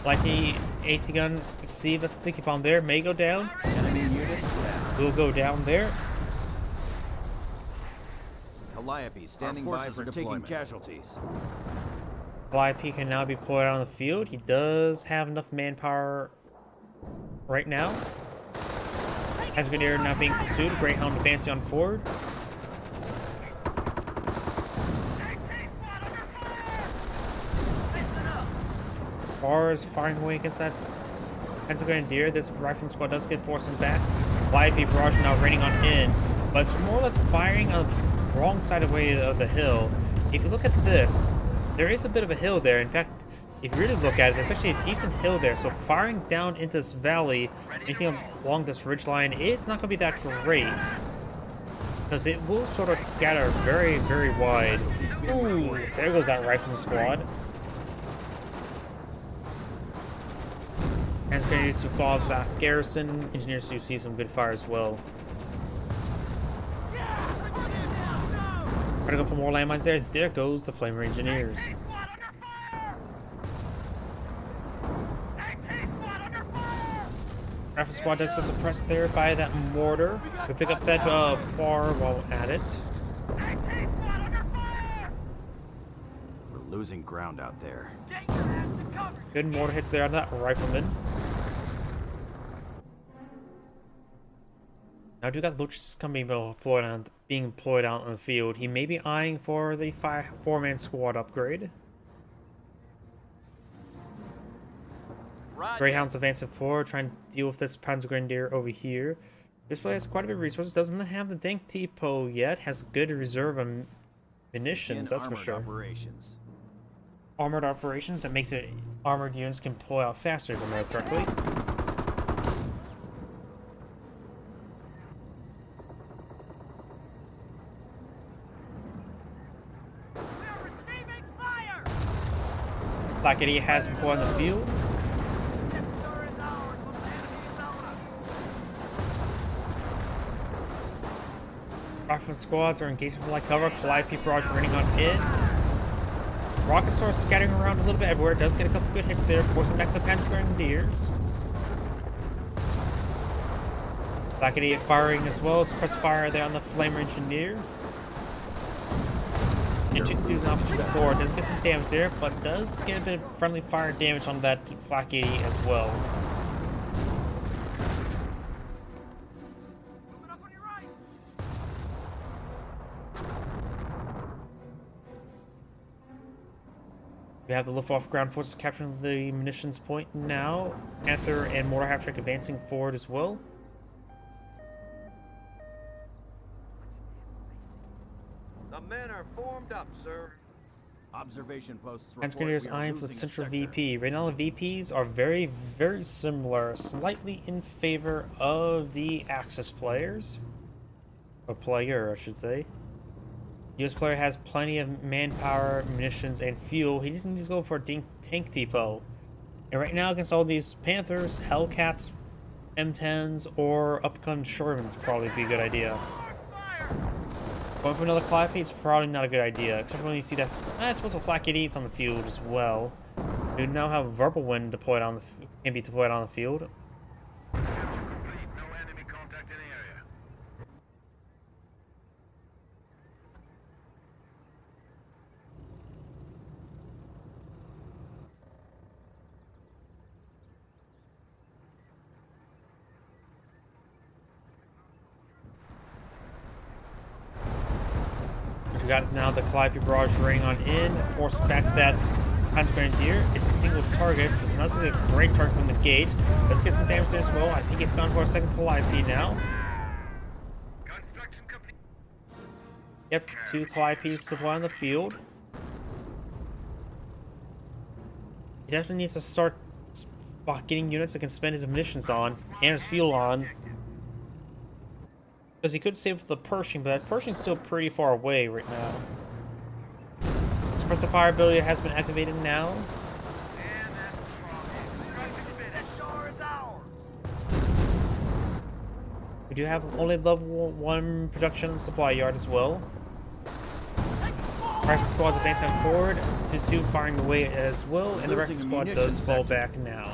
Black 88 AT gun, see the sticky bomb there, may go down. Enemy unit down. Will go down there. Calliope standing by for taking casualties. Calliope can now be pulled out on the field. He does have enough manpower right now. Panzergrenadier now being pursued. Greyhound advancing on forward. Bars firing away against that Panzergrenadier. This rifleman squad does get forced in back. Calliope barrage now raining on in, but it's more or less firing on the wrong side of the hill. If you look at this, there is a bit of a hill there. In fact, if you really look at it, there's actually a decent hill there. So firing down into this valley, anything along this ridgeline, it's not going to be that great. Because it will sort of scatter very, very wide. Ooh, there goes that rifleman squad. Panzergrenadiers to fall back garrison. Engineers do see some good fire as well. Try to go for more landmines there. There goes the Flamer Engineers. Rifle squad does get suppressed there by that mortar. We pick up that bar while at it. We're losing ground out there. Good mortar hits there on that rifleman. Now, do got Lucius being employed out on the field. He may be eyeing for the 4-man squad upgrade. Greyhound's advancing forward, trying to deal with this Panzergrenadier over here. This player has quite a bit of resources. Doesn't have the Dank Depot yet. Has good reserve of munitions, that's for sure. Operations. Armored operations, that makes it armored units can pull out faster, if I remember correctly. Black 88 has been pulled on the field. Rifleman squads are engaging from light cover. Calliope barrage running on in. Rocket Sword scattering around a little bit everywhere. Does get a couple good hits there, forcing back the Panzergrenadiers. Black 88 firing as well. Suppress fire there on the Flamer Engineer. Into the opposite forward. Does get some damage there, but does get a bit of friendly fire damage on that Flak 80 as well. We have the Luftwaffe ground forces capturing the munitions point now. Panther and Mortar Half-Track advancing forward as well. The men are formed up, sir. Observation posts Panzer report Grenadiers we are eyeing for the losing a central sector. VP. Right now the VPs are very, very similar, slightly in favor of the Axis players. Or player, I should say. US player has plenty of manpower, munitions, and fuel. He just needs to go for a tank depot. And right now, against all these Panthers, Hellcats, M10s, or upgun Shermans probably be a good idea. Going for another Calliope is probably not a good idea, except for when you see that. I suppose the Flak 88's on the field as well. We now have Verbal Wind deployed on the can be deployed on the field. We got now the Calliope barrage raining on in, force back that Panzer Grenadier. It's a single target, so it's not a great target from the gate. Let's get some damage there as well. I think it's gone for a second Calliope now. Yep, 2 Calliopes to fly on the field. He definitely needs to start getting units that can spend his munitions on and his fuel on. Because he could save the Pershing, but that Pershing's still pretty far away right now. Suppressive fire ability has been activated now. We do have only level 1 production supply yard as well. Rifle squad's advancing forward, to 2 firing away as well, and the rifle squad does fall back now.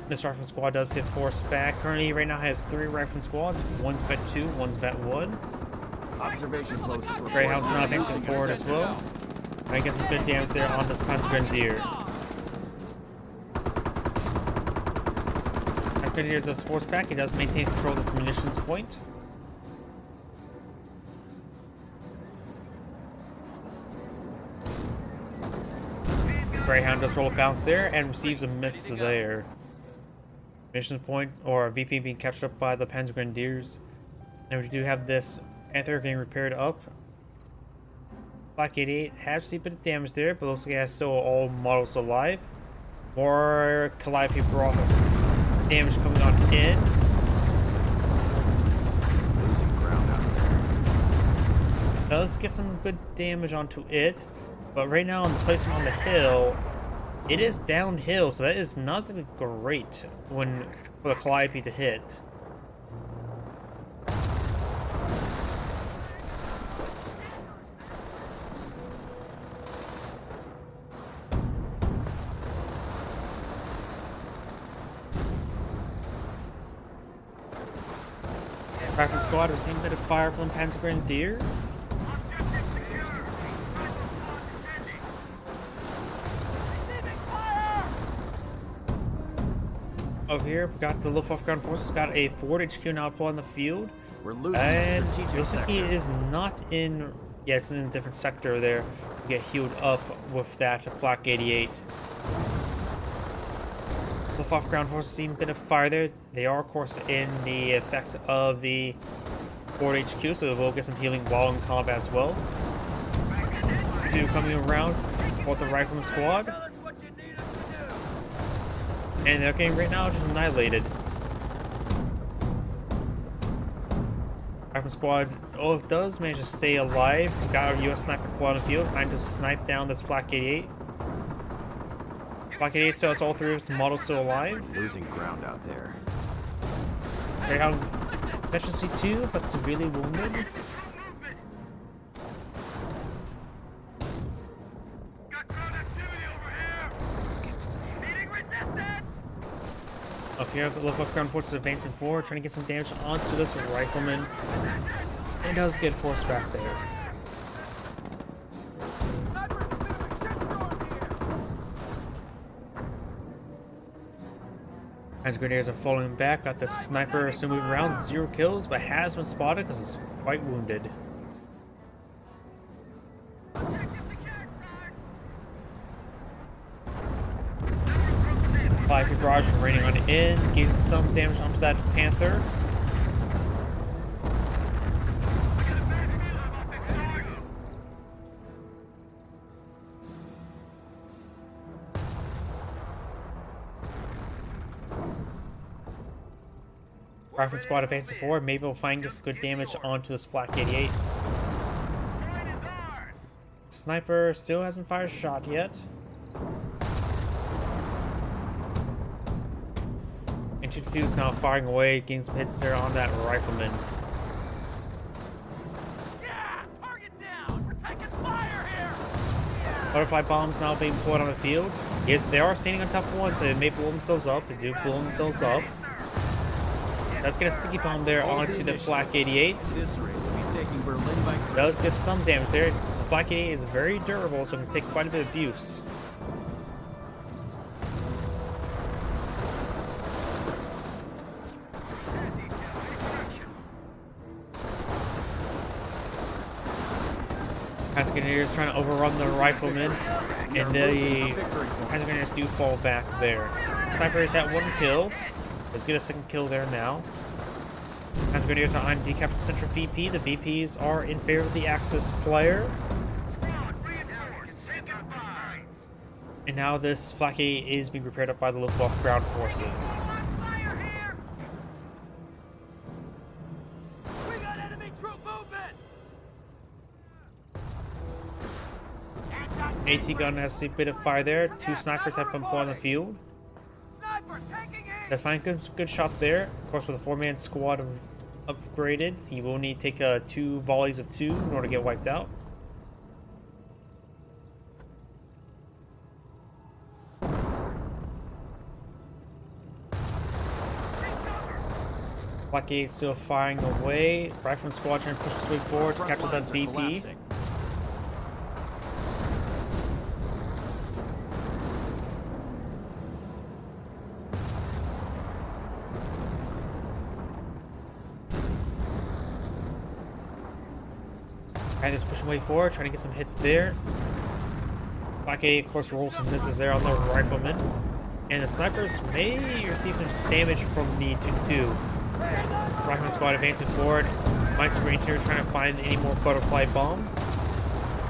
This rifle squad does get forced back. Currently, right now has 3 rifle squads. One's vet 2, one's vet 1. Observation posts report Greyhound's now we are advancing losing a forward as sector well. now. I get some good damage there on this Panzer Grenadier. Panzer Grenadier does force back. He does maintain control of this munitions point. Greyhound does roll a bounce there and receives a miss there. Munitions point, or VP being captured up by the Panzer Grenadiers. And we do have this Panther getting repaired up. Flak 88 has received a bit of damage there, but looks like it has still all models alive. More Calliope broth damage coming on in. Losing ground out there. Does get some good damage onto it, but right now in the placement on the hill, it is downhill, so that is not so great for the Calliope to hit. Rifle squad receiving a bit of fire from Panzer Grenadier. Over here, we got the Luftwaffe ground forces, got a forward HQ now deployed on the field. We're losing a And strategic looks like he sector. is not in, yeah, it's in a different sector there. To get healed up with that Flak 88. Luftwaffe ground forces seeing a bit of fire there. They are, of course, in the effect of the forward HQ, so they will get some healing while in combat as well. 2 coming around for the rifleman squad. And they're getting right now just annihilated. Rifleman squad, oh, it does manage to stay alive. Got a US sniper squad on the field, trying to snipe down this Flak 88. Flak 88 still has all 3 of its models still alive. Losing ground out there. Greyhound efficiency 2, but severely wounded. Up here, the local ground forces advancing forward, trying to get some damage onto this rifleman. It does get forced back there. As grenadiers are falling back, got the sniper still moving around, 0 kills, but has been spotted because he's quite wounded. Flyby barrage raining on in, gets some damage onto that Panther. Rifle squad advancing forward. Maybe we'll find some good damage onto this Flak 88. Sniper still hasn't fired a shot yet. And 2-2 is now firing away, getting some hits there on that rifleman. Yeah, target down. We're taking fire here. Butterfly bombs now being deployed on the field. Yes, they are standing on top of one, so they may blow themselves up. They do blow themselves up. Let's get a sticky bomb there onto the Flak 88. This rate will be taking Berlin by Does get some damage there. The Flak 88 is very durable, so it can take quite a bit of abuse. Grenadiers trying to overrun the riflemen, and the Grenadiers do fall back there. The sniper is at 1 kill. Let's get a 2nd kill there now. Grenadiers are on decap the central VP. The VPs are in favor of the Axis player. And now this Flak 88 is being repaired up by the local ground forces. AT gun has a bit of fire there. 2 snipers have been put on the field. That's fine. Good shots there. Of course, with a 4-man squad upgraded, he will need to take 2 volleys of 2 in order to get wiped out. Flak 88 still firing away. Rifleman squad trying to push its way forward to capture that VP. And just pushing way forward, trying to get some hits there. Flak 88, of course, rolls some misses there on the rifleman. And the snipers may receive some damage from the 2-2. Rifleman squad advancing forward. Mike's Ranger trying to find any more butterfly bombs.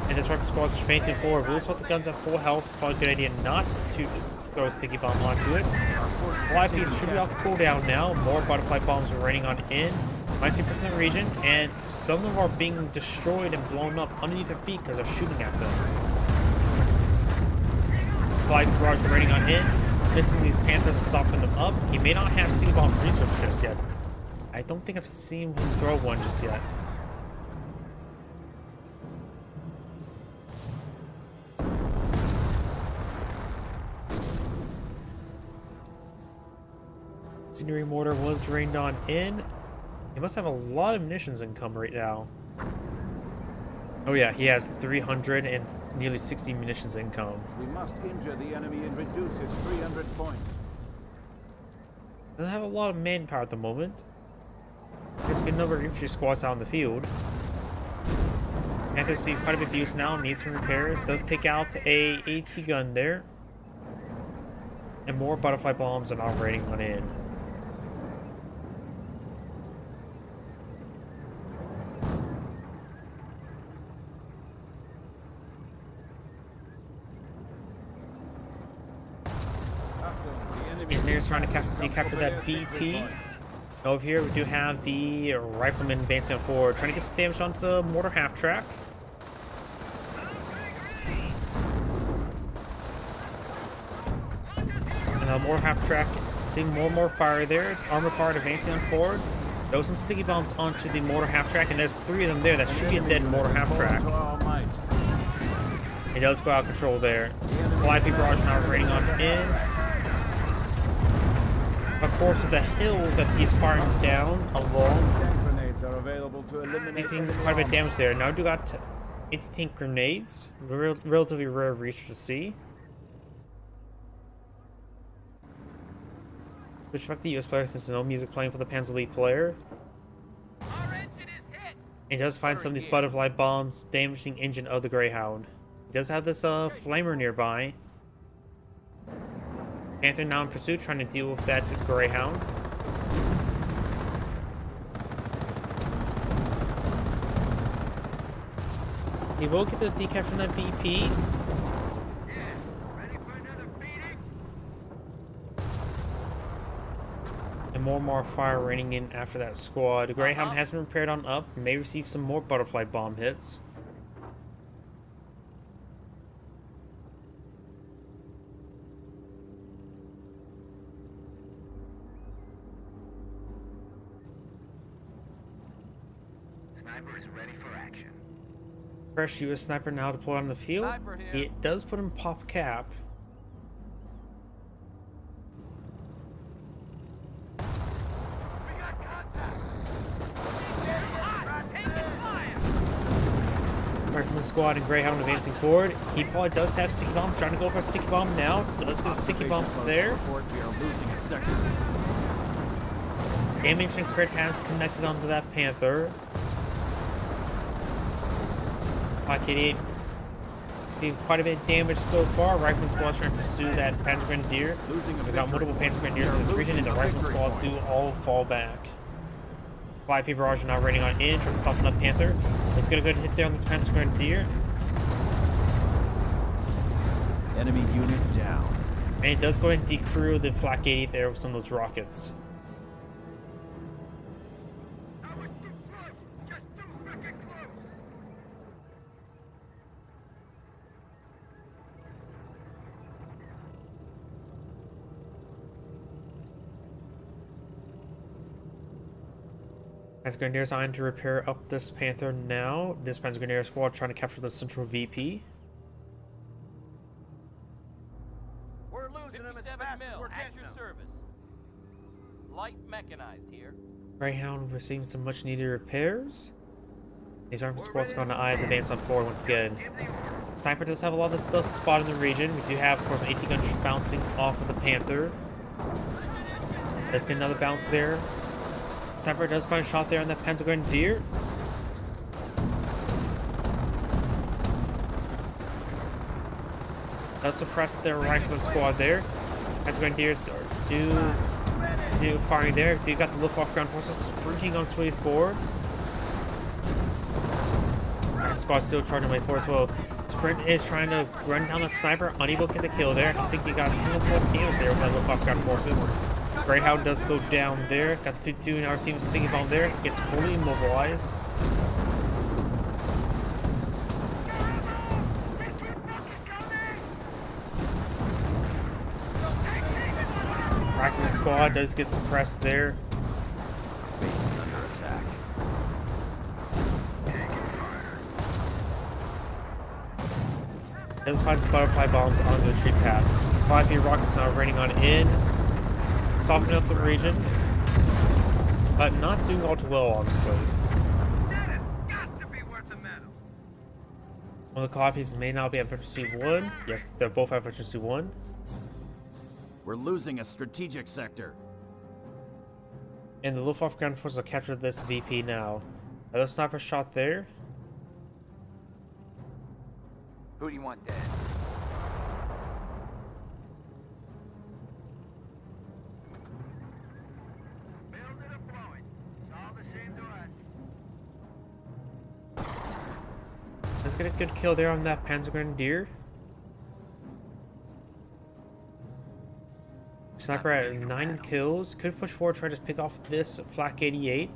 And this rifleman squad is advancing forward. We'll spot the guns at full health. Probably a good idea not to throw a sticky bomb onto it. Fly piece should be off cooldown now. More butterfly bombs are raining on in. 90% of the region, and some of them are being destroyed and blown up underneath their feet because they're shooting at them. Fly barrage raining on in, missing these Panthers to soften them up. He may not have sticky bomb resource just yet. I don't think I've seen him throw one just yet. Incendiary mortar was rained on in. He must have a lot of munitions income right now. Oh yeah, he has 300 and nearly 60 munitions income. We must injure the enemy and reduce his 300 points. Doesn't have a lot of manpower at the moment. There's a good number of infantry squads out in the field. Panthers see quite a bit of use now, needs some repairs. Does take out a AT gun there. And more butterfly bombs are now raining on in. Engineers trying to capture that VP. Over here, we do have the rifleman advancing forward, trying to get some damage onto the mortar half track. And the mortar half track, seeing more and more fire there. Armor car advancing on forward. Throw some sticky bombs onto the mortar half track, and there's 3 of them there. That should be a dead mortar half track. It does go out of control there. Flyby barrage now raining on in. Of course, with the hill that he's firing down along, Tank grenades are available to eliminate making enemy quite a bit of armor. damage there. Now we do got anti-tank grenades, relatively rare research to see. Switch back to the US player since there's no music playing for the Panzer Elite player. Our engine is hit. And he does find some of these butterfly bombs damaging the engine of the Greyhound. He does have this flamer nearby. Panther now in pursuit, trying to deal with that Greyhound. He will get the decap from that VP. And more fire raining in after that squad. The Greyhound has been repaired on up, may receive some more butterfly bomb hits. Sniper is ready for action. Fresh US sniper now deployed on the field. Sniper here. It does put him pop cap. We got contact. Taking fire. Rifleman squad and Greyhound advancing forward. He probably does have sticky bomb. Trying to go for a sticky bomb now. Does get a sticky bomb there. Report we are losing a sector. Damage and crit has connected onto that Panther. Black 88 doing quite a bit of damage so far. Rifleman squad's trying to pursue that Panzer Grenadier. Losing a We've got victory. multiple Panzer Grenadiers in this region, and the Rifleman squads do all fall back. 5P barrage are now raining on in, trying to soften up Panther. Let's get a good hit there on this Panzer Grenadier. Enemy unit down. And it does go ahead and decrew the Flak 88 there with some of those rockets. That was too close! Just too freaking close! Panzer Grenadiers on to repair up this Panther now. This Panzer Grenadier squad trying to capture the central VP. We're losing them as 57 fast as mil we're at getting your them. service. Light mechanized here. Greyhound receiving some much needed repairs. These armed squads going to eye the advance on forward once again. Sniper does have a lot of stuff spotted in the region. We do have, of course, an AT gun bouncing off of the Panther. Let's get another bounce there. Sniper does find a shot there on that Panzer Grenadier. Does suppress their rifleman squad there. Panzer Grenadiers do firing there. Do got the Luftwaffe ground forces sprinting on its way forward. Rifleman squad still charging way forward as well. Sprint is trying to run down that sniper, unable to get the kill there. I don't think he got a single kill kills there with that Luftwaffe ground forces. Greyhound does go down there. Got the 52 now receiving sticky bomb there. Gets fully immobilized. Rifleman squad does get suppressed there. Base is under attack. Does find some butterfly bombs on the retreat path. 5B rockets now raining on in. Softening up the region. But not doing all too well, obviously. That has got to be worth the medal! One of the copies may not be at Efficiency 1. Yes, they're both at Efficiency 1. We're losing a strategic sector. And the Luftwaffe ground forces will capture this VP now. Another sniper shot there. Who do you want dead? Build it or blow it. It's all the same to us. Let's get a good kill there on that Panzer Grenadier. Sniper at 9 kills. Could push forward, try to pick off this Flak 88.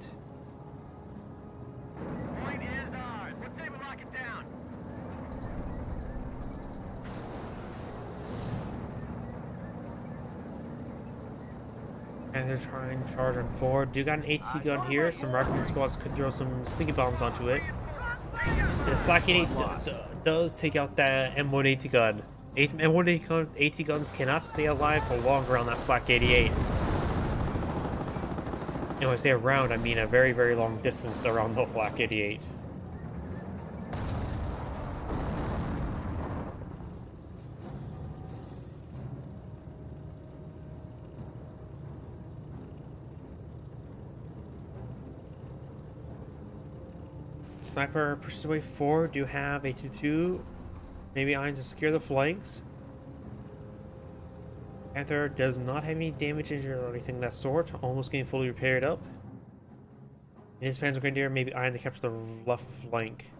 Point is ours. What say we lock it down? And they're trying to charge on forward. Do got an AT gun here. Some rifleman squads could throw some sticky bombs onto it. The Flak 88 does take out that M1 AT gun. M1 AT guns cannot stay alive for longer on that Flak 88. And when I say around, I mean a very, very long distance around the Flak 88. Sniper pushes away forward. Do have a 2-2. Maybe iron to secure the flanks. Panther does not have any damage, injury, or anything of that sort. Almost getting fully repaired up. In his Panzer Grenadier, maybe iron to capture the left flank.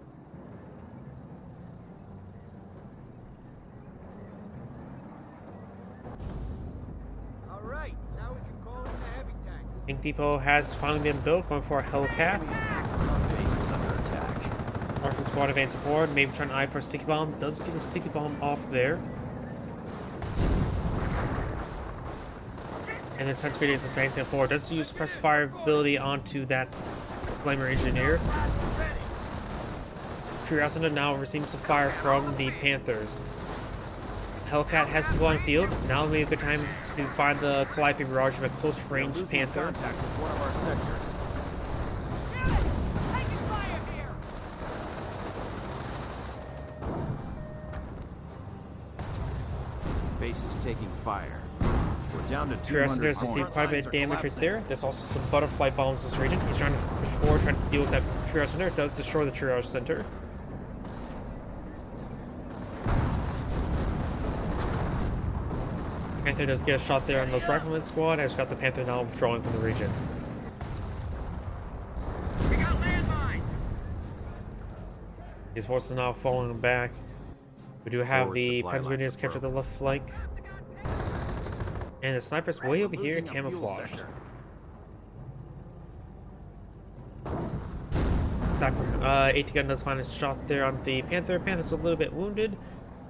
All right, now we can call in the heavy tanks. Tank Depot has finally been built, going for a Hellcat. Base is under attack. Marksman squad advancing forward, maybe trying to eye for a sticky bomb. Does get a sticky bomb off there. And this Panzer Grenadier is advancing forward. Does use suppressive fire ability onto that Flamer Engineer. Curiosity now receiving some fire from the Panthers. Hellcat has people on field. Now will be a good time to find the Calliope Barrage of a close range Losing Panther. contact with one of our sectors. Taking fire here! Base is taking fire. We're down to 200 Curiosity has points. received quite a bit of damage right there. There's also some butterfly bombs in this region. He's trying to push forward, trying to deal with that triage center. It does destroy the triage center. Panther does get a shot there on those riflemen squad. Has got the Panther now withdrawing from the region. We got landmines! His forces are now falling back. We do have Forward the supply Panzer lines Grenadiers are captured the broken. left flank. And the sniper's way over here, Losing a fuel camouflaged. sector. Sniper, AT gun does find a shot there on the Panther. Panther's a little bit wounded.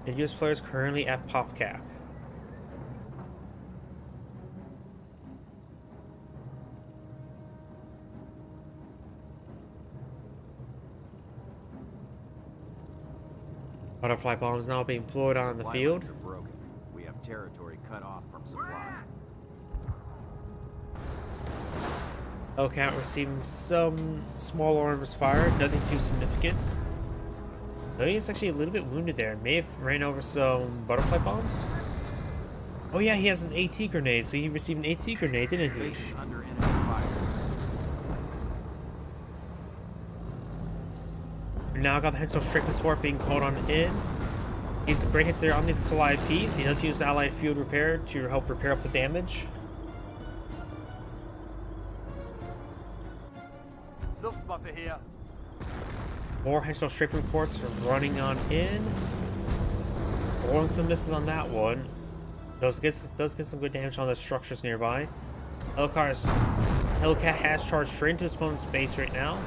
The US player is currently at pop cap. Butterfly bombs now being deployed on the Supply field. lines are broken. We have territory cut off from supply. Hellcat receiving some small arms fire, nothing too significant. Though he's actually a little bit wounded there. May have ran over some butterfly bombs. Oh yeah, he has an AT grenade, so he received an AT grenade, didn't he? Base is under enemy fire. We now got the Hensel Strickland support being called on in. He needs some great hits there on these Calliopes. He does use the Allied Field Repair to help repair up the damage. Luftwaffe here. More Hensel Strickland reports are running on in. Throwing some misses on that one. Does get some good damage on the structures nearby. Hellcat has charged straight into his opponent's base right now.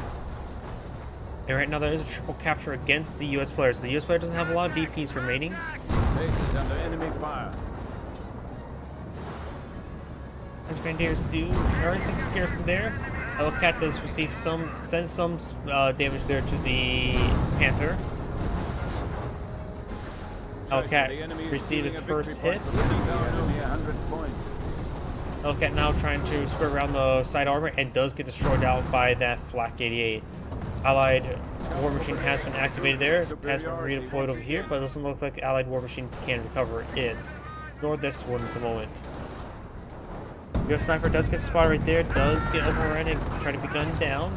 And right now there is a triple capture against the US player. So the US player doesn't have a lot of DPs remaining. Base is under enemy fire. As Grenadiers do earn some scarcity there. Hellcat does receive sends some damage there to the Panther. Hellcat received his first hit. Hellcat now trying to square around the side armor and does get destroyed out by that Flak 88. Allied War Machine has been activated there, has been redeployed over here, but it doesn't look like Allied War Machine can recover it. Nor this one at the moment. US Sniper does get spotted right there, does get overrun and try to be gunned down.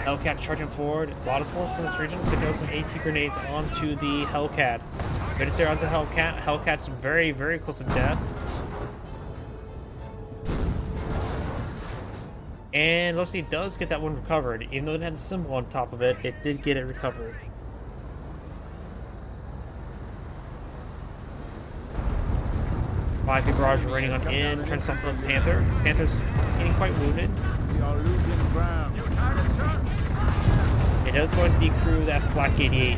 Hellcat charging forward. A lot of forces in this region. Pick out some AT grenades onto the Hellcat. But it's there onto Hellcat. Hellcat's very, very close to death. And Lucy does get that one recovered. Even though it had a symbol on top of it, it did get it recovered. Five people barrage running on in, trying to soften up Panther. Panther's getting quite wounded. We are losing ground. It does go and decrew that Flak 88.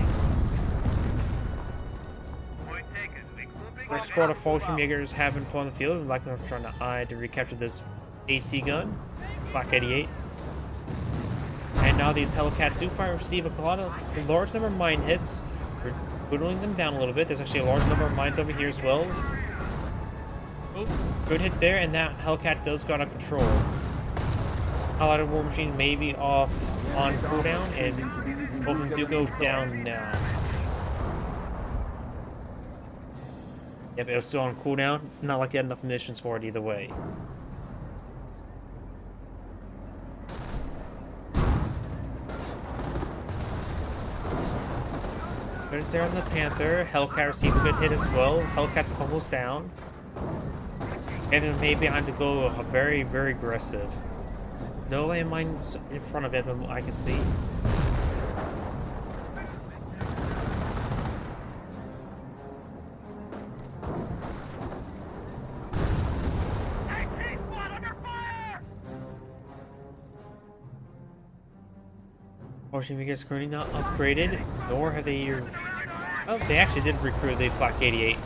First squad of Fallschirmjägers have been put on the field and likely trying to eye to recapture this AT gun, Flak 88. And now these Hellcats do receive a large number of mine hits. We're whittling them down a little bit. There's actually a large number of mines over here as well. Oh, good hit there, and that Hellcat does go out of control. Allied War Machine may be off on cooldown, and both of them do go down now. Yep, it was still on cooldown. Not like you had enough munitions for it either way. There's there on the Panther. Hellcat received a good hit as well. Hellcat's almost down. And then maybe behind to go very, very aggressive. No landmines in front of it that I can see. Fortunately, because currently not upgraded, nor have they. Oh, they actually did recruit the Flak 88.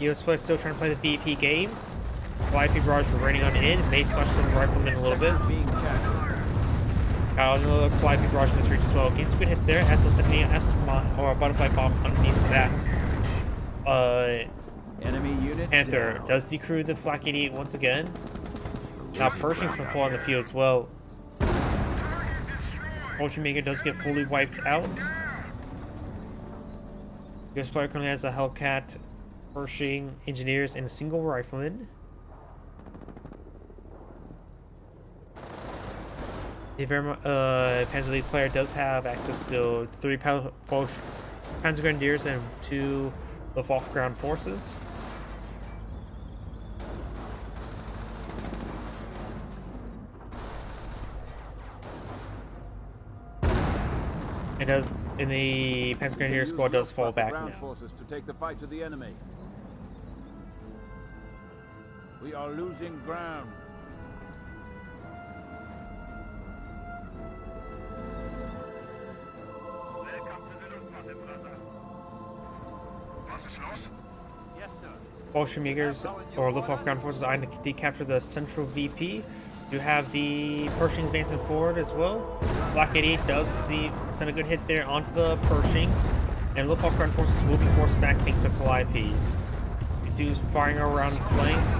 US players still trying to play the VP game. YP Barrage were raining on in. May smash some riflemen a little bit. Got another YP Barrage in this reach as well. Getting some good hits there. SOS Stephanie, or a butterfly bomb underneath that. Enemy unit Panther down. does decrew the Flak 88 once again. Now Pershing's been pulling on the field as well. Ocean Maker does get fully wiped out. US player currently has a Hellcat, Pershing, Engineers, and a single rifleman. The Panzer League player does have access to 3 Panzer Grenadiers and 2 Luftwaffe ground forces. It does, in the Panzer Grenadier squad does fall back now. Forces to take the fight to the enemy. We are losing ground. Yes, sir. Fallschirmjägers or Luftwaffe ground forces are to decapture the central VP. You have the Pershing advancing forward as well. Black 88 does send a good hit there onto the Pershing, and Luftwaffe ground forces will be forced back thanks to IPs. B2's firing around the flanks.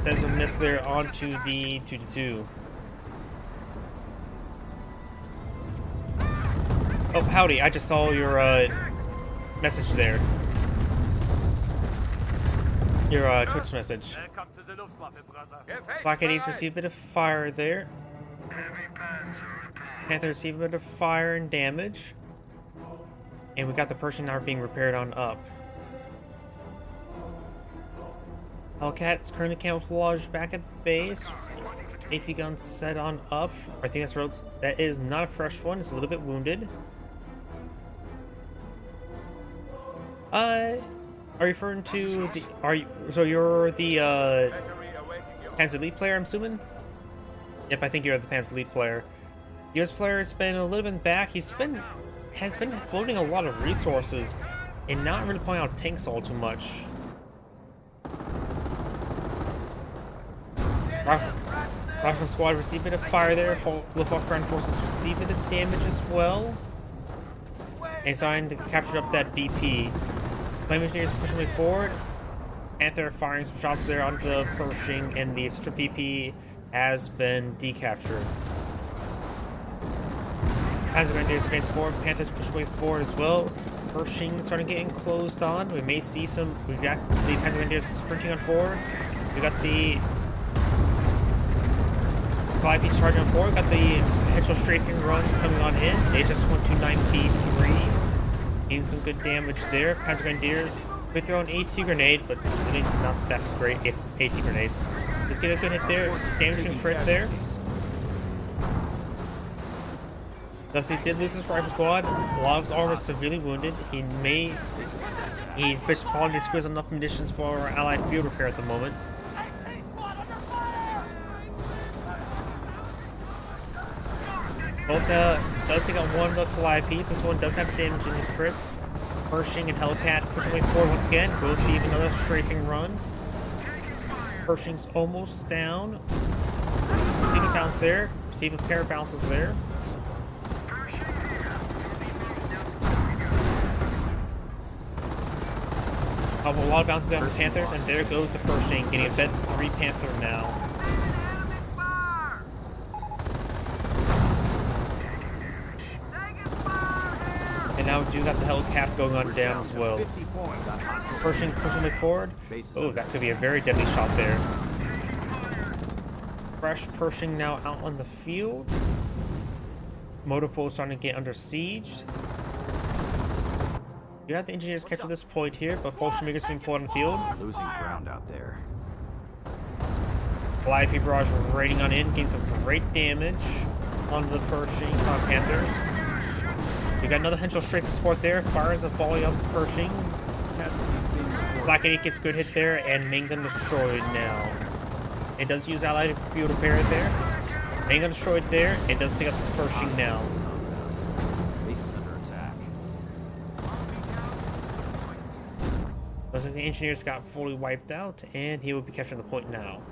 Sends a miss there onto the 2-2. Oh, howdy! I just saw your message there. Your Twitch message. Welcome to the Luftwaffe, brother. Black 88's received a bit of fire there. Panther received a bit of fire and damage. And we got the Pershing now being repaired on up. Hellcat is currently camouflaged back at base. AT gun set on up. I think that is not a fresh one. It's a little bit wounded. Are you referring to the? So you're the Panzer Elite player, I'm assuming? Yep, I think you're the Panzer Elite player. US player has been a little bit back. Has been floating a lot of resources and not really pulling out tanks all too much. Rifle squad received a bit of fire there. Luftwaffe ground forces received a bit of damage as well. And starting to capture up that VP. Flame Engineers pushing way forward. Panther firing some shots there onto the Pershing, and the Strip VP has been decaptured. Panzer Grenadiers advance forward. Panther's pushing way forward as well. Pershing starting getting closed on. We may see some. We got the Panzer Grenadiers sprinting on forward. We got the 5B's charging on forward. Got the potential strafing runs coming on in. HS-129B3. Getting some good damage there. Panzer Grenadiers could throw an AT grenade, but it's really not that great AT grenades. Just get a good hit there. Damage and crit there. Thus he did lose his rifle squad. A lot of his armor is severely wounded. He probably squeezed enough munitions for allied field repair at the moment. Both does take out one of the Calliope. This one does have damage in the crit. Pershing and Hellcat pushing way forward once again. We'll see another strafing run. Pershing's almost down. Receive a bounce there. Receive a pair of bounces there. A lot of bounces down for Panthers, and there goes the Pershing, getting a bed 3 Panther now. now do got the Hellcat going on down as well. 50 points. Pushing way forward. Oh, that could be a very deadly shot there. Fresh Pershing now out on the field. Motorpool starting to get under siege. You have the engineers kept to this point here, but Fallschirmjäger's being pulled on the field. Losing ground out there. Calliope Barrage raiding on in, getting some great damage onto the Pershing Panthers. We got another Henschel Strafe support there. Fires a volley on the Pershing. Black 8 gets good hit there, and main gun destroyed now. It does use allied field repair there. Main gun destroyed there. It does take up the Pershing now. Base is under attack. Looks like the engineers got fully wiped out, and he will be capturing the point now.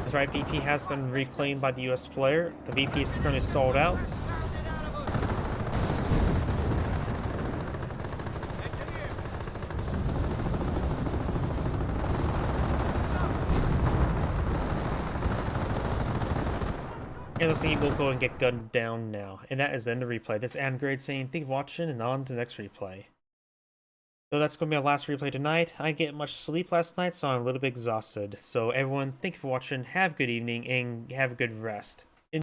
That's right, VP has been reclaimed by the US player. The VP is currently stalled out. And looks like he will go and get gunned down now. And that is the end of the replay. This is Angrade saying thank you for watching, and on to the next replay. So that's going to be our last replay tonight. I didn't get much sleep last night, so I'm a little bit exhausted. So everyone, thank you for watching, have a good evening, and have a good rest.